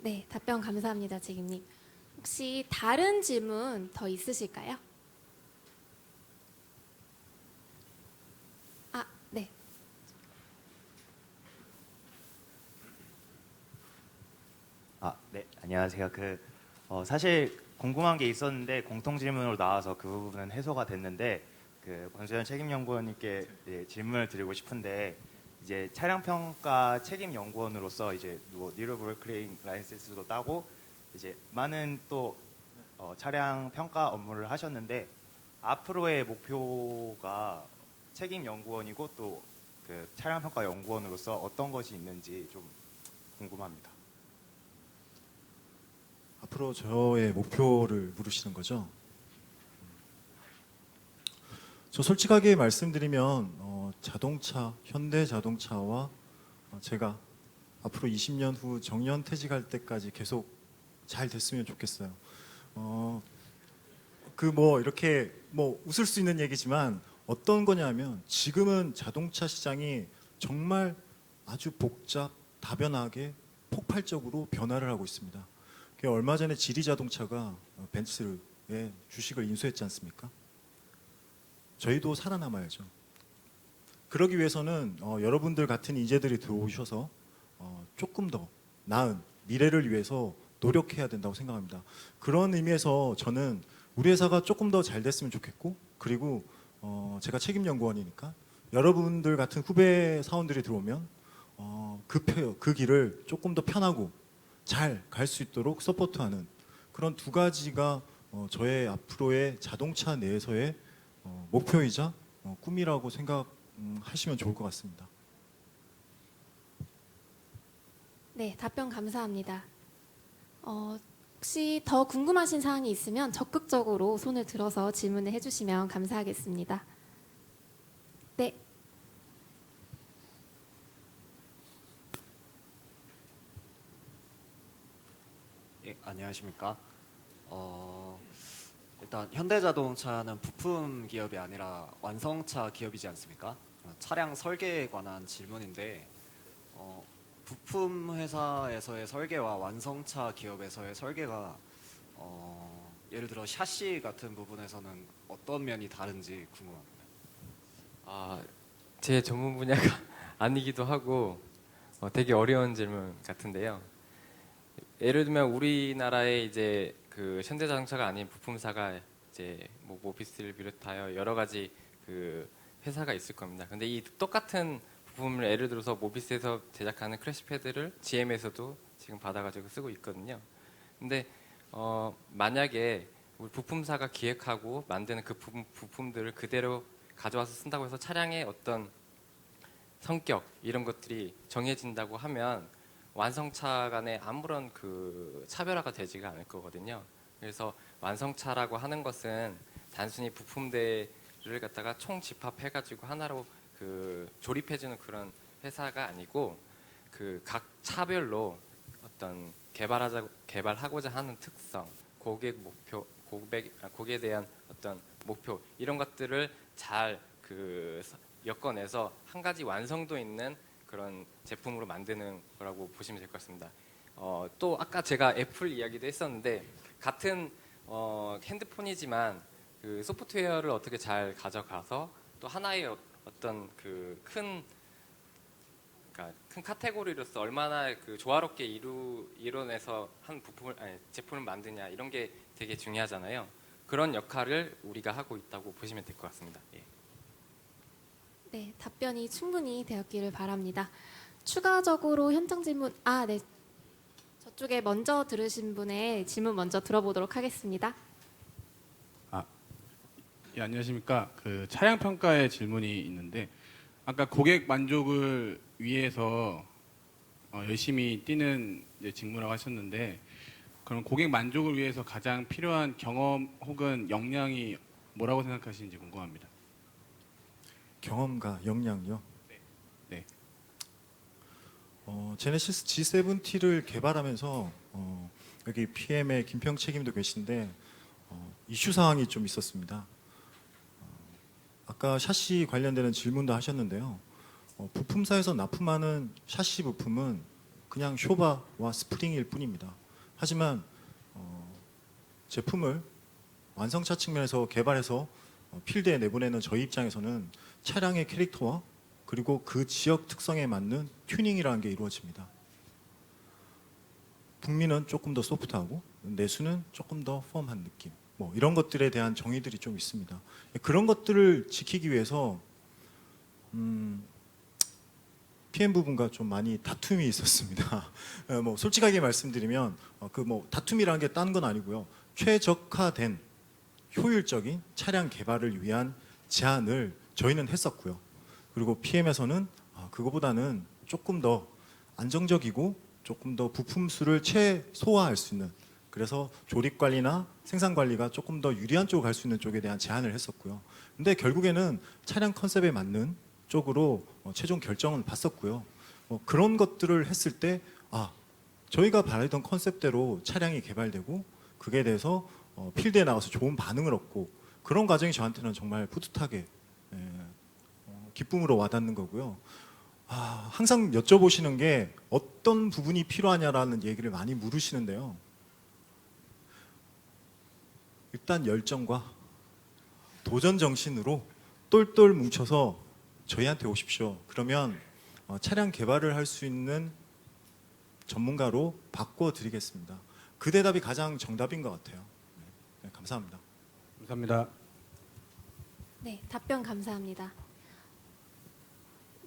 네, 답변 감사합니다, 책임님. 혹시 다른 질문 더 있으실까요? 아, 네. 네, 안녕하세요. 사실 궁금한 게 있었는데 공통 질문으로 나와서 그 부분은 해소가 됐는데 권수현 책임연구원님께 질문을 드리고 싶은데 이제 차량 평가 책임 연구원으로서 이제 뉴로 브레이크링 라이센스도 따고 이제 많은 또 차량 평가 업무를 하셨는데 앞으로의 목표가 책임 연구원이고 또 그 차량 평가 연구원으로서 어떤 것이 있는지 좀 궁금합니다. 앞으로 저의 목표를 물으시는 거죠? 저 솔직하게 말씀드리면 자동차, 현대 자동차와 제가 앞으로 20년 후 정년퇴직할 때까지 계속 잘 됐으면 좋겠어요. 이렇게 웃을 수 있는 얘기지만 어떤 거냐면 지금은 자동차 시장이 정말 아주 복잡, 다변하게 폭발적으로 변화를 하고 있습니다. 얼마 전에 지리 자동차가 벤츠의 주식을 인수했지 않습니까? 저희도 살아남아야죠. 그러기 위해서는 여러분들 같은 인재들이 들어오셔서 조금 더 나은 미래를 위해서 노력해야 된다고 생각합니다. 그런 의미에서 저는 우리 회사가 조금 더 잘 됐으면 좋겠고, 그리고 제가 책임연구원이니까 여러분들 같은 후배 사원들이 들어오면 그 길을 조금 더 편하고 잘 갈 수 있도록 서포트하는 그런 두 가지가 저의 앞으로의 자동차 내에서의 목표이자 꿈이라고 생각하시면 좋을 것 같습니다. 네, 답변 감사합니다. 혹시 더 궁금하신 사항이 있으면 적극적으로 손을 들어서 질문을 해주시면 감사하겠습니다. 네. 예, 안녕하십니까. 일단 현대자동차는 부품 기업이 아니라 완성차 기업이지 않습니까? 차량 설계에 관한 질문인데 부품 회사에서의 설계와 완성차 기업에서의 설계가 예를 들어 샤시 같은 부분에서는 어떤 면이 다른지 궁금합니다. 제 전문 분야가 아니기도 하고 되게 어려운 질문 같은데요. 예를 들면 우리나라에 이제 그 현대자동차가 아닌 부품사가 이제 모비스를 비롯하여 여러 가지 그 회사가 있을 겁니다. 근데 이 똑같은 부품을 예를 들어서 모비스에서 제작하는 크래시 패드를 GM에서도 지금 받아가지고 쓰고 있거든요. 근데 만약에 우리 부품사가 기획하고 만드는 그 부품들을 그대로 가져와서 쓴다고 해서 차량의 어떤 성격 이런 것들이 정해진다고 하면 완성차 간에 아무런 그 차별화가 되지가 않을 거거든요. 그래서 완성차라고 하는 것은 단순히 부품들을 갖다가 총 집합해가지고 하나로 그 조립해주는 그런 회사가 아니고 그 각 차별로 어떤 개발하고자 하는 특성, 고객 목표, 고객에 대한 어떤 목표 이런 것들을 잘 그 엮어내서 한 가지 완성도 있는 그런 제품으로 만드는 거라고 보시면 될 것 같습니다. 또 아까 제가 애플 이야기도 했었는데 같은 핸드폰이지만 그 소프트웨어를 어떻게 잘 가져가서 또 하나의 어떤 그 큰 카테고리로서 얼마나 그 조화롭게 이뤄내서 한 제품을 만드냐 이런 게 되게 중요하잖아요. 그런 역할을 우리가 하고 있다고 보시면 될 것 같습니다. 예. 네, 답변이 충분히 되었기를 바랍니다. 추가적으로 현장 질문, 네. 저쪽에 먼저 들으신 분의 질문 먼저 들어보도록 하겠습니다. 예, 안녕하십니까. 그 차량 평가에 질문이 있는데 아까 고객 만족을 위해서 열심히 뛰는 이제 직무라고 하셨는데 그럼 고객 만족을 위해서 가장 필요한 경험 혹은 역량이 뭐라고 생각하시는지 궁금합니다. 경험과 역량이요. 네. 제네시스 G70를 개발하면서 여기 PM의 김평 책임도 계신데 이슈 사항이 좀 있었습니다. 아까 샤시 관련되는 질문도 하셨는데요. 부품사에서 납품하는 샤시 부품은 그냥 쇼바와 스프링일 뿐입니다. 하지만 제품을 완성차 측면에서 개발해서 필드에 내보내는 저희 입장에서는 차량의 캐릭터와 그리고 그 지역 특성에 맞는 튜닝이라는 게 이루어집니다. 북미는 조금 더 소프트하고 내수는 조금 더 펌한 느낌. 뭐 이런 것들에 대한 정의들이 좀 있습니다. 그런 것들을 지키기 위해서 PM 부분과 좀 많이 다툼이 있었습니다. 뭐 솔직하게 말씀드리면 그 뭐 다툼이라는 게 딴 건 아니고요. 최적화된 효율적인 차량 개발을 위한 제안을 저희는 했었고요. 그리고 PM에서는 그거보다는 조금 더 안정적이고 조금 더 부품 수를 최소화할 수 있는, 그래서 조립 관리나 생산 관리가 조금 더 유리한 쪽으로 갈 수 있는 쪽에 대한 제안을 했었고요. 근데 결국에는 차량 컨셉에 맞는 쪽으로 최종 결정은 봤었고요. 그런 것들을 했을 때 저희가 바라던 컨셉대로 차량이 개발되고 그게 돼서 필드에 나가서 좋은 반응을 얻고 그런 과정이 저한테는 정말 뿌듯하게 기쁨으로 와닿는 거고요. 항상 여쭤보시는 게 어떤 부분이 필요하냐라는 얘기를 많이 물으시는데요. 일단 열정과 도전 정신으로 똘똘 뭉쳐서 저희한테 오십시오. 그러면 차량 개발을 할 수 있는 전문가로 바꿔드리겠습니다. 그 대답이 가장 정답인 것 같아요. 네, 감사합니다. 감사합니다. 네, 답변 감사합니다.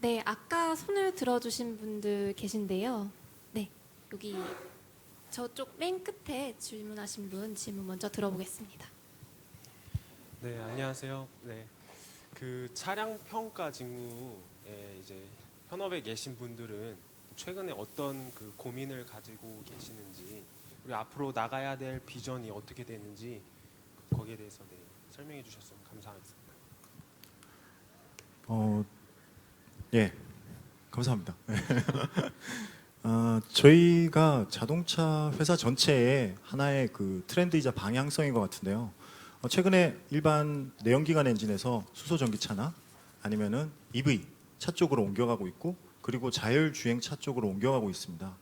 네, 아까 손을 들어주신 분들 계신데요. 네, 여기 저쪽 맨 끝에 질문하신 분 질문 먼저 들어보겠습니다. 네, 안녕하세요. 네, 그 차량 평가 직무에 이제 현업에 계신 분들은 최근에 어떤 그 고민을 가지고 계시는지, 그리고 앞으로 나가야 될 비전이 어떻게 되는지 거기에 대해서 설명해 주셨으면 감사하겠습니다. 예, 감사합니다. 저희가 자동차 회사 전체의 하나의 그 트렌드이자 방향성인 것 같은데요. 최근에 일반 내연기관 엔진에서 수소 전기차나 아니면은 EV 차 쪽으로 옮겨가고 있고, 그리고 자율주행 차 쪽으로 옮겨가고 있습니다.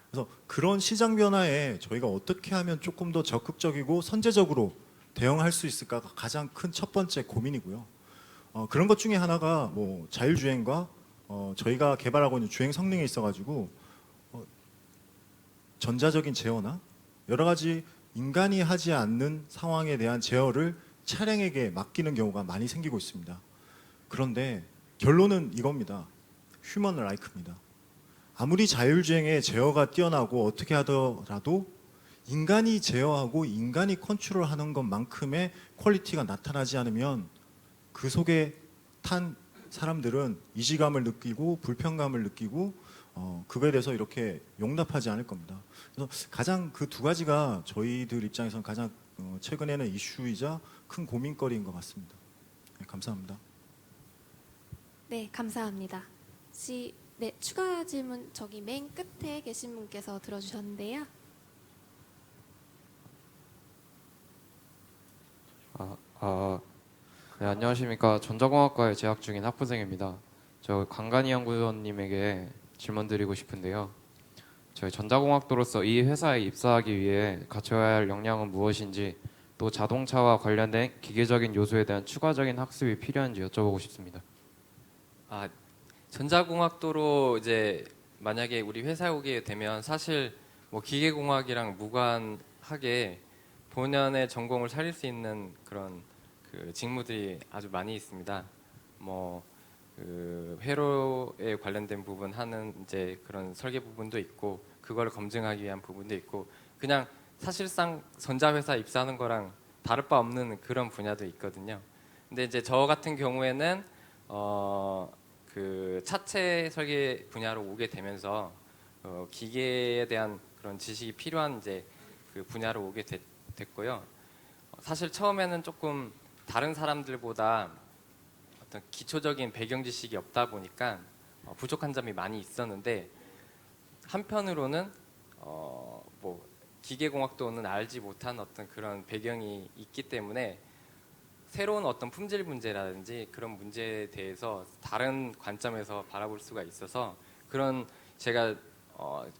그래서 그런 시장 변화에 저희가 어떻게 하면 조금 더 적극적이고 선제적으로 대응할 수 있을까가 가장 큰 첫 번째 고민이고요. 그런 것 중에 하나가 뭐 자율주행과 저희가 개발하고 있는 주행 성능에 있어가지고 전자적인 제어나 여러 가지 인간이 하지 않는 상황에 대한 제어를 차량에게 맡기는 경우가 많이 생기고 있습니다. 그런데 결론은 이겁니다. 휴먼 라이크입니다. 아무리 자율주행의 제어가 뛰어나고 어떻게 하더라도 인간이 제어하고 인간이 컨트롤하는 것만큼의 퀄리티가 나타나지 않으면 그 속에 탄 사람들은 이질감을 느끼고 불편감을 느끼고 그거에 대해서 이렇게 용납하지 않을 겁니다. 그래서 가장 그 두 가지가 저희들 입장에서는 가장 최근에는 이슈이자 큰 고민거리인 것 같습니다. 네, 감사합니다. 네, 감사합니다. 네, 추가 질문 저기 맨 끝에 계신 분께서 들어주셨는데요. 네, 안녕하십니까. 전자공학과에 재학 중인 학부생입니다. 저 강간희 연구원님에게 질문 드리고 싶은데요. 저희 전자공학도로서 이 회사에 입사하기 위해 갖춰야 할 역량은 무엇인지, 또 자동차와 관련된 기계적인 요소에 대한 추가적인 학습이 필요한지 여쭤보고 싶습니다. 전자공학도로 이제 만약에 우리 회사에 오게 되면 사실 뭐 기계공학이랑 무관하게 본연의 전공을 살릴 수 있는 그런 그 직무들이 아주 많이 있습니다. 뭐 그 회로에 관련된 부분 하는 이제 그런 설계 부분도 있고, 그걸 검증하기 위한 부분도 있고, 그냥 사실상 전자회사 입사하는 거랑 다를 바 없는 그런 분야도 있거든요. 근데 이제 저 같은 경우에는 그 차체 설계 분야로 오게 되면서 기계에 대한 그런 지식이 필요한 이제 그 분야로 오게 됐고요. 사실 처음에는 조금 다른 사람들보다 어떤 기초적인 배경 지식이 없다 보니까 부족한 점이 많이 있었는데 한편으로는 뭐 기계공학도는 알지 못한 어떤 그런 배경이 있기 때문에 새로운 어떤 품질 문제라든지 그런 문제에 대해서 다른 관점에서 바라볼 수가 있어서 그런 제가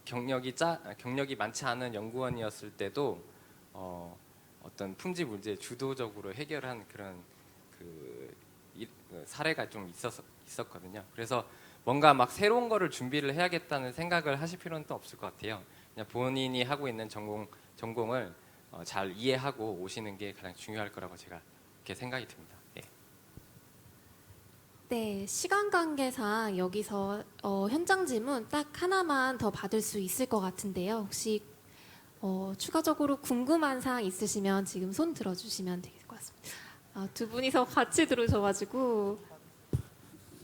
경력이 많지 않은 연구원이었을 때도 어떤 품질 문제 주도적으로 해결한 그런 그 사례가 좀 있었거든요. 그래서 뭔가 막 새로운 거를 준비를 해야겠다는 생각을 하실 필요는 또 없을 것 같아요. 그냥 본인이 하고 있는 전공을 잘 이해하고 오시는 게 가장 중요할 거라고 제가 이렇게 생각이 듭니다. 예. 네, 시간 관계상 여기서 현장 질문 딱 하나만 더 받을 수 있을 것 같은데요. 혹시 추가적으로 궁금한 사항 있으시면 지금 손 들어주시면 될 것 같습니다. 두 분이서 같이 들으셔가지고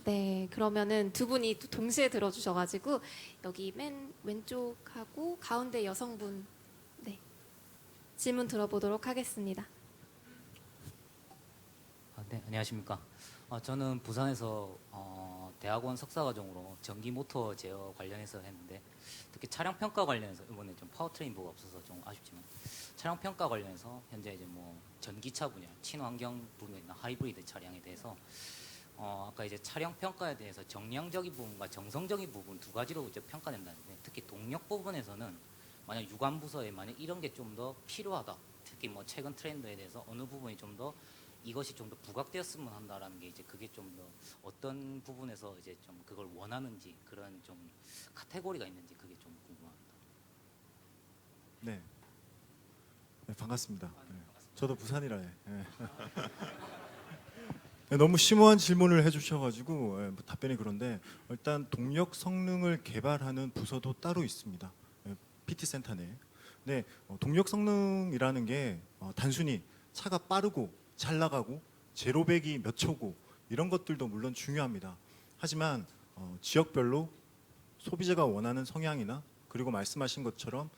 네, 그러면은 두 분이 동시에 들어주셔가지고 여기 맨 왼쪽하고 가운데 여성분 네, 질문 들어보도록 하겠습니다. 네, 안녕하십니까. 저는 부산에서 대학원 석사과정으로 전기 모터 제어 관련해서 했는데 특히 차량 평가 관련해서 이번에 좀 파워트레인 보가 없어서 좀 아쉽지만 차량 평가 관련해서 현재 이제 뭐 전기차 분야, 친환경 분야나 하이브리드 차량에 대해서 아까 이제 차량 평가에 대해서 정량적인 부분과 정성적인 부분 두 가지로 이제 평가된다는데 특히 동력 부분에서는 만약 유관 부서에 만약 이런 게 좀 더 필요하다. 특히 뭐 최근 트렌드에 대해서 어느 부분이 좀 더 이것이 좀 더 부각되었으면 한다라는 게 이제 그게 좀 더 어떤 부분에서 이제 좀 그걸 원하는지 그런 좀 카테고리가 있는지 그게 좀 궁금합니다. 네. 네, 반갑습니다. 네. 저도 부산이라 해. 네. 네, 너무 심오한 질문을 해주셔가지고 뭐 답변이 그런데 일단 동력 성능을 개발하는 부서도 따로 있습니다. PT 센터 내에. 네, 동력 성능이라는 게 단순히 차가 빠르고 잘 나가고 제로백이 몇 초고 이런 것들도 물론 중요합니다. 하지만 지역별로 소비자가 원하는 성향이나 그리고 말씀하신 것처럼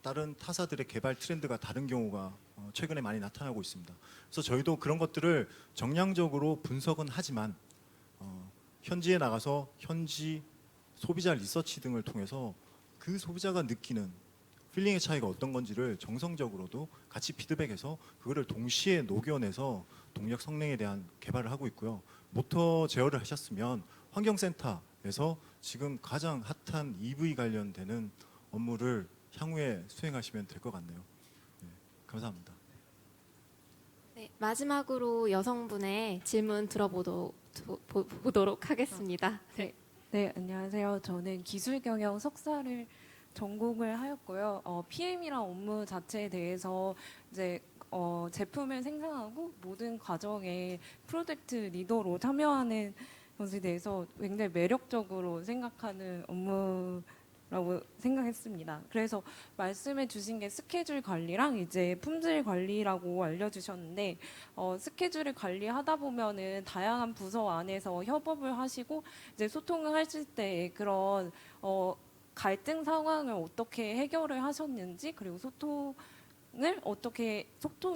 다른 타사들의 개발 트렌드가 다른 경우가 최근에 많이 나타나고 있습니다. 그래서 저희도 그런 것들을 정량적으로 분석은 하지만 현지에 나가서 현지 소비자 리서치 등을 통해서 그 소비자가 느끼는 필링의 차이가 어떤 건지를 정성적으로도 같이 피드백해서 그거를 동시에 녹여내서 동력 성능에 대한 개발을 하고 있고요. 모터 제어를 하셨으면 환경센터에서 지금 가장 핫한 EV 관련되는 업무를 향후에 수행하시면 될 것 같네요. 네, 감사합니다. 네, 마지막으로 여성분의 질문 들어보도록 하겠습니다. 네. 네, 안녕하세요. 저는 기술경영 석사를 전공을 하였고요. PM이란 업무 자체에 대해서 이제 제품을 생산하고 모든 과정에 프로젝트 리더로 참여하는 것에 대해서 굉장히 매력적으로 생각하는 업무라고 생각했습니다. 그래서 말씀해 주신 게 스케줄 관리랑 이제 품질 관리라고 알려주셨는데 스케줄을 관리하다 보면은 다양한 부서 안에서 협업을 하시고 이제 소통을 하실 때 그런 갈등 상황을 어떻게 해결을 하셨는지 그리고 소통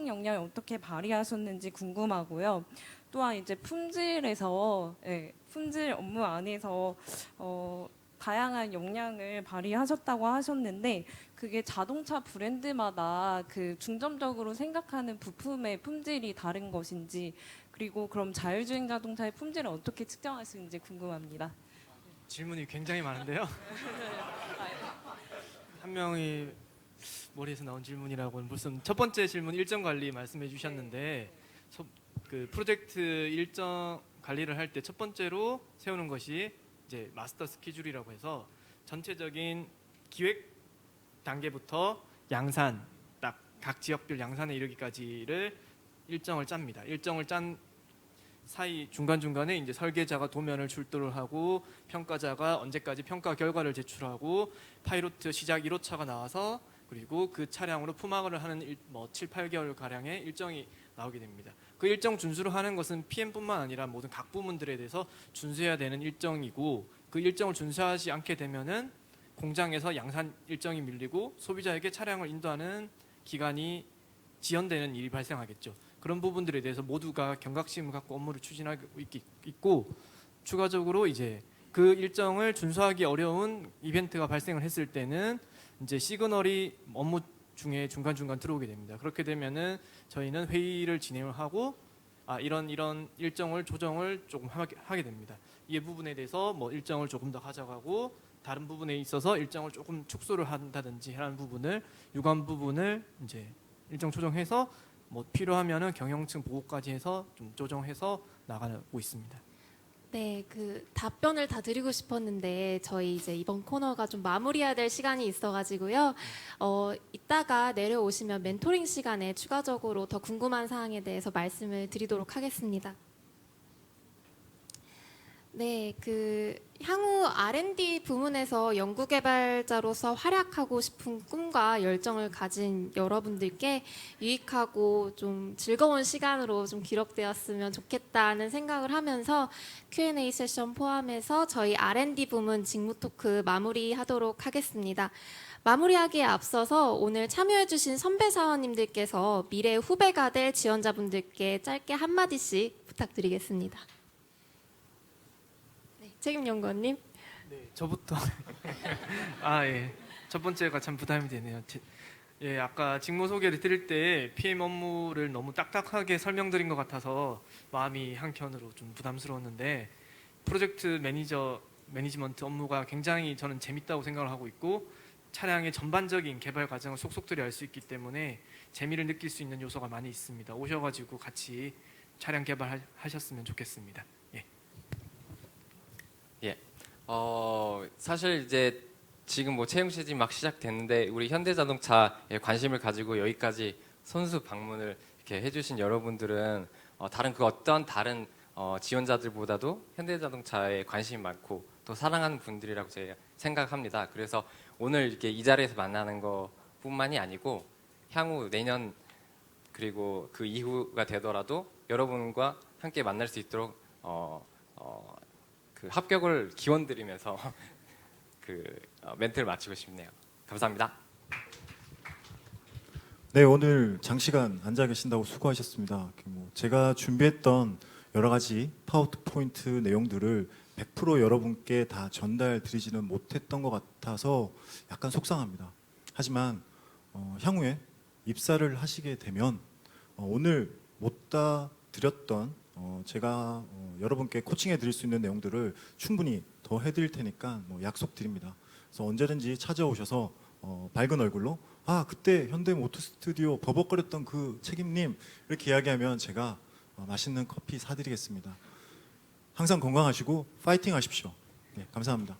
역량을 어떻게 발휘하셨는지 궁금하고요. 또한 이제 품질에서 품질 업무 안에서 다양한 역량을 발휘하셨다고 하셨는데 그게 자동차 브랜드마다 그 중점적으로 생각하는 부품의 품질이 다른 것인지 그리고 그럼 자율주행 자동차의 품질을 어떻게 측정하시는지 궁금합니다. 질문이 굉장히 많은데요. 한 명이 머리에서 나온 질문이라고는 무슨 첫 번째 질문 일정 관리 말씀해 주셨는데 그 프로젝트 일정 관리를 할 때 첫 번째로 세우는 것이 이제 마스터 스케줄이라고 해서 전체적인 기획 단계부터 양산 딱 각 지역별 양산에 이르기까지를 일정을 짭니다. 일정을 짠 사이 중간중간에 이제 설계자가 도면을 출도를 하고 평가자가 언제까지 평가 결과를 제출하고 파이로트 시작 1호차가 나와서 그리고 그 차량으로 품학을 하는 7, 8개월 가량의 일정이 나오게 됩니다. 그 일정 준수를 하는 것은 PM뿐만 아니라 모든 각 부문들에 대해서 준수해야 되는 일정이고 그 일정을 준수하지 않게 되면은 공장에서 양산 일정이 밀리고 소비자에게 차량을 인도하는 기간이 지연되는 일이 발생하겠죠. 그런 부분들에 대해서 모두가 경각심을 갖고 업무를 추진하고 있고 추가적으로 이제 그 일정을 준수하기 어려운 이벤트가 발생을 했을 때는 이제 시그널이 업무 중에 중간중간 들어오게 됩니다. 그렇게 되면은 저희는 회의를 진행을 하고 이런 일정을 조정을 조금 하게 됩니다. 이 부분에 대해서 뭐 일정을 조금 더 가져가고 다른 부분에 있어서 일정을 조금 축소를 한다든지 하는 부분을 유관 부분을 이제 일정 조정해서 뭐 필요하면은 경영층 보고까지 해서 좀 조정해서 나가고 있습니다. 네, 그 답변을 다 드리고 싶었는데 저희 이제 이번 코너가 좀 마무리해야 될 시간이 있어가지고요. 이따가 내려오시면 멘토링 시간에 추가적으로 더 궁금한 사항에 대해서 말씀을 드리도록 하겠습니다. 네, 그 향후 R&D 부문에서 연구개발자로서 활약하고 싶은 꿈과 열정을 가진 여러분들께 유익하고 좀 즐거운 시간으로 좀 기록되었으면 좋겠다는 생각을 하면서 Q&A 세션 포함해서 저희 R&D 부문 직무 토크 마무리하도록 하겠습니다. 마무리하기에 앞서서 오늘 참여해주신 선배 사원님들께서 미래 후배가 될 지원자분들께 짧게 한마디씩 부탁드리겠습니다. 책임연구원님. 네, 저부터. 예. 첫 번째가 참 부담이 되네요. 예, 아까 직무 소개를 드릴 때 PM 업무를 너무 딱딱하게 설명드린 것 같아서 마음이 한켠으로 좀 부담스러웠는데 프로젝트 매니지먼트 업무가 굉장히 저는 재밌다고 생각을 하고 있고 차량의 전반적인 개발 과정을 속속들이 알 수 있기 때문에 재미를 느낄 수 있는 요소가 많이 있습니다. 오셔가지고 같이 차량 개발하셨으면 좋겠습니다. 사실 이제 지금 뭐 채용 시즌이 막 시작됐는데 우리 현대자동차에 관심을 가지고 여기까지 선수 방문을 이렇게 해주신 여러분들은 다른 그 어떤 다른 지원자들보다도 현대자동차에 관심이 많고 또 사랑하는 분들이라고 제가 생각합니다. 그래서 오늘 이렇게 이 자리에서 만나는 것뿐만이 아니고 향후 내년 그리고 그 이후가 되더라도 여러분과 함께 만날 수 있도록 그 합격을 기원드리면서 멘트를 마치고 싶네요. 감사합니다. 네, 오늘 장시간 앉아 계신다고 수고하셨습니다. 제가 준비했던 여러 가지 파워포인트 내용들을 100% 여러분께 다 전달드리지는 못했던 것 같아서 약간 속상합니다. 하지만 향후에 입사를 하시게 되면 오늘 못 다 드렸던 제가 여러분께 코칭해 드릴 수 있는 내용들을 충분히 더 해드릴 테니까 약속드립니다. 그래서 언제든지 찾아오셔서 밝은 얼굴로 그때 현대모터스튜디오 버벅거렸던 그 책임님 이렇게 이야기하면 제가 맛있는 커피 사드리겠습니다. 항상 건강하시고 파이팅 하십시오. 네, 감사합니다.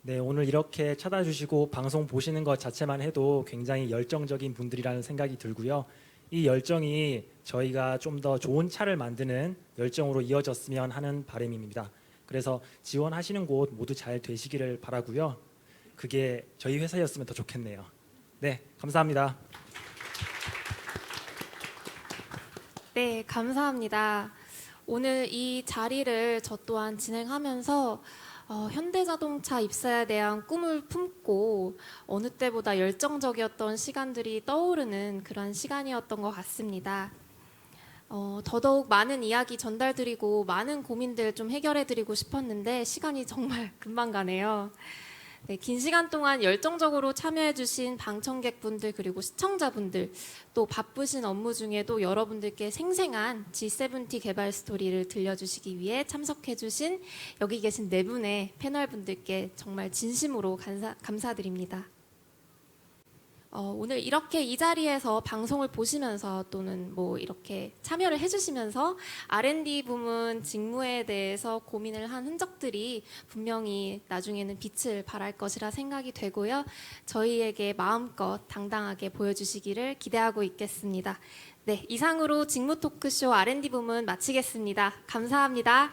네, 오늘 이렇게 찾아주시고 방송 보시는 것 자체만 해도 굉장히 열정적인 분들이라는 생각이 들고요. 이 열정이 저희가 좀 더 좋은 차를 만드는 열정으로 이어졌으면 하는 바람입니다. 그래서 지원하시는 곳 모두 잘 되시기를 바라고요. 그게 저희 회사였으면 더 좋겠네요. 네, 감사합니다. 네, 감사합니다. 오늘 이 자리를 저 또한 진행하면서 현대자동차 입사에 대한 꿈을 품고 어느 때보다 열정적이었던 시간들이 떠오르는 그런 시간이었던 것 같습니다. 더더욱 많은 이야기 전달드리고 많은 고민들 좀 해결해드리고 싶었는데 시간이 정말 금방 가네요. 네, 긴 시간 동안 열정적으로 참여해주신 방청객분들 그리고 시청자분들 또 바쁘신 업무 중에도 여러분들께 생생한 G70 개발 스토리를 들려주시기 위해 참석해주신 여기 계신 네 분의 패널분들께 정말 진심으로 감사드립니다. 오늘 이렇게 이 자리에서 방송을 보시면서 또는 뭐 이렇게 참여를 해주시면서 R&D 부문 직무에 대해서 고민을 한 흔적들이 분명히 나중에는 빛을 발할 것이라 생각이 되고요. 저희에게 마음껏 당당하게 보여주시기를 기대하고 있겠습니다. 네, 이상으로 직무 토크쇼 R&D 부문 마치겠습니다. 감사합니다.